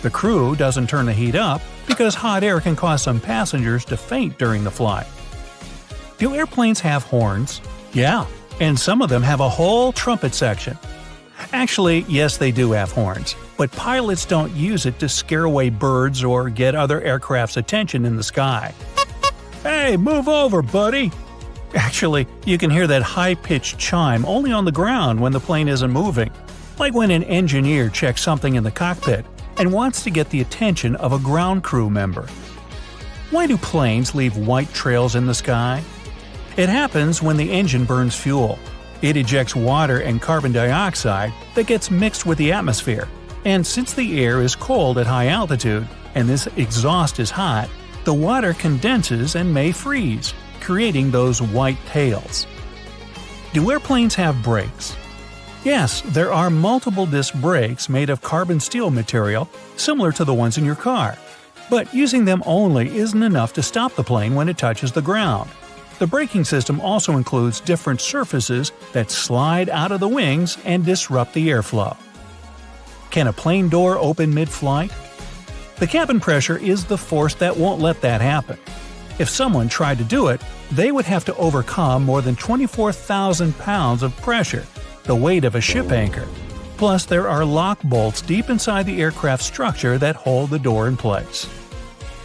The crew doesn't turn the heat up because hot air can cause some passengers to faint during the flight. Do airplanes have horns? Yeah, and some of them have a whole trumpet section. Actually, yes, they do have horns, but pilots don't use it to scare away birds or get other aircraft's attention in the sky. Hey, move over, buddy! Actually, you can hear that high-pitched chime only on the ground when the plane isn't moving, like when an engineer checks something in the cockpit and wants to get the attention of a ground crew member. Why do planes leave white trails in the sky? It happens when the engine burns fuel. It ejects water and carbon dioxide that gets mixed with the atmosphere, and since the air is cold at high altitude and this exhaust is hot, the water condenses and may freeze, creating those white tails. Do airplanes have brakes? Yes, there are multiple disc brakes made of carbon steel material, similar to the ones in your car. But using them only isn't enough to stop the plane when it touches the ground. The braking system also includes different surfaces that slide out of the wings and disrupt the airflow. Can a plane door open mid-flight? The cabin pressure is the force that won't let that happen. If someone tried to do it, they would have to overcome more than 24,000 pounds of pressure, the weight of a ship anchor. Plus, there are lock bolts deep inside the aircraft structure that hold the door in place.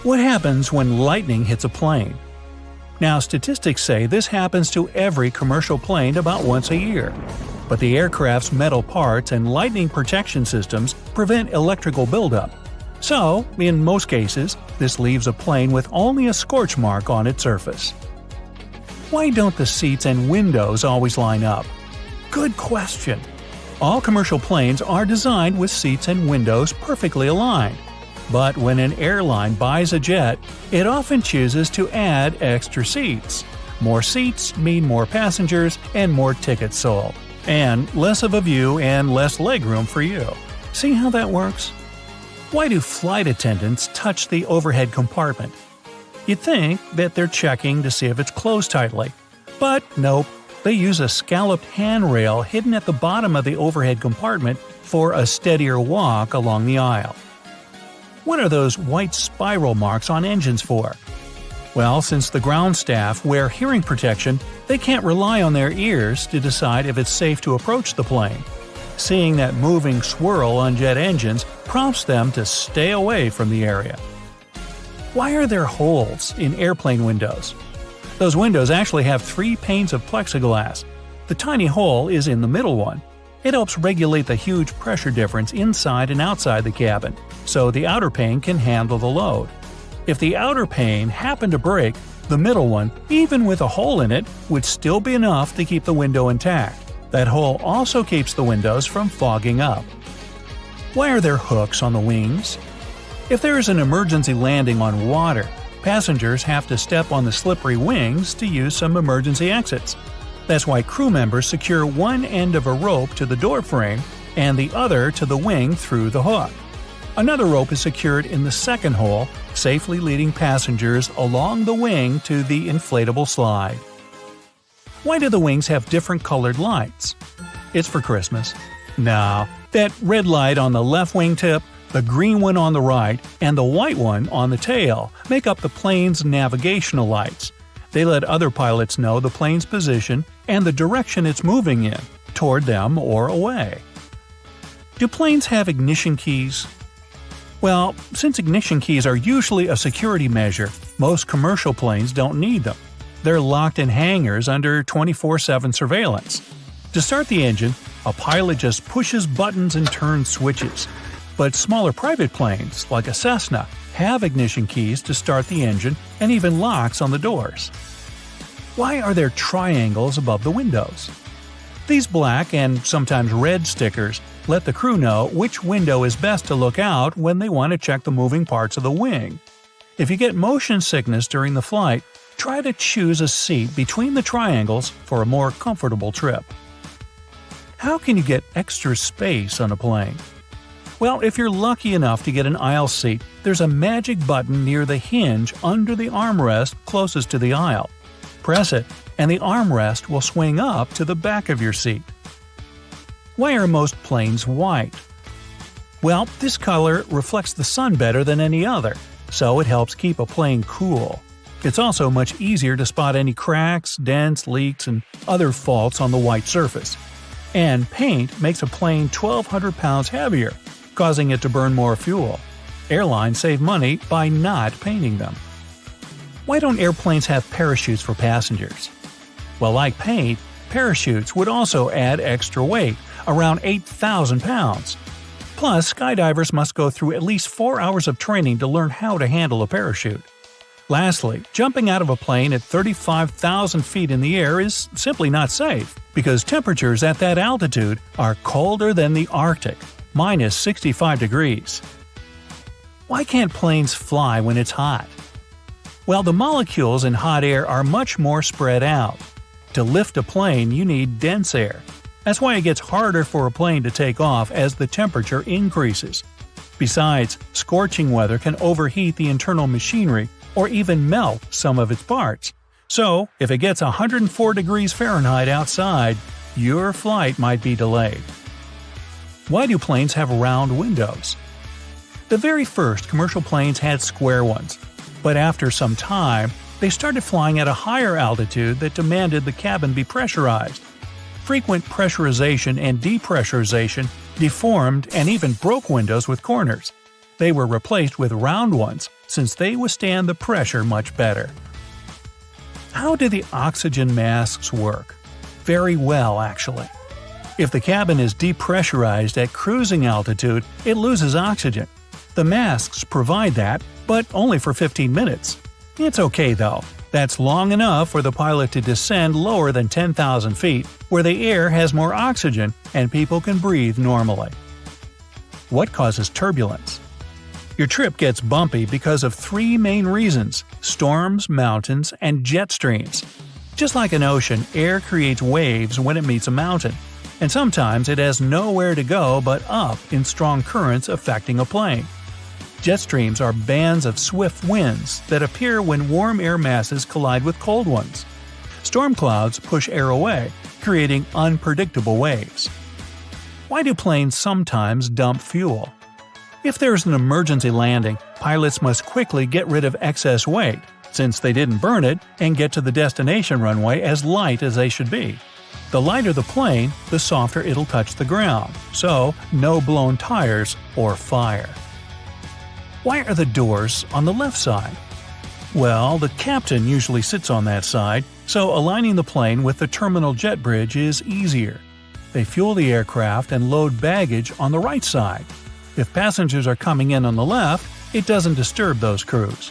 What happens when lightning hits a plane? Now, statistics say this happens to every commercial plane about once a year. But the aircraft's metal parts and lightning protection systems prevent electrical buildup. So, in most cases, this leaves a plane with only a scorch mark on its surface. Why don't the seats and windows always line up? Good question. All commercial planes are designed with seats and windows perfectly aligned. But when an airline buys a jet, it often chooses to add extra seats. More seats mean more passengers and more tickets sold. And less of a view and less legroom for you. See how that works? Why do flight attendants touch the overhead compartment? You'd think that they're checking to see if it's closed tightly. But nope, they use a scalloped handrail hidden at the bottom of the overhead compartment for a steadier walk along the aisle. What are those white spiral marks on engines for? Well, since the ground staff wear hearing protection, they can't rely on their ears to decide if it's safe to approach the plane. Seeing that moving swirl on jet engines prompts them to stay away from the area. Why are there holes in airplane windows? Those windows actually have 3 panes of plexiglass. The tiny hole is in the middle one. It helps regulate the huge pressure difference inside and outside the cabin, so the outer pane can handle the load. If the outer pane happened to break, the middle one, even with a hole in it, would still be enough to keep the window intact. That hole also keeps the windows from fogging up. Why are there hooks on the wings? If there is an emergency landing on water, passengers have to step on the slippery wings to use some emergency exits. That's why crew members secure one end of a rope to the door frame and the other to the wing through the hook. Another rope is secured in the second hole, safely leading passengers along the wing to the inflatable slide. Why do the wings have different colored lights? It's for Christmas. No, that red light on the left wingtip, the green one on the right, and the white one on the tail make up the plane's navigational lights. They let other pilots know the plane's position and the direction it's moving in, toward them or away. Do planes have ignition keys? Well, since ignition keys are usually a security measure, most commercial planes don't need them. They're locked in hangars under 24/7 surveillance. To start the engine, a pilot just pushes buttons and turns switches. But smaller private planes, like a Cessna, have ignition keys to start the engine and even locks on the doors. Why are there triangles above the windows? These black and sometimes red stickers let the crew know which window is best to look out when they want to check the moving parts of the wing. If you get motion sickness during the flight, try to choose a seat between the triangles for a more comfortable trip. How can you get extra space on a plane? Well, if you're lucky enough to get an aisle seat, there's a magic button near the hinge under the armrest closest to the aisle. Press it, and the armrest will swing up to the back of your seat. Why are most planes white? Well, this color reflects the sun better than any other, so it helps keep a plane cool. It's also much easier to spot any cracks, dents, leaks, and other faults on the white surface. And paint makes a plane 1,200 pounds heavier, causing it to burn more fuel. Airlines save money by not painting them. Why don't airplanes have parachutes for passengers? Well, like paint, parachutes would also add extra weight, around 8,000 pounds. Plus, skydivers must go through at least 4 hours of training to learn how to handle a parachute. Lastly, jumping out of a plane at 35,000 feet in the air is simply not safe, because temperatures at that altitude are colder than the Arctic, minus 65 degrees. Why can't planes fly when it's hot? Well, the molecules in hot air are much more spread out. To lift a plane, you need dense air. That's why it gets harder for a plane to take off as the temperature increases. Besides, scorching weather can overheat the internal machinery or even melt some of its parts. So, if it gets 104 degrees Fahrenheit outside, your flight might be delayed. Why do planes have round windows? The very first commercial planes had square ones, but after some time, they started flying at a higher altitude that demanded the cabin be pressurized. Frequent pressurization and depressurization deformed and even broke windows with corners. They were replaced with round ones since they withstand the pressure much better. How do the oxygen masks work? Very well, actually. If the cabin is depressurized at cruising altitude, it loses oxygen. The masks provide that, but only for 15 minutes. It's okay though. That's long enough for the pilot to descend lower than 10,000 feet, where the air has more oxygen and people can breathe normally. What causes turbulence? Your trip gets bumpy because of 3 main reasons: storms, mountains, and jet streams. Just like an ocean, air creates waves when it meets a mountain, and sometimes it has nowhere to go but up in strong currents affecting a plane. Jet streams are bands of swift winds that appear when warm air masses collide with cold ones. Storm clouds push air away, creating unpredictable waves. Why do planes sometimes dump fuel? If there's an emergency landing, pilots must quickly get rid of excess weight, since they didn't burn it, and get to the destination runway as light as they should be. The lighter the plane, the softer it'll touch the ground, so no blown tires or fire. Why are the doors on the left side? Well, the captain usually sits on that side, so aligning the plane with the terminal jet bridge is easier. They fuel the aircraft and load baggage on the right side. If passengers are coming in on the left, it doesn't disturb those crews.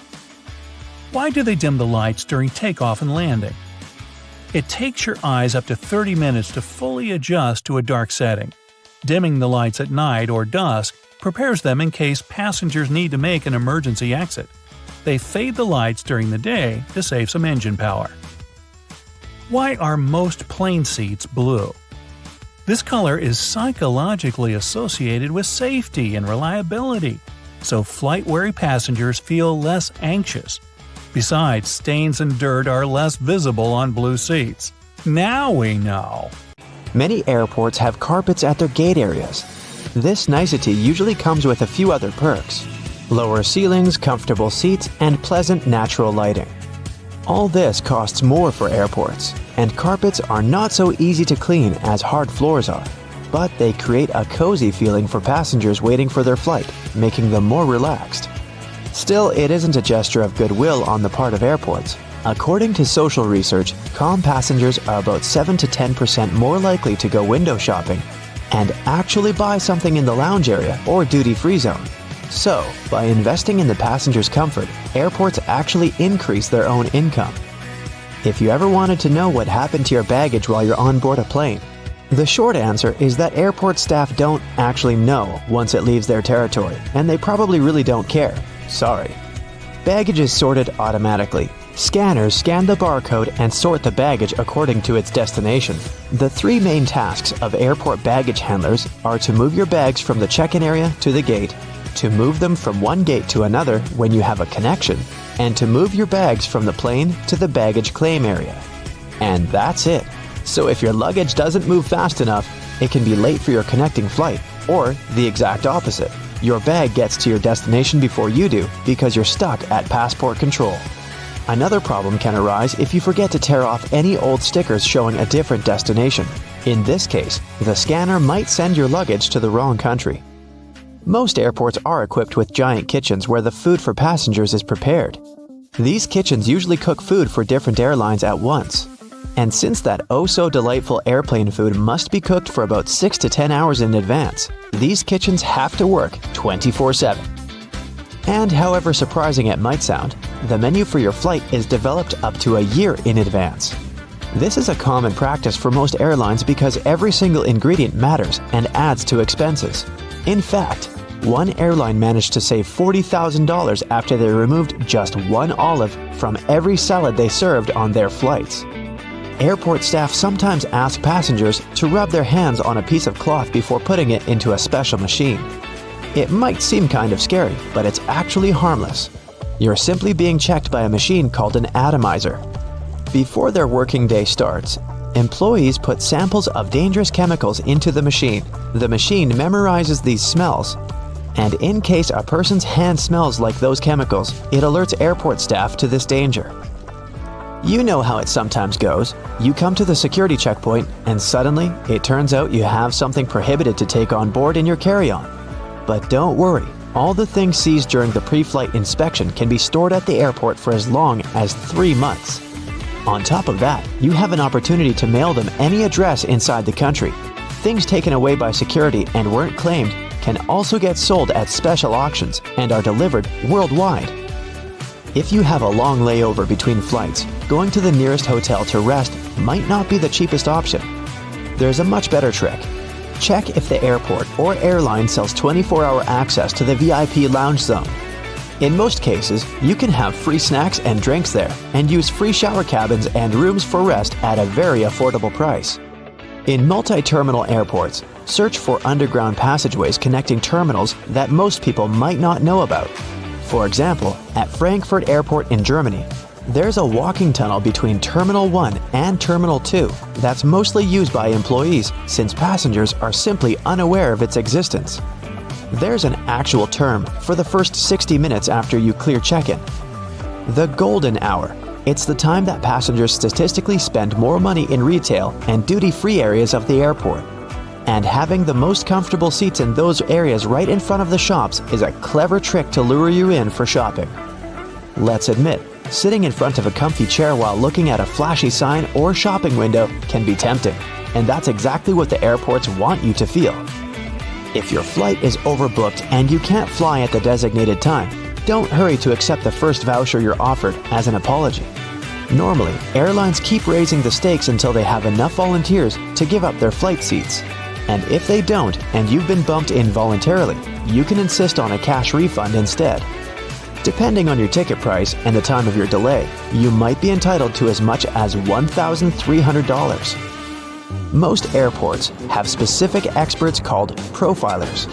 Why do they dim the lights during takeoff and landing? It takes your eyes up to 30 minutes to fully adjust to a dark setting. Dimming the lights at night or dusk prepares them in case passengers need to make an emergency exit. They fade the lights during the day to save some engine power. Why are most plane seats blue? This color is psychologically associated with safety and reliability, so flight-weary passengers feel less anxious. Besides, stains and dirt are less visible on blue seats. Now we know. Many airports have carpets at their gate areas. This nicety usually comes with a few other perks: lower ceilings, comfortable seats, and pleasant natural lighting. All this costs more for airports, and carpets are not so easy to clean as hard floors are, but they create a cozy feeling for passengers waiting for their flight, making them more relaxed. Still, it isn't a gesture of goodwill on the part of airports. According to social research, calm passengers are about 7 to 10% more likely to go window shopping and actually buy something in the lounge area or duty-free zone. So, by investing in the passenger's comfort, airports actually increase their own income. If you ever wanted to know what happened to your baggage while you're on board a plane, the short answer is that airport staff don't actually know once it leaves their territory, and they probably really don't care. Sorry. Baggage is sorted automatically. Scanners scan the barcode and sort the baggage according to its destination. The 3 main tasks of airport baggage handlers are to move your bags from the check-in area to the gate, to move them from one gate to another when you have a connection, and to move your bags from the plane to the baggage claim area. And that's it. So if your luggage doesn't move fast enough, it can be late for your connecting flight, or the exact opposite. Your bag gets to your destination before you do because you're stuck at passport control. Another problem can arise if you forget to tear off any old stickers showing a different destination. In this case, the scanner might send your luggage to the wrong country. Most airports are equipped with giant kitchens where the food for passengers is prepared. These kitchens usually cook food for different airlines at once. And since that oh-so-delightful airplane food must be cooked for about 6 to 10 hours in advance, these kitchens have to work 24/7. And however surprising it might sound, the menu for your flight is developed up to a year in advance. This is a common practice for most airlines because every single ingredient matters and adds to expenses. In fact, one airline managed to save $40,000 after they removed just one olive from every salad they served on their flights. Airport staff sometimes ask passengers to rub their hands on a piece of cloth before putting it into a special machine. It might seem kind of scary, but it's actually harmless. You're simply being checked by a machine called an atomizer. Before their working day starts, employees put samples of dangerous chemicals into the machine. The machine memorizes these smells, and in case a person's hand smells like those chemicals, it alerts airport staff to this danger. You know how it sometimes goes. You come to the security checkpoint, and suddenly, it turns out you have something prohibited to take on board in your carry-on. But don't worry, all the things seized during the pre-flight inspection can be stored at the airport for as long as 3 months. On top of that, you have an opportunity to mail them any address inside the country. Things taken away by security and weren't claimed can also get sold at special auctions and are delivered worldwide. If you have a long layover between flights, going to the nearest hotel to rest might not be the cheapest option. There's a much better trick. Check if the airport or airline sells 24-hour access to the VIP lounge zone. In most cases, you can have free snacks and drinks there and use free shower cabins and rooms for rest at a very affordable price. In multi-terminal airports, search for underground passageways connecting terminals that most people might not know about. For example, at Frankfurt Airport in Germany, there's a walking tunnel between Terminal 1 and Terminal 2 that's mostly used by employees since passengers are simply unaware of its existence. There's an actual term for the first 60 minutes after you clear check-in. The golden hour. It's the time that passengers statistically spend more money in retail and duty-free areas of the airport. And having the most comfortable seats in those areas right in front of the shops is a clever trick to lure you in for shopping. Let's admit, sitting in front of a comfy chair while looking at a flashy sign or shopping window can be tempting, and that's exactly what the airports want you to feel. If your flight is overbooked and you can't fly at the designated time, don't hurry to accept the first voucher you're offered as an apology. Normally, airlines keep raising the stakes until they have enough volunteers to give up their flight seats. And if they don't, and you've been bumped in voluntarily, you can insist on a cash refund instead. Depending on your ticket price and the time of your delay, you might be entitled to as much as $1,300. Most airports have specific experts called profilers.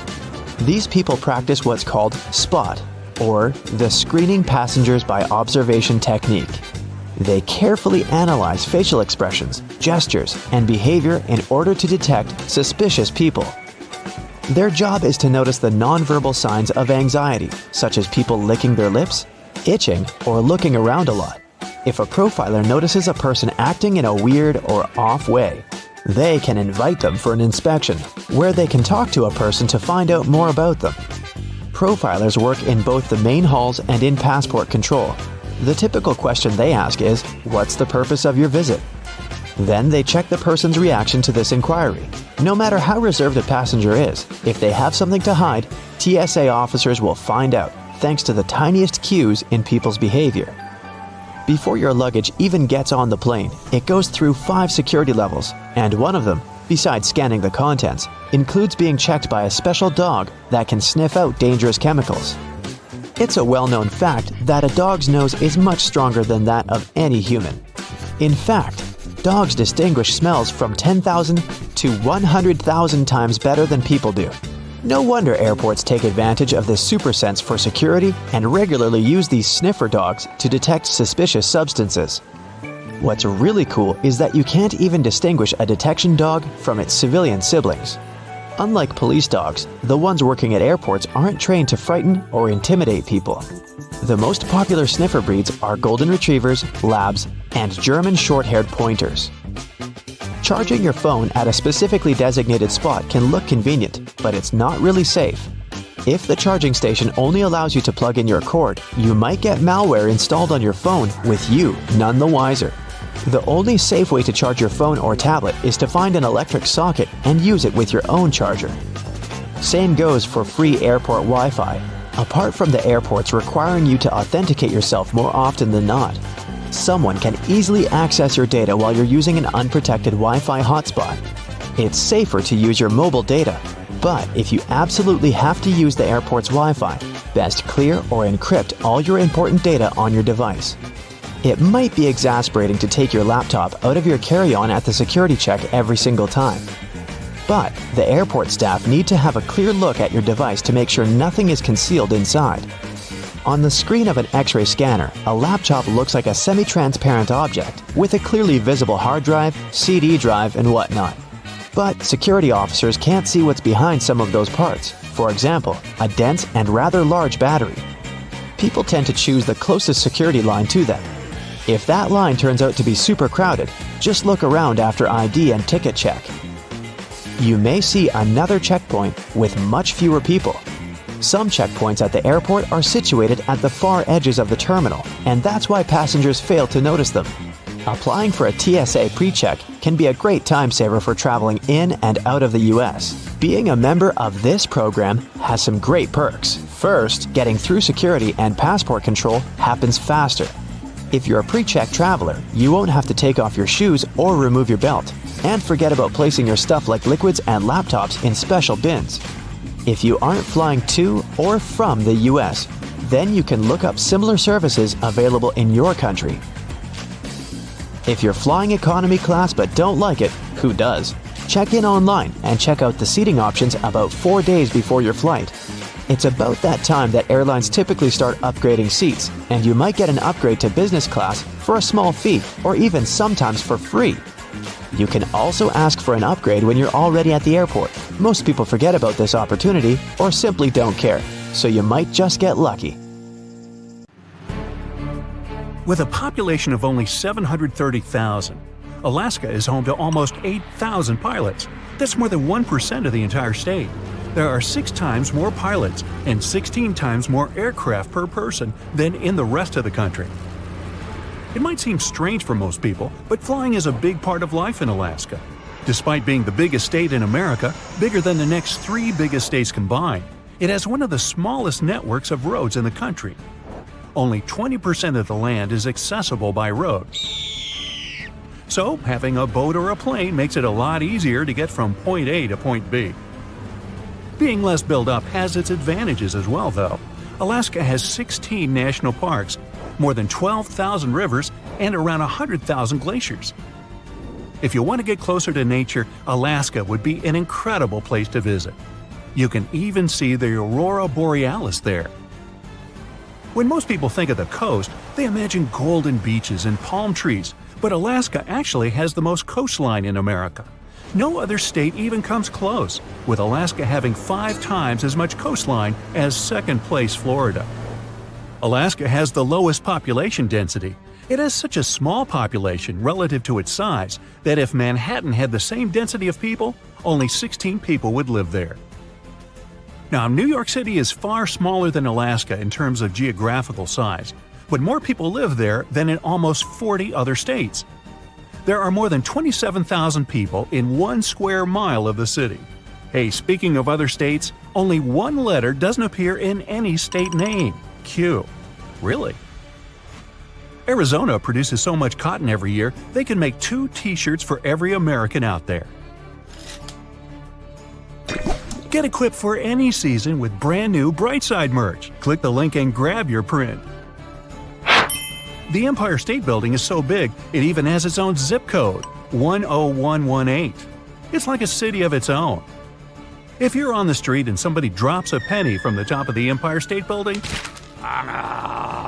These people practice what's called SPOT, or the screening passengers by observation technique. They carefully analyze facial expressions, gestures, and behavior in order to detect suspicious people. Their job is to notice the nonverbal signs of anxiety, such as people licking their lips, itching, or looking around a lot. If a profiler notices a person acting in a weird or off way, they can invite them for an inspection, where they can talk to a person to find out more about them. Profilers work in both the main halls and in passport control. The typical question they ask is, "What's the purpose of your visit?" Then they check the person's reaction to this inquiry. No matter how reserved a passenger is, if they have something to hide, TSA officers will find out, thanks to the tiniest cues in people's behavior. Before your luggage even gets on the plane, it goes through 5 security levels, and one of them, besides scanning the contents, includes being checked by a special dog that can sniff out dangerous chemicals. It's a well-known fact that a dog's nose is much stronger than that of any human. In fact, dogs distinguish smells from 10,000 to 100,000 times better than people do. No wonder airports take advantage of this super sense for security and regularly use these sniffer dogs to detect suspicious substances. What's really cool is that you can't even distinguish a detection dog from its civilian siblings. Unlike police dogs, the ones working at airports aren't trained to frighten or intimidate people. The most popular sniffer breeds are golden retrievers, labs, and German short-haired pointers. Charging your phone at a specifically designated spot can look convenient, but it's not really safe. If the charging station only allows you to plug in your cord, you might get malware installed on your phone with you none the wiser. The only safe way to charge your phone or tablet is to find an electric socket and use it with your own charger. Same goes for free airport Wi-Fi, apart from the airports requiring you to authenticate yourself more often than not. Someone can easily access your data while you're using an unprotected Wi-Fi hotspot. It's safer to use your mobile data, but if you absolutely have to use the airport's Wi-Fi, best clear or encrypt all your important data on your device. It might be exasperating to take your laptop out of your carry-on at the security check every single time. But the airport staff need to have a clear look at your device to make sure nothing is concealed inside. On the screen of an X-ray scanner, a laptop looks like a semi-transparent object with a clearly visible hard drive, CD drive, and whatnot. But security officers can't see what's behind some of those parts. For example, a dense and rather large battery. People tend to choose the closest security line to them. If that line turns out to be super crowded, just look around after ID and ticket check. You may see another checkpoint with much fewer people. Some checkpoints at the airport are situated at the far edges of the terminal, and that's why passengers fail to notice them. Applying for a TSA pre-check can be a great time saver for traveling in and out of the US. Being a member of this program has some great perks. First, getting through security and passport control happens faster. If you're a pre-check traveler, you won't have to take off your shoes or remove your belt, and forget about placing your stuff like liquids and laptops in special bins. If you aren't flying to or from the US, then you can look up similar services available in your country. If you're flying economy class but don't like it, who does? Check in online and check out the seating options about 4 days before your flight. It's about that time that airlines typically start upgrading seats, and you might get an upgrade to business class for a small fee or even sometimes for free. You can also ask for an upgrade when you're already at the airport. Most people forget about this opportunity or simply don't care, so you might just get lucky. With a population of only 730,000, Alaska is home to almost 8,000 pilots. That's more than 1% of the entire state. There are 6 times more pilots and 16 times more aircraft per person than in the rest of the country. It might seem strange for most people, but flying is a big part of life in Alaska. Despite being the biggest state in America, bigger than the next 3 biggest states combined, it has one of the smallest networks of roads in the country. Only 20% of the land is accessible by road. So, having a boat or a plane makes it a lot easier to get from point A to point B. Being less built up has its advantages as well, though. Alaska has 16 national parks, more than 12,000 rivers, and around 100,000 glaciers. If you want to get closer to nature, Alaska would be an incredible place to visit. You can even see the aurora borealis there. When most people think of the coast, they imagine golden beaches and palm trees, but Alaska actually has the most coastline in America. No other state even comes close, with Alaska having 5 times as much coastline as second-place Florida. Alaska has the lowest population density. It has such a small population relative to its size that if Manhattan had the same density of people, only 16 people would live there. Now, New York City is far smaller than Alaska in terms of geographical size, but more people live there than in almost 40 other states. There are more than 27,000 people in 1 square mile of the city. Hey, speaking of other states, only 1 letter doesn't appear in any state name. Q. Really? Arizona produces so much cotton every year, they can make 2 t-shirts for every American out there. Get equipped for any season with brand new Brightside merch. Click the link and grab your print. The Empire State Building is so big, it even has its own zip code, 10118. It's like a city of its own. If you're on the street and somebody drops a penny from the top of the Empire State Building,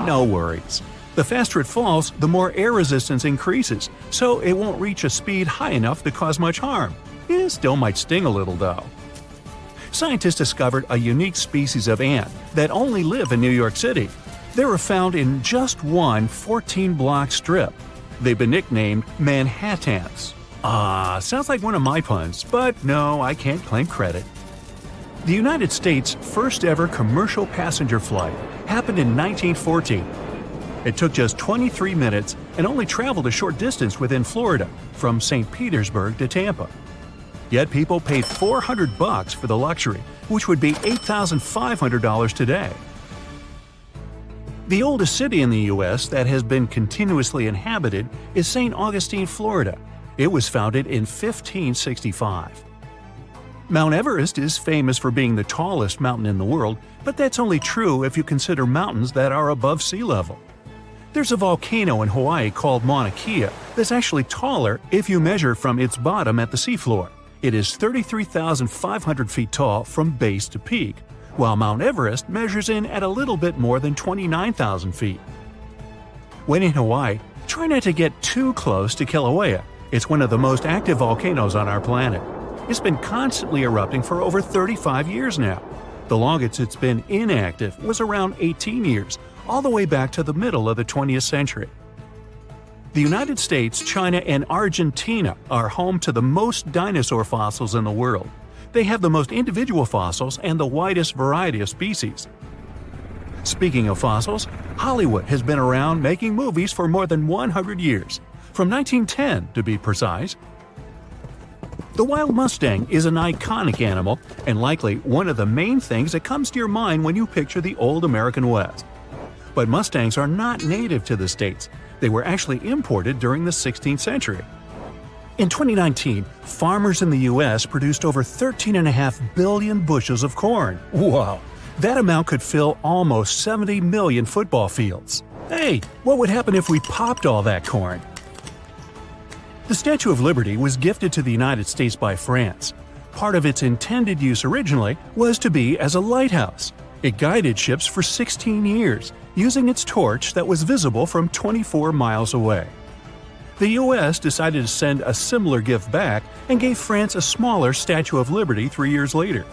no worries. The faster it falls, the more air resistance increases, so it won't reach a speed high enough to cause much harm. It still might sting a little, though. Scientists discovered a unique species of ant that only live in New York City. They were found in just one 14-block strip. They've been nicknamed Manhattans. Sounds like one of my puns, but no, I can't claim credit. The United States' first ever commercial passenger flight happened in 1914. It took just 23 minutes and only traveled a short distance within Florida, from St. Petersburg to Tampa. Yet people paid $400 for the luxury, which would be $8,500 today. The oldest city in the U.S. that has been continuously inhabited is St. Augustine, Florida. It was founded in 1565. Mount Everest is famous for being the tallest mountain in the world, but that's only true if you consider mountains that are above sea level. There's a volcano in Hawaii called Mauna Kea that's actually taller if you measure from its bottom at the seafloor. It is 33,500 feet tall from base to peak, while Mount Everest measures in at a little bit more than 29,000 feet. When in Hawaii, try not to get too close to Kilauea. It's one of the most active volcanoes on our planet. It's been constantly erupting for over 35 years now. The longest it's been inactive was around 18 years, all the way back to the middle of the 20th century. The United States, China, and Argentina are home to the most dinosaur fossils in the world. They have the most individual fossils and the widest variety of species. Speaking of fossils, Hollywood has been around making movies for more than 100 years, from 1910 to be precise. The wild Mustang is an iconic animal and likely one of the main things that comes to your mind when you picture the old American West. But Mustangs are not native to the States. They were actually imported during the 16th century. In 2019, farmers in the U.S. produced over 13.5 billion bushels of corn. Wow! That amount could fill almost 70 million football fields. Hey, what would happen if we popped all that corn? The Statue of Liberty was gifted to the United States by France. Part of its intended use originally was to be as a lighthouse. It guided ships for 16 years, using its torch that was visible from 24 miles away. The U.S. decided to send a similar gift back and gave France a smaller Statue of Liberty 3 years later.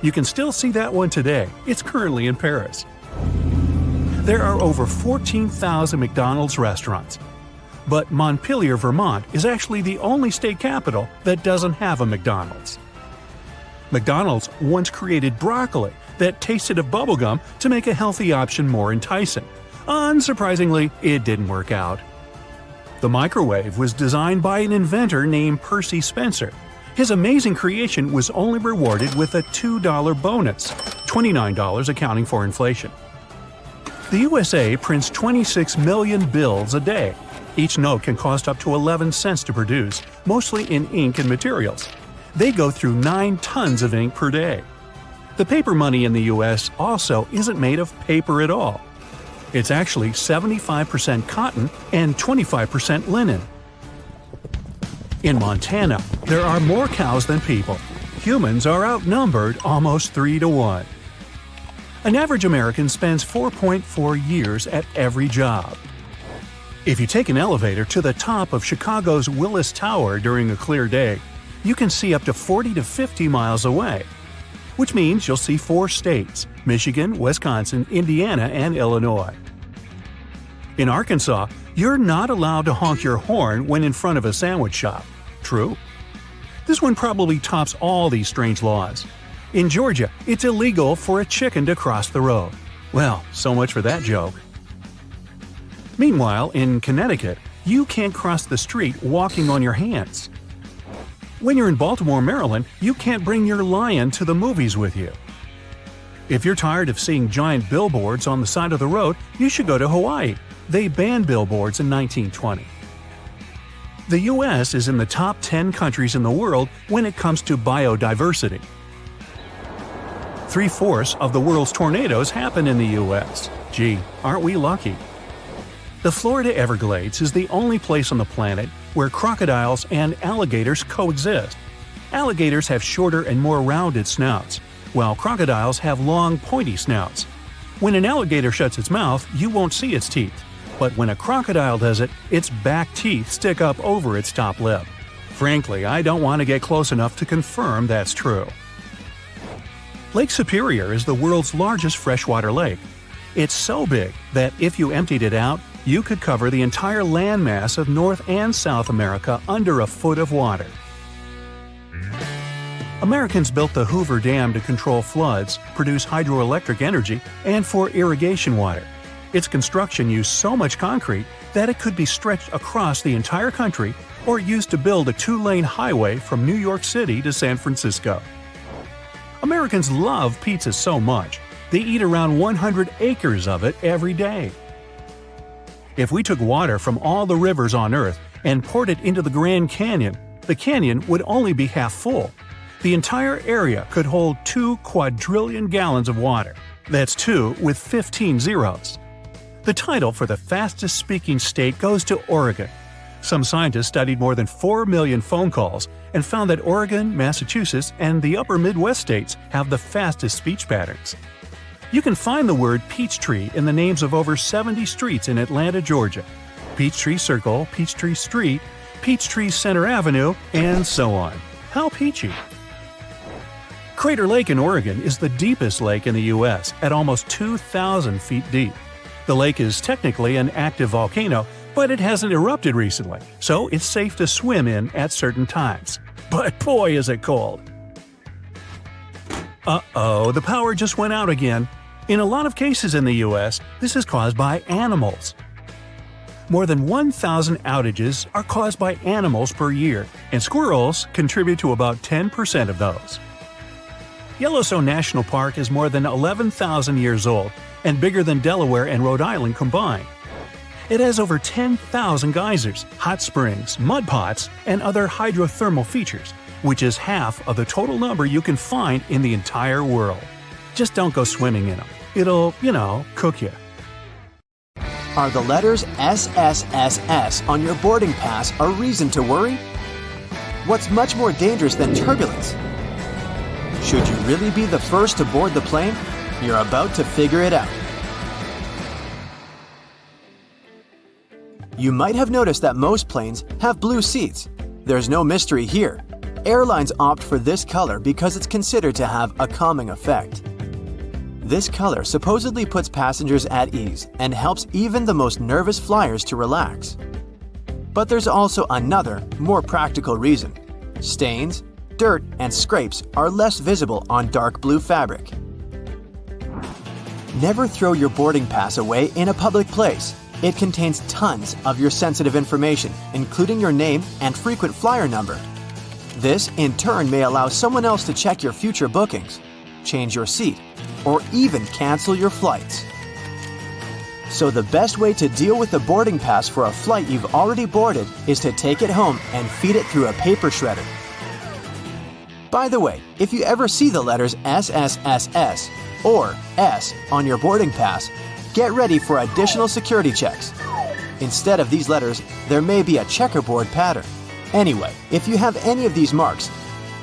You can still see that one today. It's currently in Paris. There are over 14,000 McDonald's restaurants. But Montpelier, Vermont is actually the only state capital that doesn't have a McDonald's. McDonald's once created broccoli that tasted of bubblegum to make a healthy option more enticing. Unsurprisingly, it didn't work out. The microwave was designed by an inventor named Percy Spencer. His amazing creation was only rewarded with a $2 bonus, $29 accounting for inflation. The USA prints 26 million bills a day. Each note can cost up to 11 cents to produce, mostly in ink and materials. They go through 9 tons of ink per day. The paper money in the U.S. also isn't made of paper at all. It's actually 75% cotton and 25% linen. In Montana, there are more cows than people. Humans are outnumbered almost 3 to 1. An average American spends 4.4 years at every job. If you take an elevator to the top of Chicago's Willis Tower during a clear day, you can see up to 40 to 50 miles away, which means you'll see 4 states: Michigan, Wisconsin, Indiana, and Illinois. In Arkansas, you're not allowed to honk your horn when in front of a sandwich shop. True? This one probably tops all these strange laws. In Georgia, it's illegal for a chicken to cross the road. Well, so much for that joke. Meanwhile, in Connecticut, you can't cross the street walking on your hands. When you're in Baltimore, Maryland, you can't bring your lion to the movies with you. If you're tired of seeing giant billboards on the side of the road, you should go to Hawaii. They banned billboards in 1920. The U.S. is in the top 10 countries in the world when it comes to biodiversity. 3/4 of the world's tornadoes happen in the U.S. Gee, aren't we lucky? The Florida Everglades is the only place on the planet where crocodiles and alligators coexist. Alligators have shorter and more rounded snouts, while crocodiles have long, pointy snouts. When an alligator shuts its mouth, you won't see its teeth. But when a crocodile does it, its back teeth stick up over its top lip. Frankly, I don't want to get close enough to confirm that's true. Lake Superior is the world's largest freshwater lake. It's so big that if you emptied it out, you could cover the entire landmass of North and South America under a foot of water. Americans built the Hoover Dam to control floods, produce hydroelectric energy, and for irrigation water. Its construction used so much concrete that it could be stretched across the entire country or used to build a 2-lane highway from New York City to San Francisco. Americans love pizza so much, they eat around 100 acres of it every day. If we took water from all the rivers on Earth and poured it into the Grand Canyon, the canyon would only be half full. The entire area could hold 2 quadrillion gallons of water. That's 2 with 15 zeros. The title for the fastest-speaking state goes to Oregon. Some scientists studied more than 4 million phone calls and found that Oregon, Massachusetts, and the upper Midwest states have the fastest speech patterns. You can find the word Peachtree in the names of over 70 streets in Atlanta, Georgia. Peachtree Circle, Peachtree Street, Peachtree Center Avenue, and so on. How peachy! Crater Lake in Oregon is the deepest lake in the U.S. at almost 2,000 feet deep. The lake is technically an active volcano, but it hasn't erupted recently, so it's safe to swim in at certain times. But boy is it cold! Uh-oh, the power just went out again. In a lot of cases in the U.S., this is caused by animals. More than 1,000 outages are caused by animals per year, and squirrels contribute to about 10% of those. Yellowstone National Park is more than 11,000 years old and bigger than Delaware and Rhode Island combined. It has over 10,000 geysers, hot springs, mud pots, and other hydrothermal features, which is half of the total number you can find in the entire world. Just don't go swimming in them. It'll, cook you. Are the letters SSSS on your boarding pass a reason to worry? What's much more dangerous than turbulence? Should you really be the first to board the plane? You're about to figure it out. You might have noticed that most planes have blue seats. There's no mystery here. Airlines opt for this color because it's considered to have a calming effect. This color supposedly puts passengers at ease and helps even the most nervous flyers to relax. But there's also another, more practical reason. Stains, dirt, and scrapes are less visible on dark blue fabric. Never throw your boarding pass away in a public place. It contains tons of your sensitive information, including your name and frequent flyer number. This, in turn, may allow someone else to check your future bookings, change your seat, or even cancel your flights. So the best way to deal with the boarding pass for a flight you've already boarded is to take it home and feed it through a paper shredder. By the way, if you ever see the letters SSSS or S on your boarding pass, get ready for additional security checks. Instead of these letters, there may be a checkerboard pattern. Anyway, if you have any of these marks,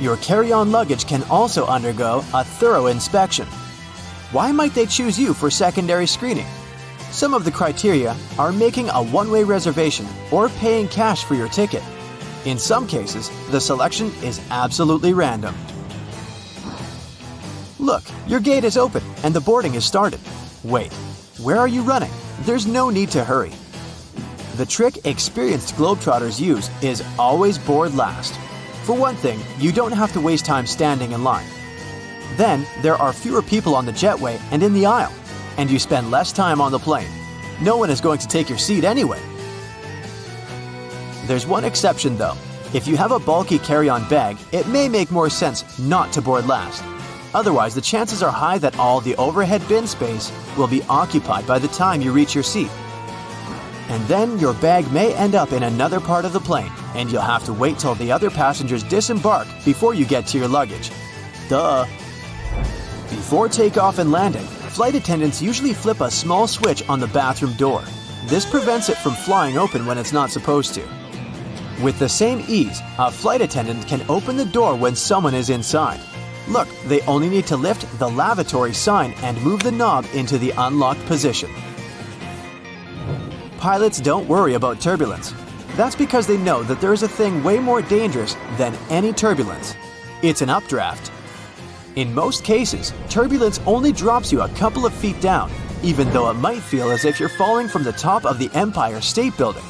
your carry-on luggage can also undergo a thorough inspection. Why might they choose you for secondary screening? Some of the criteria are making a one-way reservation or paying cash for your ticket. In some cases, the selection is absolutely random. Look, your gate is open and the boarding is started. Wait, where are you running? There's no need to hurry. The trick experienced Globetrotters use is always board last. For one thing, you don't have to waste time standing in line. Then, there are fewer people on the jetway and in the aisle, and you spend less time on the plane. No one is going to take your seat anyway. There's one exception though. If you have a bulky carry-on bag, it may make more sense not to board last. Otherwise, the chances are high that all the overhead bin space will be occupied by the time you reach your seat. And then your bag may end up in another part of the plane, and you'll have to wait till the other passengers disembark before you get to your luggage. Duh! Before takeoff and landing, flight attendants usually flip a small switch on the bathroom door. This prevents it from flying open when it's not supposed to. With the same ease, a flight attendant can open the door when someone is inside. Look, they only need to lift the lavatory sign and move the knob into the unlocked position. Pilots don't worry about turbulence. That's because they know that there is a thing way more dangerous than any turbulence. It's an updraft. In most cases, turbulence only drops you a couple of feet down, even though it might feel as if you're falling from the top of the Empire State Building.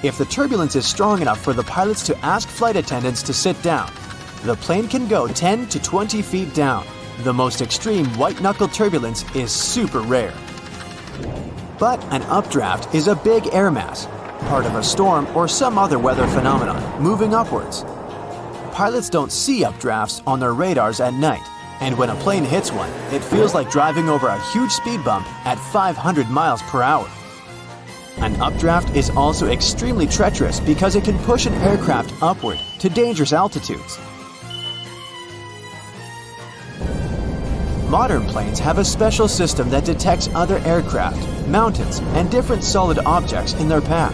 If the turbulence is strong enough for the pilots to ask flight attendants to sit down, the plane can go 10 to 20 feet down. The most extreme white-knuckle turbulence is super rare. But an updraft is a big air mass, part of a storm or some other weather phenomenon, moving upwards. Pilots don't see updrafts on their radars at night, and when a plane hits one, it feels like driving over a huge speed bump at 500 miles per hour. An updraft is also extremely treacherous because it can push an aircraft upward to dangerous altitudes. Modern planes have a special system that detects other aircraft, mountains, and different solid objects in their path.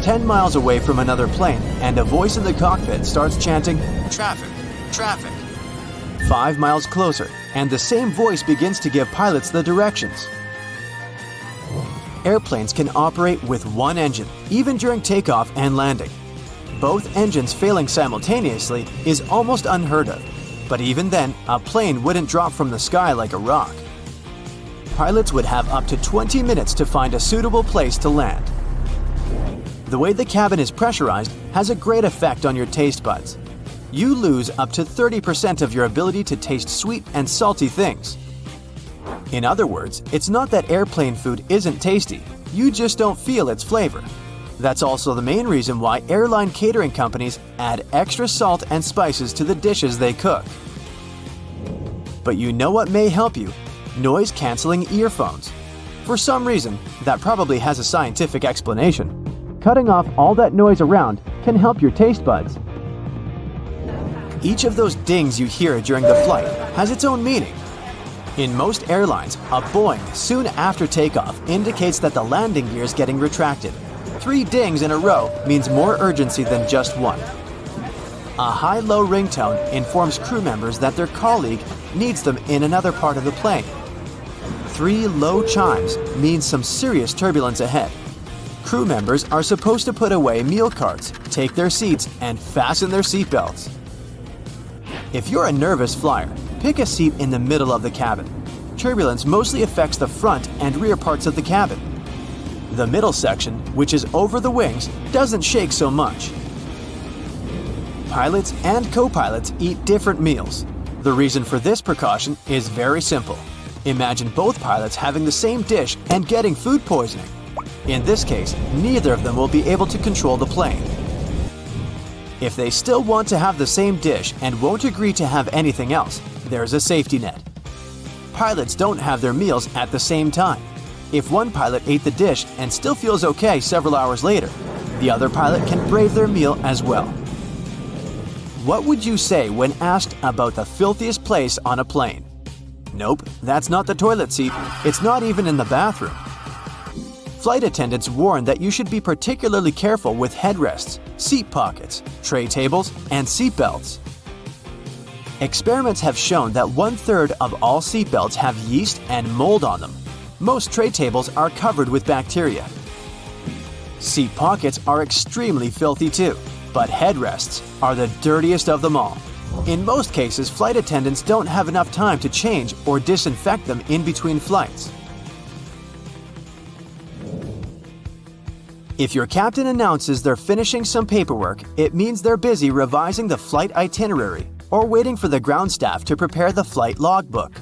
10 miles away from another plane, and a voice in the cockpit starts chanting, "Traffic, traffic." 5 miles closer, and the same voice begins to give pilots the directions. Airplanes can operate with one engine, even during takeoff and landing. Both engines failing simultaneously is almost unheard of, but even then, a plane wouldn't drop from the sky like a rock. Pilots would have up to 20 minutes to find a suitable place to land. The way the cabin is pressurized has a great effect on your taste buds. You lose up to 30% of your ability to taste sweet and salty things. In other words, it's not that airplane food isn't tasty, you just don't feel its flavor. That's also the main reason why airline catering companies add extra salt and spices to the dishes they cook. But you know what may help you? Noise-canceling earphones. For some reason, that probably has a scientific explanation. Cutting off all that noise around can help your taste buds. Each of those dings you hear during the flight has its own meaning. In most airlines, a boing soon after takeoff indicates that the landing gear is getting retracted. 3 dings in a row means more urgency than just one. A high-low ringtone informs crew members that their colleague needs them in another part of the plane. 3 low chimes means some serious turbulence ahead. Crew members are supposed to put away meal carts, take their seats, and fasten their seatbelts. If you're a nervous flyer, pick a seat in the middle of the cabin. Turbulence mostly affects the front and rear parts of the cabin. The middle section, which is over the wings, doesn't shake so much. Pilots and co-pilots eat different meals. The reason for this precaution is very simple. Imagine both pilots having the same dish and getting food poisoning. In this case, neither of them will be able to control the plane. If they still want to have the same dish and won't agree to have anything else, there's a safety net. Pilots don't have their meals at the same time. If one pilot ate the dish and still feels okay several hours later, the other pilot can brave their meal as well. What would you say when asked about the filthiest place on a plane? Nope, that's not the toilet seat. It's not even in the bathroom. Flight attendants warn that you should be particularly careful with headrests, seat pockets, tray tables, and seat belts. Experiments have shown that 1/3 of all seat belts have yeast and mold on them. Most tray tables are covered with bacteria. Seat pockets are extremely filthy too, but headrests are the dirtiest of them all. In most cases, flight attendants don't have enough time to change or disinfect them in between flights. If your captain announces they're finishing some paperwork, it means they're busy revising the flight itinerary or waiting for the ground staff to prepare the flight logbook.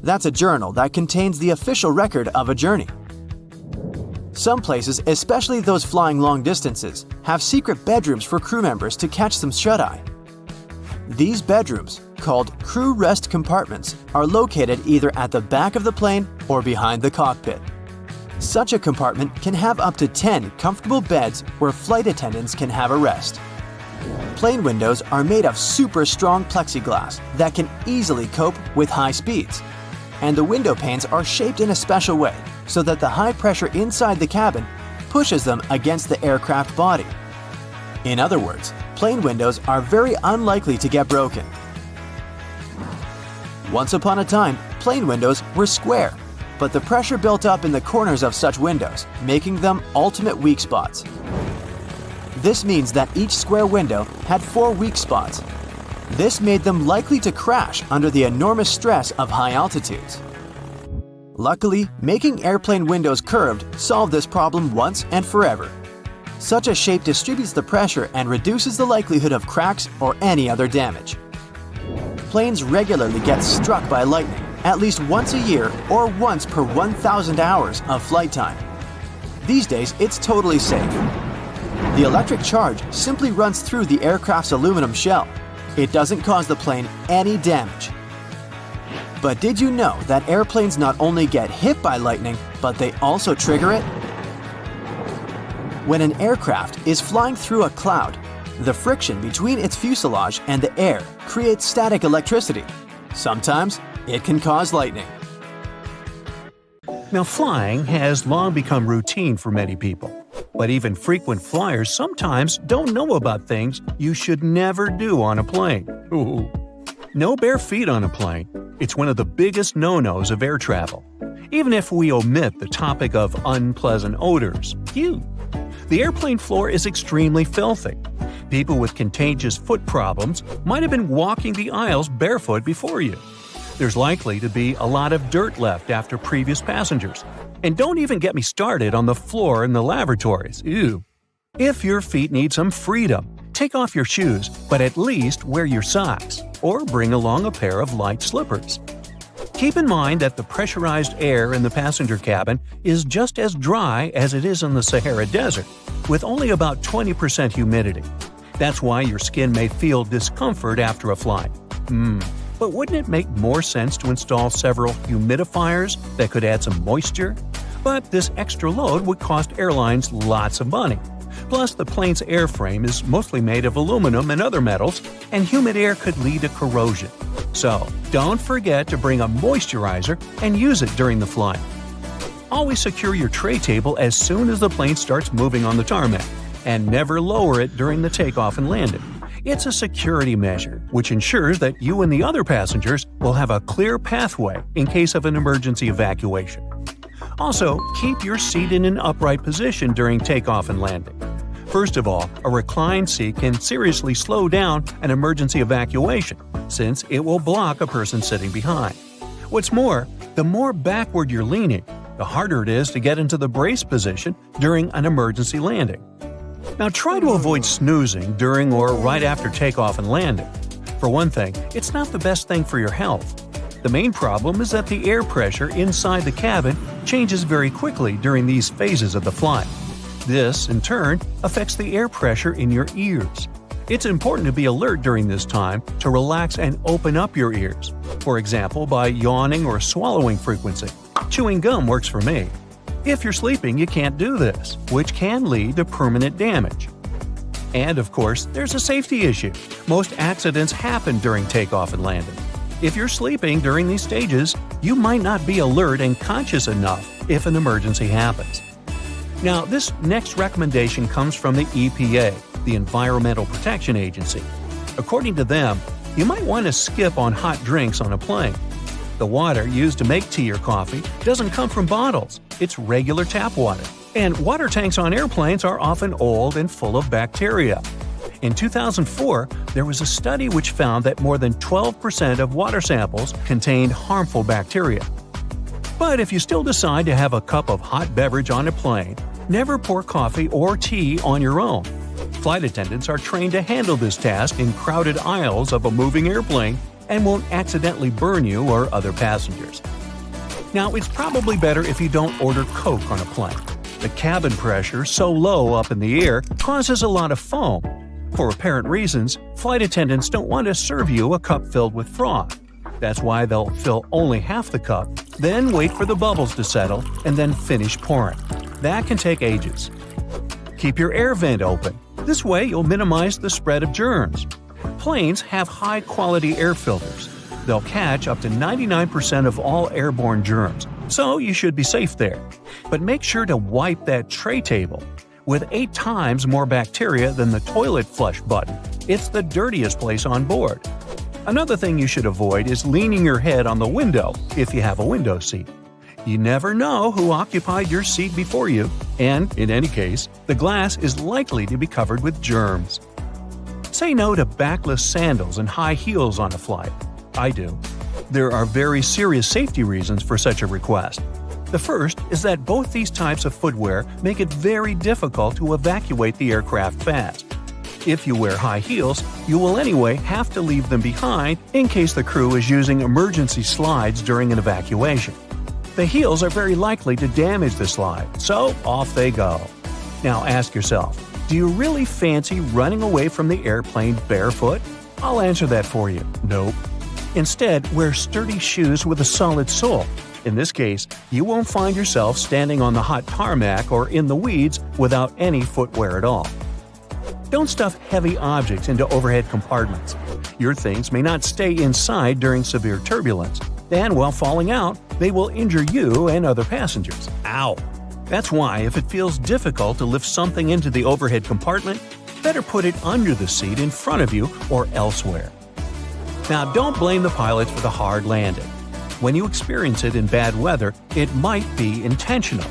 That's a journal that contains the official record of a journey. Some places, especially those flying long distances, have secret bedrooms for crew members to catch some shut-eye. These bedrooms, called crew rest compartments, are located either at the back of the plane or behind the cockpit. Such a compartment can have up to 10 comfortable beds where flight attendants can have a rest. Plane windows are made of super strong plexiglass that can easily cope with high speeds. And the window panes are shaped in a special way so that the high pressure inside the cabin pushes them against the aircraft body. In other words, plane windows are very unlikely to get broken. Once upon a time, plane windows were square, but the pressure built up in the corners of such windows, making them ultimate weak spots. This means that each square window had 4 weak spots. This made them likely to crash under the enormous stress of high altitudes. Luckily, making airplane windows curved solved this problem once and forever. Such a shape distributes the pressure and reduces the likelihood of cracks or any other damage. Planes regularly get struck by lightning, at least once a year or once per 1,000 hours of flight time. These days, it's totally safe. The electric charge simply runs through the aircraft's aluminum shell. It doesn't cause the plane any damage. But did you know that airplanes not only get hit by lightning, but they also trigger it? When an aircraft is flying through a cloud, the friction between its fuselage and the air creates static electricity. Sometimes it can cause lightning. Now, flying has long become routine for many people. But even frequent flyers sometimes don't know about things you should never do on a plane. Ooh. No bare feet on a plane. It's one of the biggest no-nos of air travel. Even if we omit the topic of unpleasant odors. Phew. The airplane floor is extremely filthy. People with contagious foot problems might have been walking the aisles barefoot before you. There's likely to be a lot of dirt left after previous passengers. And don't even get me started on the floor in the lavatories. Ew. If your feet need some freedom, take off your shoes, but at least wear your socks, or bring along a pair of light slippers. Keep in mind that the pressurized air in the passenger cabin is just as dry as it is in the Sahara Desert, with only about 20% humidity. That's why your skin may feel discomfort after a flight. But wouldn't it make more sense to install several humidifiers that could add some moisture? But this extra load would cost airlines lots of money. Plus, the plane's airframe is mostly made of aluminum and other metals, and humid air could lead to corrosion. So, don't forget to bring a moisturizer and use it during the flight. Always secure your tray table as soon as the plane starts moving on the tarmac, and never lower it during the takeoff and landing. It's a security measure, which ensures that you and the other passengers will have a clear pathway in case of an emergency evacuation. Also, keep your seat in an upright position during takeoff and landing. First of all, a reclined seat can seriously slow down an emergency evacuation, since it will block a person sitting behind. What's more, the more backward you're leaning, the harder it is to get into the brace position during an emergency landing. Now try to avoid snoozing during or right after takeoff and landing. For one thing, it's not the best thing for your health. The main problem is that the air pressure inside the cabin changes very quickly during these phases of the flight. This, in turn, affects the air pressure in your ears. It's important to be alert during this time to relax and open up your ears, for example by yawning or swallowing frequency. Chewing gum works for me. If you're sleeping, you can't do this, which can lead to permanent damage. And of course, there's a safety issue. Most accidents happen during takeoff and landing. If you're sleeping during these stages, you might not be alert and conscious enough if an emergency happens. Now, this next recommendation comes from the EPA, the Environmental Protection Agency. According to them, you might want to skip on hot drinks on a plane. The water used to make tea or coffee doesn't come from bottles, it's regular tap water. And water tanks on airplanes are often old and full of bacteria. In 2004, there was a study which found that more than 12% of water samples contained harmful bacteria. But if you still decide to have a cup of hot beverage on a plane, never pour coffee or tea on your own. Flight attendants are trained to handle this task in crowded aisles of a moving airplane and won't accidentally burn you or other passengers. Now, it's probably better if you don't order Coke on a plane. The cabin pressure, so low up in the air, causes a lot of foam. For apparent reasons, flight attendants don't want to serve you a cup filled with froth. That's why they'll fill only half the cup, then wait for the bubbles to settle, and then finish pouring. That can take ages. Keep your air vent open. This way you'll minimize the spread of germs. Planes have high-quality air filters. They'll catch up to 99% of all airborne germs, so you should be safe there. But make sure to wipe that tray table. With 8 times more bacteria than the toilet flush button, it's the dirtiest place on board. Another thing you should avoid is leaning your head on the window if you have a window seat. You never know who occupied your seat before you, and, in any case, the glass is likely to be covered with germs. Say no to backless sandals and high heels on a flight. I do. There are very serious safety reasons for such a request. The first is that both these types of footwear make it very difficult to evacuate the aircraft fast. If you wear high heels, you will anyway have to leave them behind in case the crew is using emergency slides during an evacuation. The heels are very likely to damage the slide, so off they go. Now ask yourself, do you really fancy running away from the airplane barefoot? I'll answer that for you. Nope. Instead, wear sturdy shoes with a solid sole. In this case, you won't find yourself standing on the hot tarmac or in the weeds without any footwear at all. Don't stuff heavy objects into overhead compartments. Your things may not stay inside during severe turbulence, and while falling out, they will injure you and other passengers. Ow! That's why, if it feels difficult to lift something into the overhead compartment, better put it under the seat in front of you or elsewhere. Now, don't blame the pilots for the hard landing. When you experience it in bad weather, it might be intentional.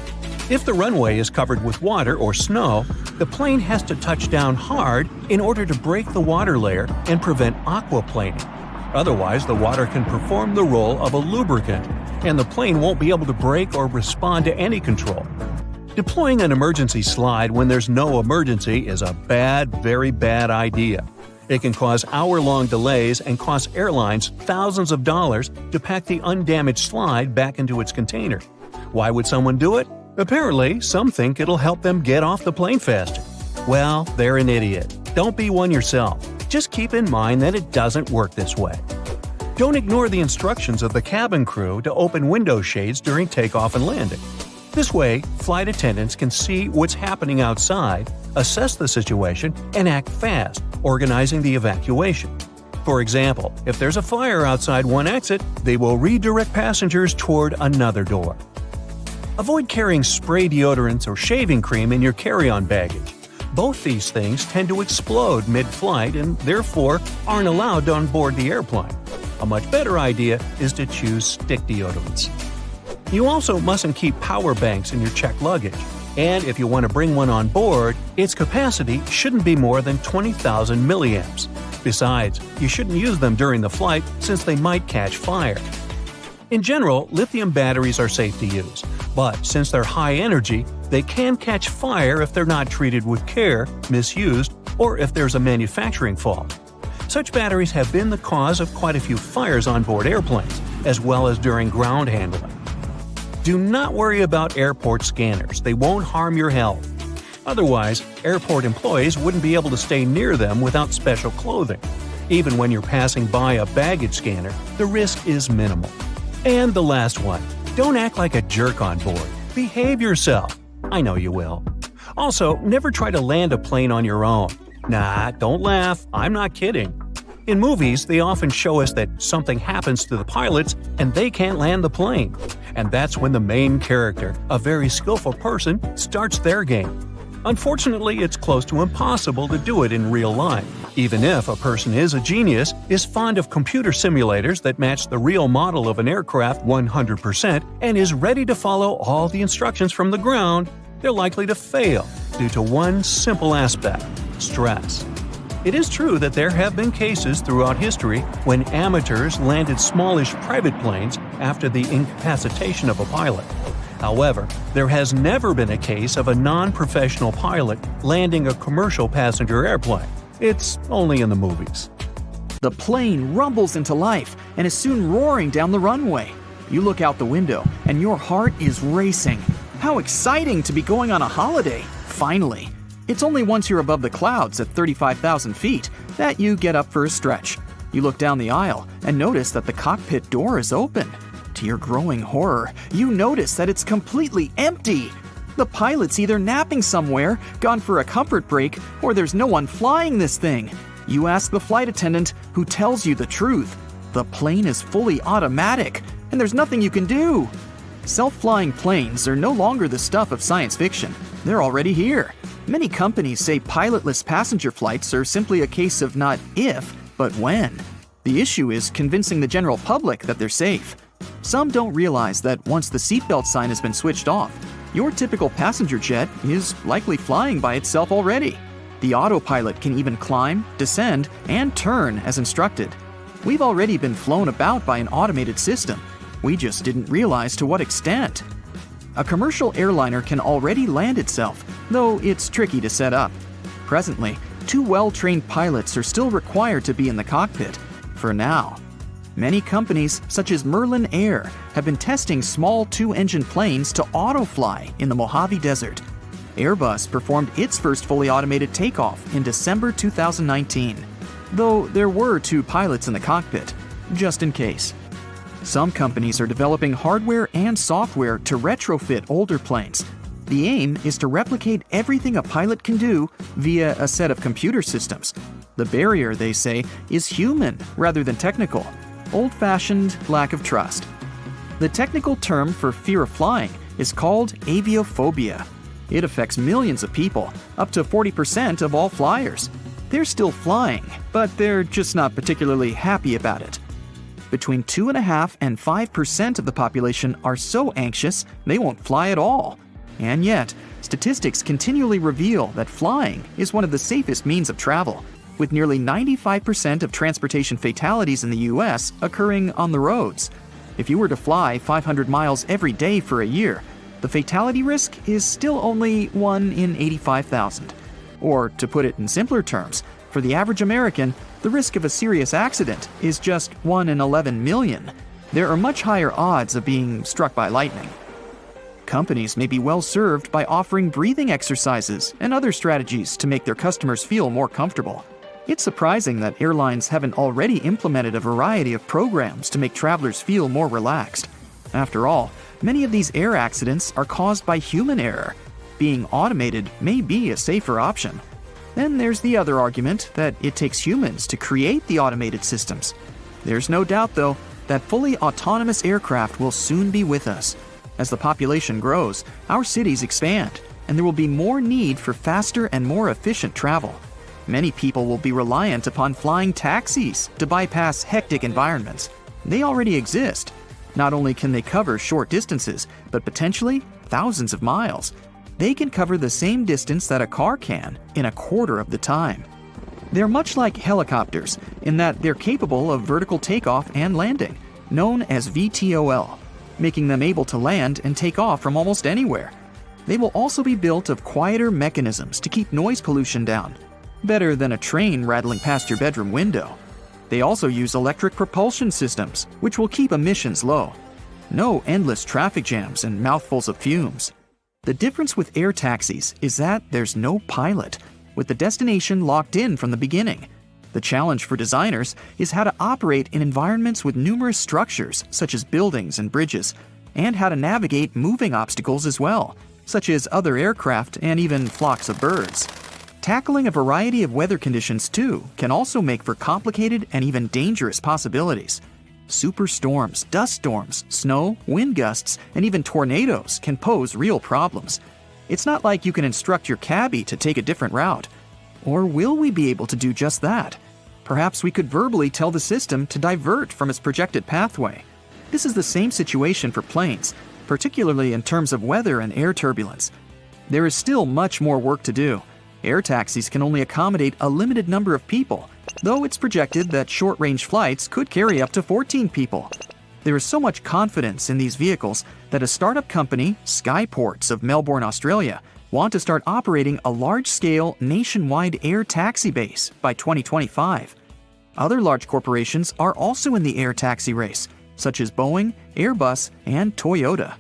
If the runway is covered with water or snow, the plane has to touch down hard in order to break the water layer and prevent aquaplaning. Otherwise, the water can perform the role of a lubricant, and the plane won't be able to brake or respond to any control. Deploying an emergency slide when there's no emergency is a very bad idea. It can cause hour-long delays and cost airlines thousands of dollars to pack the undamaged slide back into its container. Why would someone do it? Apparently, some think it'll help them get off the plane faster. Well, they're an idiot. Don't be one yourself. Just keep in mind that it doesn't work this way. Don't ignore the instructions of the cabin crew to open window shades during takeoff and landing. This way, flight attendants can see what's happening outside, assess the situation, and act fast, organizing the evacuation. For example, if there's a fire outside one exit, they will redirect passengers toward another door. Avoid carrying spray deodorants or shaving cream in your carry-on baggage. Both these things tend to explode mid-flight and therefore aren't allowed on board the airplane. A much better idea is to choose stick deodorants. You also mustn't keep power banks in your checked luggage, and if you want to bring one on board, its capacity shouldn't be more than 20,000 milliamps. Besides, you shouldn't use them during the flight since they might catch fire. In general, lithium batteries are safe to use, but since they're high energy, they can catch fire if they're not treated with care, misused, or if there's a manufacturing fault. Such batteries have been the cause of quite a few fires on board airplanes, as well as during ground handling. Do not worry about airport scanners, they won't harm your health. Otherwise, airport employees wouldn't be able to stay near them without special clothing. Even when you're passing by a baggage scanner, the risk is minimal. And the last one, don't act like a jerk on board. Behave yourself. I know you will. Also, never try to land a plane on your own. Nah, don't laugh, I'm not kidding. In movies, they often show us that something happens to the pilots and they can't land the plane. And that's when the main character, a very skillful person, starts their game. Unfortunately, it's close to impossible to do it in real life. Even if a person is a genius, is fond of computer simulators that match the real model of an aircraft 100%, and is ready to follow all the instructions from the ground, they're likely to fail due to one simple aspect: stress. It is true that there have been cases throughout history when amateurs landed smallish private planes after the incapacitation of a pilot. However, there has never been a case of a non-professional pilot landing a commercial passenger airplane. It's only in the movies. The plane rumbles into life and is soon roaring down the runway. You look out the window and your heart is racing. How exciting to be going on a holiday, finally. It's only once you're above the clouds at 35,000 feet that you get up for a stretch. You look down the aisle and notice that the cockpit door is open. To your growing horror, you notice that it's completely empty. The pilot's either napping somewhere, gone for a comfort break, or there's no one flying this thing. You ask the flight attendant, who tells you the truth. The plane is fully automatic, and there's nothing you can do. Self-flying planes are no longer the stuff of science fiction. They're already here. Many companies say pilotless passenger flights are simply a case of not if, but when. The issue is convincing the general public that they're safe. Some don't realize that once the seatbelt sign has been switched off, your typical passenger jet is likely flying by itself already. The autopilot can even climb, descend, and turn as instructed. We've already been flown about by an automated system. We just didn't realize to what extent. A commercial airliner can already land itself, though it's tricky to set up. Presently, 2 well-trained pilots are still required to be in the cockpit, for now. Many companies, such as Merlin Air, have been testing small 2-engine planes to auto-fly in the Mojave Desert. Airbus performed its first fully automated takeoff in December 2019, though there were 2 pilots in the cockpit, just in case. Some companies are developing hardware and software to retrofit older planes. The aim is to replicate everything a pilot can do via a set of computer systems. The barrier, they say, is human rather than technical. Old-fashioned lack of trust. The technical term for fear of flying is called aviophobia. It affects millions of people, up to 40% of all flyers. They're still flying, but they're just not particularly happy about it. Between 2.5% and 5% of the population are so anxious they won't fly at all. And yet, statistics continually reveal that flying is one of the safest means of travel, with nearly 95% of transportation fatalities in the US occurring on the roads. If you were to fly 500 miles every day for a year, the fatality risk is still only 1 in 85,000. Or, to put it in simpler terms, for the average American, the risk of a serious accident is just 1 in 11 million. There are much higher odds of being struck by lightning. Companies may be well served by offering breathing exercises and other strategies to make their customers feel more comfortable. It's surprising that airlines haven't already implemented a variety of programs to make travelers feel more relaxed. After all, many of these air accidents are caused by human error. Being automated may be a safer option. Then there's the other argument that it takes humans to create the automated systems. There's no doubt, though, that fully autonomous aircraft will soon be with us. As the population grows, our cities expand, and there will be more need for faster and more efficient travel. Many people will be reliant upon flying taxis to bypass hectic environments. They already exist. Not only can they cover short distances, but potentially thousands of miles. They can cover the same distance that a car can in a quarter of the time. They're much like helicopters in that they're capable of vertical takeoff and landing, known as VTOL, making them able to land and take off from almost anywhere. They will also be built of quieter mechanisms to keep noise pollution down, better than a train rattling past your bedroom window. They also use electric propulsion systems, which will keep emissions low. No endless traffic jams and mouthfuls of fumes. The difference with air taxis is that there's no pilot, with the destination locked in from the beginning. The challenge for designers is how to operate in environments with numerous structures, such as buildings and bridges, and how to navigate moving obstacles as well, such as other aircraft and even flocks of birds. Tackling a variety of weather conditions, too, can also make for complicated and even dangerous possibilities. Superstorms, dust storms, snow, wind gusts, and even tornadoes can pose real problems. It's not like you can instruct your cabbie to take a different route. Or will we be able to do just that? Perhaps we could verbally tell the system to divert from its projected pathway. This is the same situation for planes, particularly in terms of weather and air turbulence. There is still much more work to do. Air taxis can only accommodate a limited number of people, though it's projected that short-range flights could carry up to 14 people. There is so much confidence in these vehicles that a startup company, Skyports of Melbourne, Australia, want to start operating a large-scale nationwide air taxi base by 2025. Other large corporations are also in the air taxi race, such as Boeing, Airbus, and Toyota.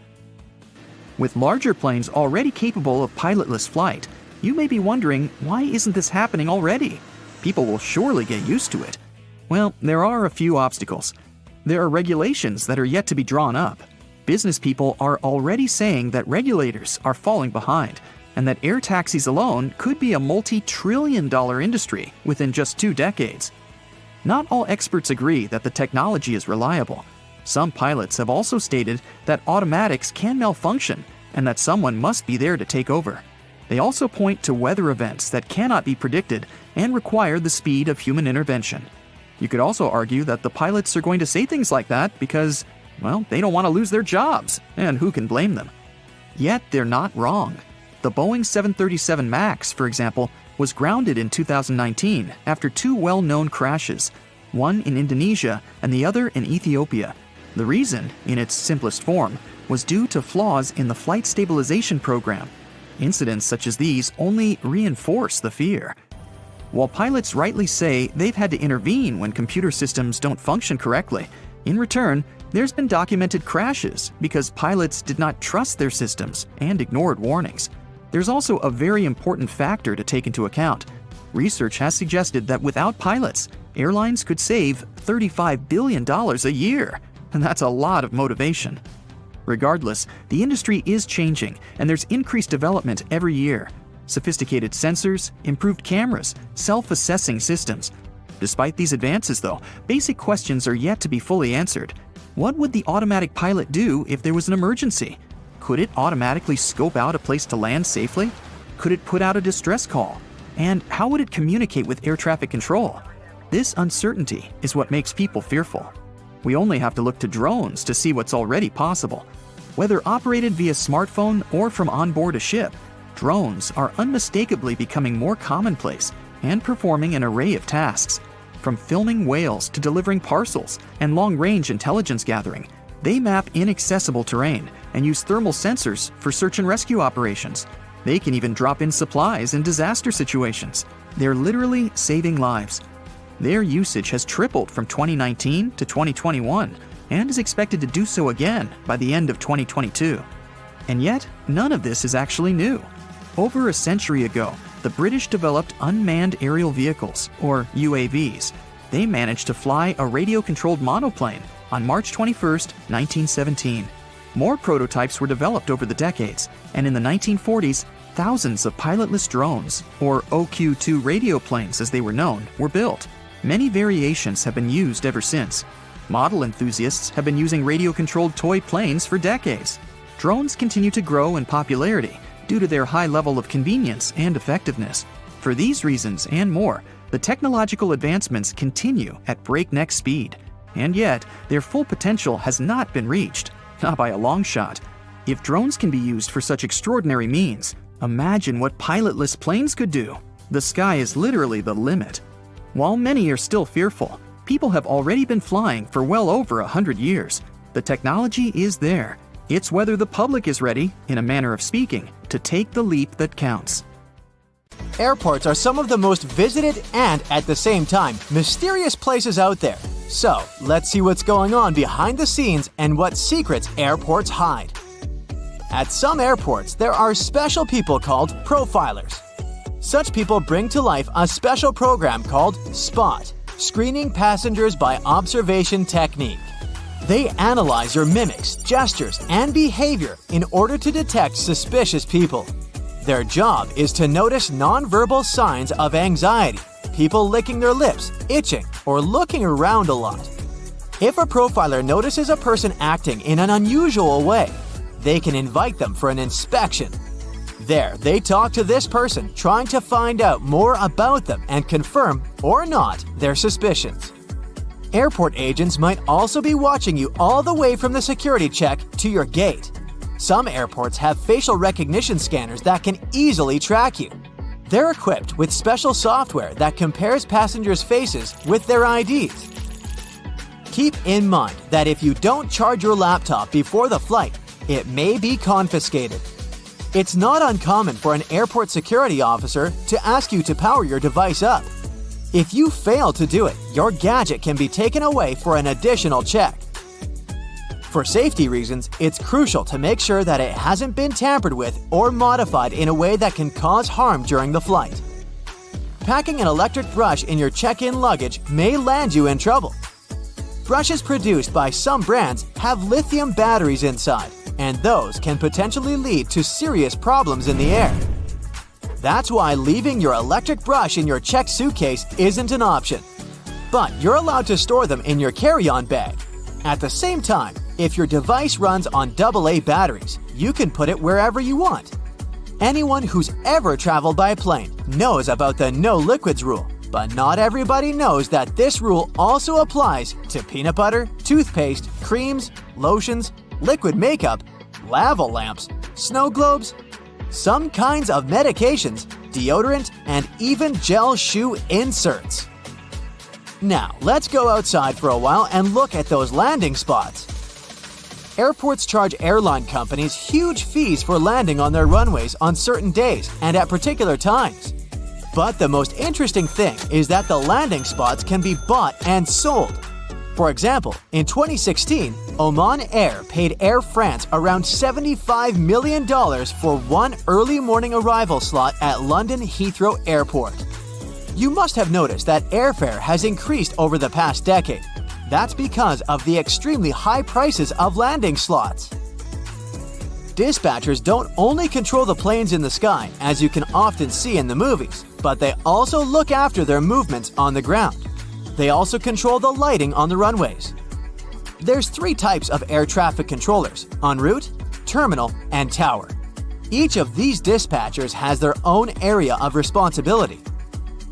With larger planes already capable of pilotless flight, you may be wondering, why isn't this happening already? People will surely get used to it. Well, there are a few obstacles. There are regulations that are yet to be drawn up. Business people are already saying that regulators are falling behind, and that air taxis alone could be a multi-trillion-dollar industry within just 2 decades. Not all experts agree that the technology is reliable. Some pilots have also stated that automatics can malfunction and that someone must be there to take over. They also point to weather events that cannot be predicted and require the speed of human intervention. You could also argue that the pilots are going to say things like that because, well, they don't want to lose their jobs, and who can blame them? Yet they're not wrong. The Boeing 737 MAX, for example, was grounded in 2019 after two well-known crashes, one in Indonesia and the other in Ethiopia. The reason, in its simplest form, was due to flaws in the flight stabilization program. Incidents such as these only reinforce the fear. While pilots rightly say they've had to intervene when computer systems don't function correctly, in return, there's been documented crashes because pilots did not trust their systems and ignored warnings. There's also a very important factor to take into account. Research has suggested that without pilots, airlines could save $35 billion a year, and that's a lot of motivation. Regardless, the industry is changing, and there's increased development every year. Sophisticated sensors, improved cameras, self-assessing systems. Despite these advances, though, basic questions are yet to be fully answered. What would the automatic pilot do if there was an emergency? Could it automatically scope out a place to land safely? Could it put out a distress call? And how would it communicate with air traffic control? This uncertainty is what makes people fearful. We only have to look to drones to see what's already possible. Whether operated via smartphone or from onboard a ship, drones are unmistakably becoming more commonplace and performing an array of tasks. From filming whales to delivering parcels and long-range intelligence gathering, they map inaccessible terrain and use thermal sensors for search and rescue operations. They can even drop in supplies in disaster situations. They're literally saving lives. Their usage has tripled from 2019 to 2021 and is expected to do so again by the end of 2022. And yet, none of this is actually new. Over a century ago, the British developed unmanned aerial vehicles, or UAVs. They managed to fly a radio-controlled monoplane on March 21, 1917. More prototypes were developed over the decades, and in the 1940s, thousands of pilotless drones, or OQ-2 radio planes as they were known, were built. Many variations have been used ever since. Model enthusiasts have been using radio-controlled toy planes for decades. Drones continue to grow in popularity due to their high level of convenience and effectiveness. For these reasons and more, the technological advancements continue at breakneck speed. And yet, their full potential has not been reached, not by a long shot. If drones can be used for such extraordinary means, imagine what pilotless planes could do. The sky is literally the limit. While many are still fearful, people have already been flying for well over 100 years. The technology is there. It's whether the public is ready, in a manner of speaking, to take the leap that counts. Airports are some of the most visited and, at the same time, mysterious places out there. So, let's see what's going on behind the scenes and what secrets airports hide. At some airports, there are special people called profilers. Such people bring to life a special program called SPOT, Screening Passengers by Observation Technique. They analyze your mimics, gestures, and behavior in order to detect suspicious people. Their job is to notice nonverbal signs of anxiety, people licking their lips, itching, or looking around a lot. If a profiler notices a person acting in an unusual way, they can invite them for an inspection. There, they talk to this person, trying to find out more about them and confirm, or not, their suspicions. Airport agents might also be watching you all the way from the security check to your gate. Some airports have facial recognition scanners that can easily track you. They're equipped with special software that compares passengers' faces with their IDs. Keep in mind that if you don't charge your laptop before the flight, it may be confiscated. It's not uncommon for an airport security officer to ask you to power your device up. If you fail to do it, your gadget can be taken away for an additional check. For safety reasons, it's crucial to make sure that it hasn't been tampered with or modified in a way that can cause harm during the flight. Packing an electric brush in your check-in luggage may land you in trouble. Brushes produced by some brands have lithium batteries inside, and those can potentially lead to serious problems in the air. That's why leaving your electric brush in your checked suitcase isn't an option. But you're allowed to store them in your carry-on bag. At the same time, if your device runs on AA batteries, you can put it wherever you want. Anyone who's ever traveled by plane knows about the no liquids rule, but not everybody knows that this rule also applies to peanut butter, toothpaste, creams, lotions, liquid makeup, lava lamps, snow globes, some kinds of medications, deodorant, and even gel shoe inserts. Now, let's go outside for a while and look at those landing spots. Airports charge airline companies huge fees for landing on their runways on certain days and at particular times. But the most interesting thing is that the landing spots can be bought and sold. For example, in 2016, Oman Air paid Air France around $75 million for one early morning arrival slot at London Heathrow Airport. You must have noticed that airfare has increased over the past decade. That's because of the extremely high prices of landing slots. Dispatchers don't only control the planes in the sky, as you can often see in the movies, but they also look after their movements on the ground. They also control the lighting on the runways. There's 3 types of air traffic controllers: en route, terminal, and tower. Each of these dispatchers has their own area of responsibility.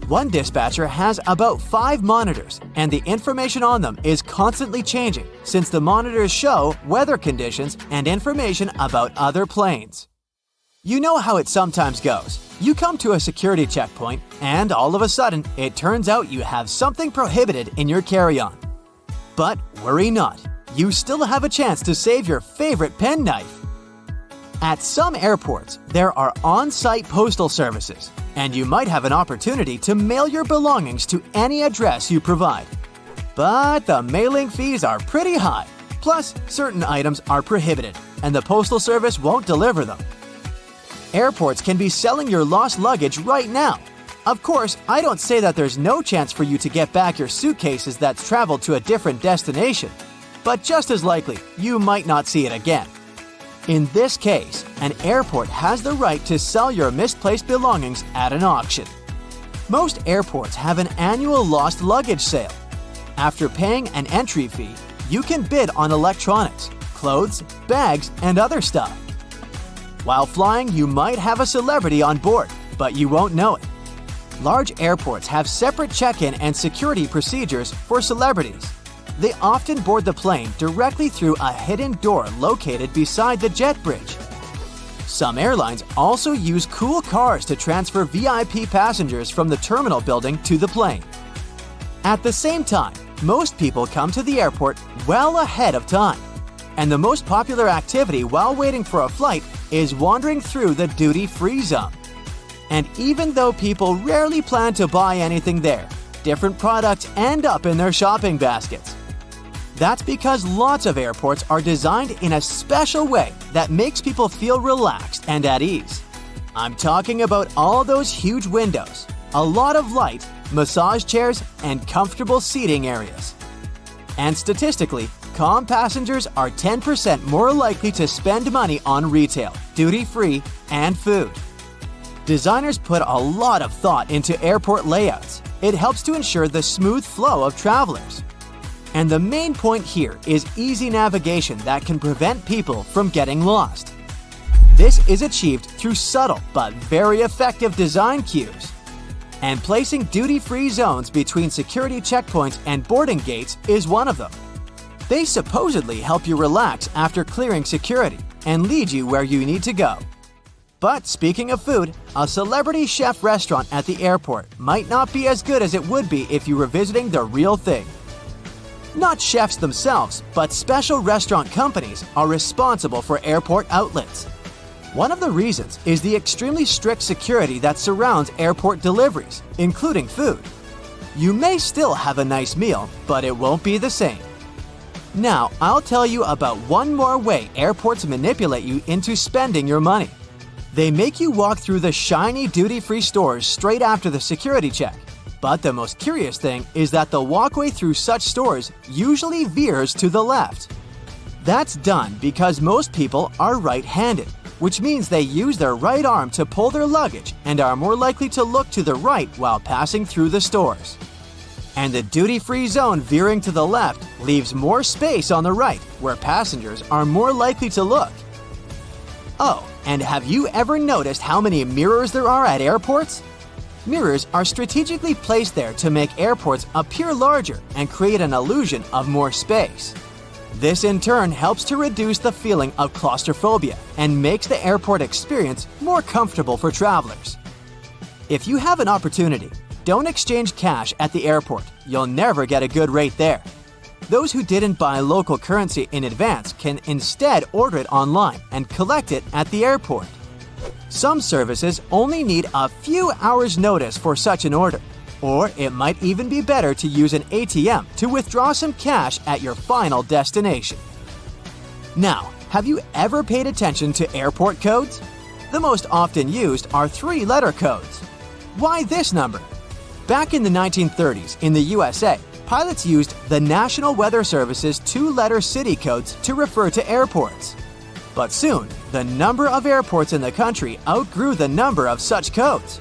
One dispatcher has about 5 monitors, and the information on them is constantly changing since the monitors show weather conditions and information about other planes. You know how it sometimes goes. You come to a security checkpoint, and all of a sudden, it turns out you have something prohibited in your carry-on. But worry not, you still have a chance to save your favorite penknife. At some airports, there are on-site postal services, and you might have an opportunity to mail your belongings to any address you provide. But the mailing fees are pretty high, plus certain items are prohibited, and the postal service won't deliver them. Airports can be selling your lost luggage right now. Of course, I don't say that there's no chance for you to get back your suitcases that's traveled to a different destination, but just as likely, you might not see it again. In this case, an airport has the right to sell your misplaced belongings at an auction. Most airports have an annual lost luggage sale. After paying an entry fee, you can bid on electronics, clothes, bags, and other stuff. While flying, you might have a celebrity on board, but you won't know it. Large airports have separate check-in and security procedures for celebrities. They often board the plane directly through a hidden door located beside the jet bridge. Some airlines also use cool cars to transfer VIP passengers from the terminal building to the plane. At the same time, most people come to the airport well ahead of time. And the most popular activity while waiting for a flight is wandering through the duty-free zone. And even though people rarely plan to buy anything there, different products end up in their shopping baskets. That's because lots of airports are designed in a special way that makes people feel relaxed and at ease. I'm talking about all those huge windows, a lot of light, massage chairs, and comfortable seating areas. And statistically, calm passengers are 10% more likely to spend money on retail, duty-free, and food. Designers put a lot of thought into airport layouts. It helps to ensure the smooth flow of travelers. And the main point here is easy navigation that can prevent people from getting lost. This is achieved through subtle but very effective design cues. And placing duty-free zones between security checkpoints and boarding gates is one of them. They supposedly help you relax after clearing security and lead you where you need to go. But speaking of food, a celebrity chef restaurant at the airport might not be as good as it would be if you were visiting the real thing. Not chefs themselves, but special restaurant companies are responsible for airport outlets. One of the reasons is the extremely strict security that surrounds airport deliveries, including food. You may still have a nice meal, but it won't be the same. Now, I'll tell you about one more way airports manipulate you into spending your money. They make you walk through the shiny duty-free stores straight after the security check. But the most curious thing is that the walkway through such stores usually veers to the left. That's done because most people are right-handed, which means they use their right arm to pull their luggage and are more likely to look to the right while passing through the stores. And the duty-free zone veering to the left leaves more space on the right, where passengers are more likely to look. Oh, and have you ever noticed how many mirrors there are at airports? Mirrors are strategically placed there to make airports appear larger and create an illusion of more space. This in turn helps to reduce the feeling of claustrophobia and makes the airport experience more comfortable for travelers. If you have an opportunity, don't exchange cash at the airport. You'll never get a good rate there. Those who didn't buy local currency in advance can instead order it online and collect it at the airport. Some services only need a few hours' notice for such an order, or it might even be better to use an ATM to withdraw some cash at your final destination. Now, have you ever paid attention to airport codes? The most often used are 3-letter codes. Why this number? Back in the 1930s in the USA, pilots used the National Weather Service's 2-letter city codes to refer to airports. But soon, the number of airports in the country outgrew the number of such codes.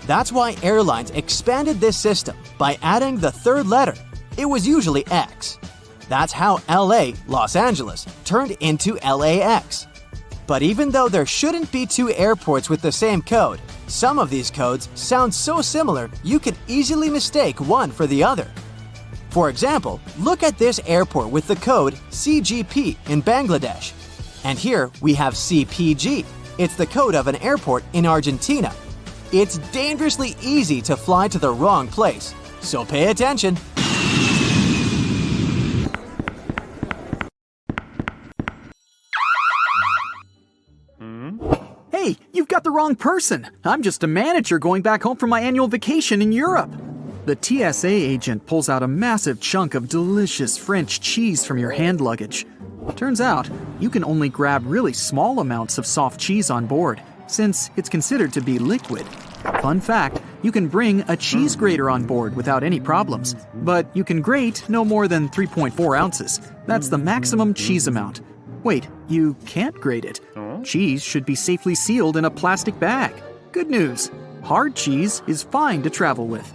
That's why airlines expanded this system by adding the 3rd letter. It was usually X. That's how LA, Los Angeles, turned into LAX. But even though there shouldn't be 2 airports with the same code, some of these codes sound so similar you could easily mistake one for the other. For example, look at this airport with the code CGP in Bangladesh. And here we have CPG. It's the code of an airport in Argentina. It's dangerously easy to fly to the wrong place, so pay attention. Hey, you've got the wrong person. I'm just a manager going back home from my annual vacation in Europe. The TSA agent pulls out a massive chunk of delicious French cheese from your hand luggage. Turns out, you can only grab really small amounts of soft cheese on board, since it's considered to be liquid. Fun fact, you can bring a cheese grater on board without any problems, but you can grate no more than 3.4 ounces. That's the maximum cheese amount. Wait, you can't grate it. Cheese should be safely sealed in a plastic bag. Good news, hard cheese is fine to travel with.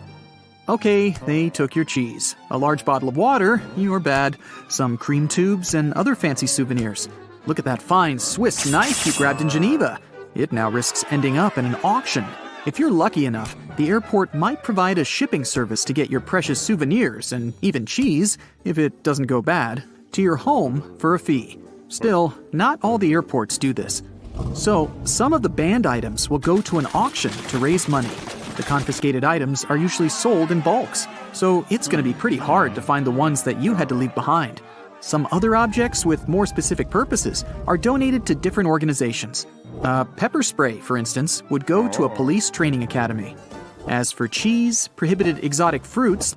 Okay, they took your cheese. A large bottle of water, you're bad. Some cream tubes and other fancy souvenirs. Look at that fine Swiss knife you grabbed in Geneva. It now risks ending up in an auction. If you're lucky enough, the airport might provide a shipping service to get your precious souvenirs and even cheese, if it doesn't go bad, to your home for a fee. Still, not all the airports do this. So, some of the banned items will go to an auction to raise money. The confiscated items are usually sold in bulks, so it's going to be pretty hard to find the ones that you had to leave behind. Some other objects with more specific purposes are donated to different organizations. Pepper spray, for instance, would go to a police training academy. As for cheese, prohibited exotic fruits,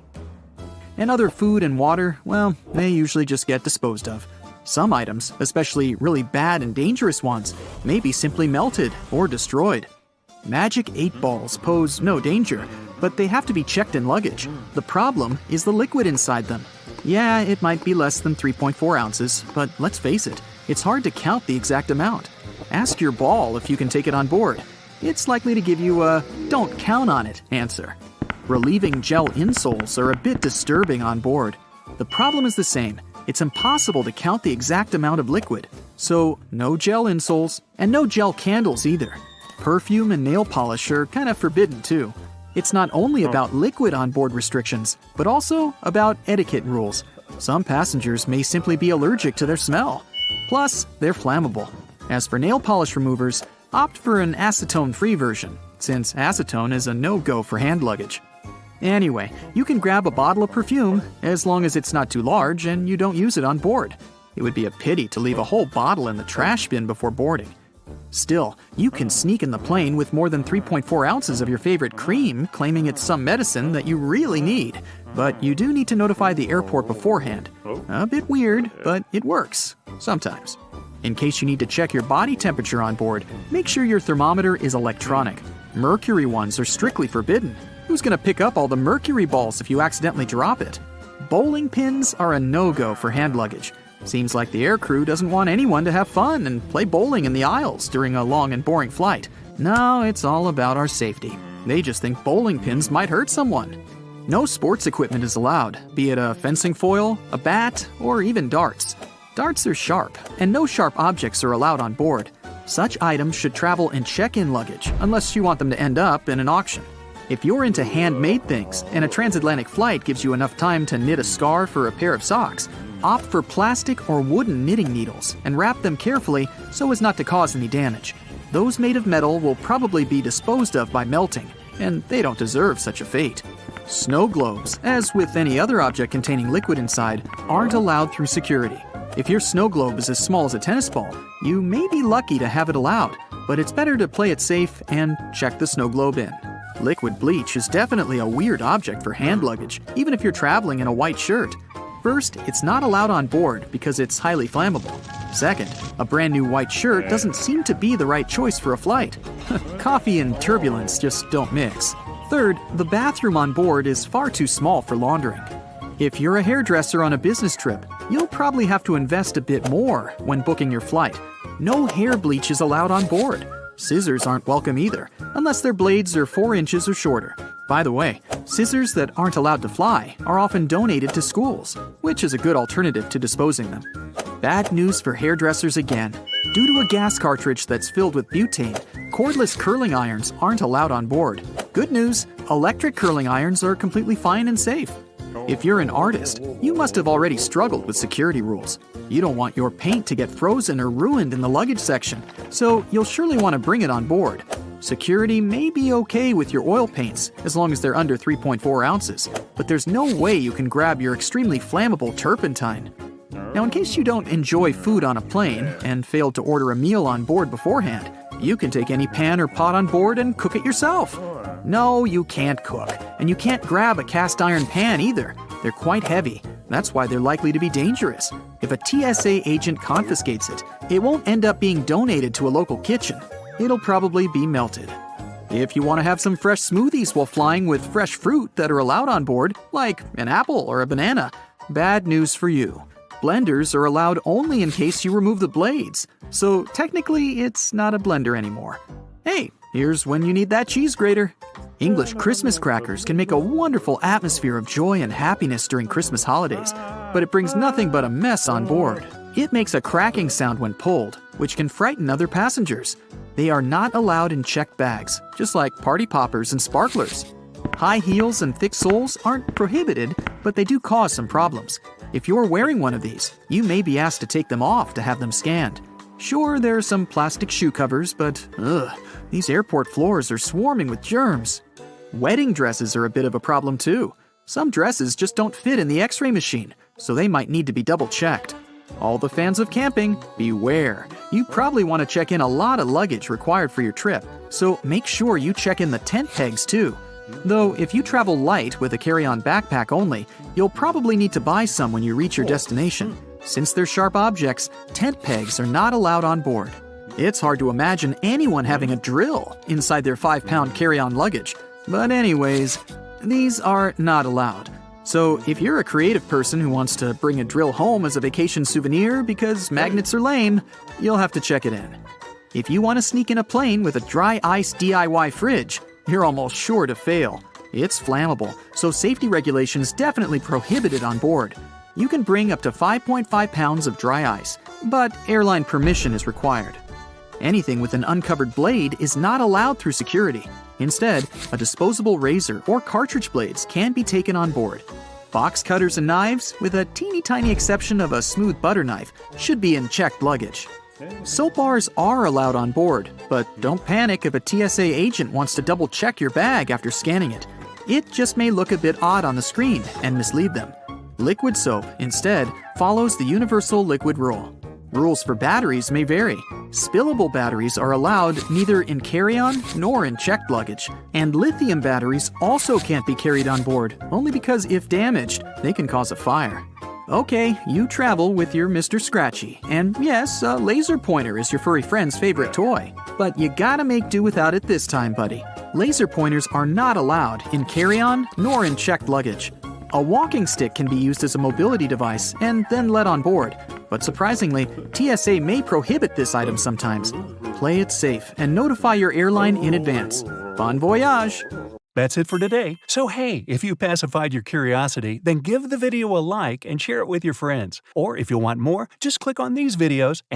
and other food and water, well, they usually just get disposed of. Some items, especially really bad and dangerous ones, may be simply melted or destroyed. Magic 8 balls pose no danger, but they have to be checked in luggage. The problem is the liquid inside them. Yeah, it might be less than 3.4 ounces, but let's face it, it's hard to count the exact amount. Ask your ball if you can take it on board. It's likely to give you a "don't count on it" answer. Relieving gel insoles are a bit disturbing on board. The problem is the same. It's impossible to count the exact amount of liquid. So, no gel insoles, and no gel candles either. Perfume and nail polish are kind of forbidden too. It's not only about liquid on-board restrictions, but also about etiquette rules. Some passengers may simply be allergic to their smell. Plus, they're flammable. As for nail polish removers, opt for an acetone-free version, since acetone is a no-go for hand luggage. Anyway, you can grab a bottle of perfume as long as it's not too large and you don't use it on board. It would be a pity to leave a whole bottle in the trash bin before boarding. Still, you can sneak in the plane with more than 3.4 ounces of your favorite cream, claiming it's some medicine that you really need. But you do need to notify the airport beforehand. A bit weird, but it works. Sometimes. In case you need to check your body temperature on board, make sure your thermometer is electronic. Mercury ones are strictly forbidden. Who's going to pick up all the mercury balls if you accidentally drop it? Bowling pins are a no-go for hand luggage. Seems like the aircrew doesn't want anyone to have fun and play bowling in the aisles during a long and boring flight. No, it's all about our safety. They just think bowling pins might hurt someone. No sports equipment is allowed, be it a fencing foil, a bat, or even darts. Darts are sharp, and no sharp objects are allowed on board. Such items should travel in check-in luggage, unless you want them to end up in an auction. If you're into handmade things, and a transatlantic flight gives you enough time to knit a scarf or a pair of socks, opt for plastic or wooden knitting needles and wrap them carefully so as not to cause any damage. Those made of metal will probably be disposed of by melting, and they don't deserve such a fate. Snow globes, as with any other object containing liquid inside, aren't allowed through security. If your snow globe is as small as a tennis ball, you may be lucky to have it allowed, but it's better to play it safe and check the snow globe in. Liquid bleach is definitely a weird object for hand luggage, even if you're traveling in a white shirt. First, it's not allowed on board because it's highly flammable. Second, a brand new white shirt doesn't seem to be the right choice for a flight. Coffee and turbulence just don't mix. Third, the bathroom on board is far too small for laundering. If you're a hairdresser on a business trip, you'll probably have to invest a bit more when booking your flight. No hair bleach is allowed on board. Scissors aren't welcome either, unless their blades are 4 inches or shorter. By the way, scissors that aren't allowed to fly are often donated to schools, which is a good alternative to disposing them. Bad news for hairdressers again. Due to a gas cartridge that's filled with butane, cordless curling irons aren't allowed on board. Good news, electric curling irons are completely fine and safe. If you're an artist, you must have already struggled with security rules. You don't want your paint to get frozen or ruined in the luggage section, so you'll surely want to bring it on board. Security may be okay with your oil paints as long as they're under 3.4 ounces, but there's no way you can grab your extremely flammable turpentine. Now, in case you don't enjoy food on a plane and failed to order a meal on board beforehand, you can take any pan or pot on board and cook it yourself. No, you can't cook, and you can't grab a cast iron pan either. They're quite heavy. That's why they're likely to be dangerous. If a TSA agent confiscates it, it won't end up being donated to a local kitchen. It'll probably be melted. If you want to have some fresh smoothies while flying with fresh fruit that are allowed on board, like an apple or a banana, bad news for you. Blenders are allowed only in case you remove the blades, so technically it's not a blender anymore. Hey, here's when you need that cheese grater. English Christmas crackers can make a wonderful atmosphere of joy and happiness during Christmas holidays, but it brings nothing but a mess on board. It makes a cracking sound when pulled, which can frighten other passengers. They are not allowed in checked bags, just like party poppers and sparklers. High heels and thick soles aren't prohibited, but they do cause some problems. If you're wearing one of these, you may be asked to take them off to have them scanned. Sure, there are some plastic shoe covers, but these airport floors are swarming with germs. Wedding dresses are a bit of a problem too. Some dresses just don't fit in the X-ray machine, so they might need to be double-checked. All the fans of camping, beware. You probably want to check in a lot of luggage required for your trip, so make sure you check in the tent pegs too. Though, if you travel light with a carry-on backpack only, you'll probably need to buy some when you reach your destination. Since they're sharp objects, tent pegs are not allowed on board. It's hard to imagine anyone having a drill inside their 5-pound carry-on luggage. But anyways, these are not allowed. So if you're a creative person who wants to bring a drill home as a vacation souvenir because magnets are lame, you'll have to check it in. If you want to sneak in a plane with a dry ice DIY fridge, you're almost sure to fail. It's flammable, so safety regulations definitely prohibit it on board. You can bring up to 5.5 pounds of dry ice, but airline permission is required. Anything with an uncovered blade is not allowed through security. Instead, a disposable razor or cartridge blades can be taken on board. Box cutters and knives, with a teeny tiny exception of a smooth butter knife, should be in checked luggage. Soap bars are allowed on board, but don't panic if a TSA agent wants to double-check your bag after scanning it. It just may look a bit odd on the screen and mislead them. Liquid soap, instead, follows the universal liquid rule. Rules for batteries may vary. Spillable batteries are allowed neither in carry-on nor in checked luggage. And lithium batteries also can't be carried on board, only because if damaged, they can cause a fire. Okay, you travel with your Mr. Scratchy, and yes, a laser pointer is your furry friend's favorite toy. But you gotta make do without it this time, buddy. Laser pointers are not allowed in carry-on nor in checked luggage. A walking stick can be used as a mobility device and then let on board, but surprisingly, TSA may prohibit this item sometimes. Play it safe and notify your airline in advance. Bon voyage! That's it for today. So hey, if you pacified your curiosity, then give the video a like and share it with your friends. Or if you want more, just click on these videos and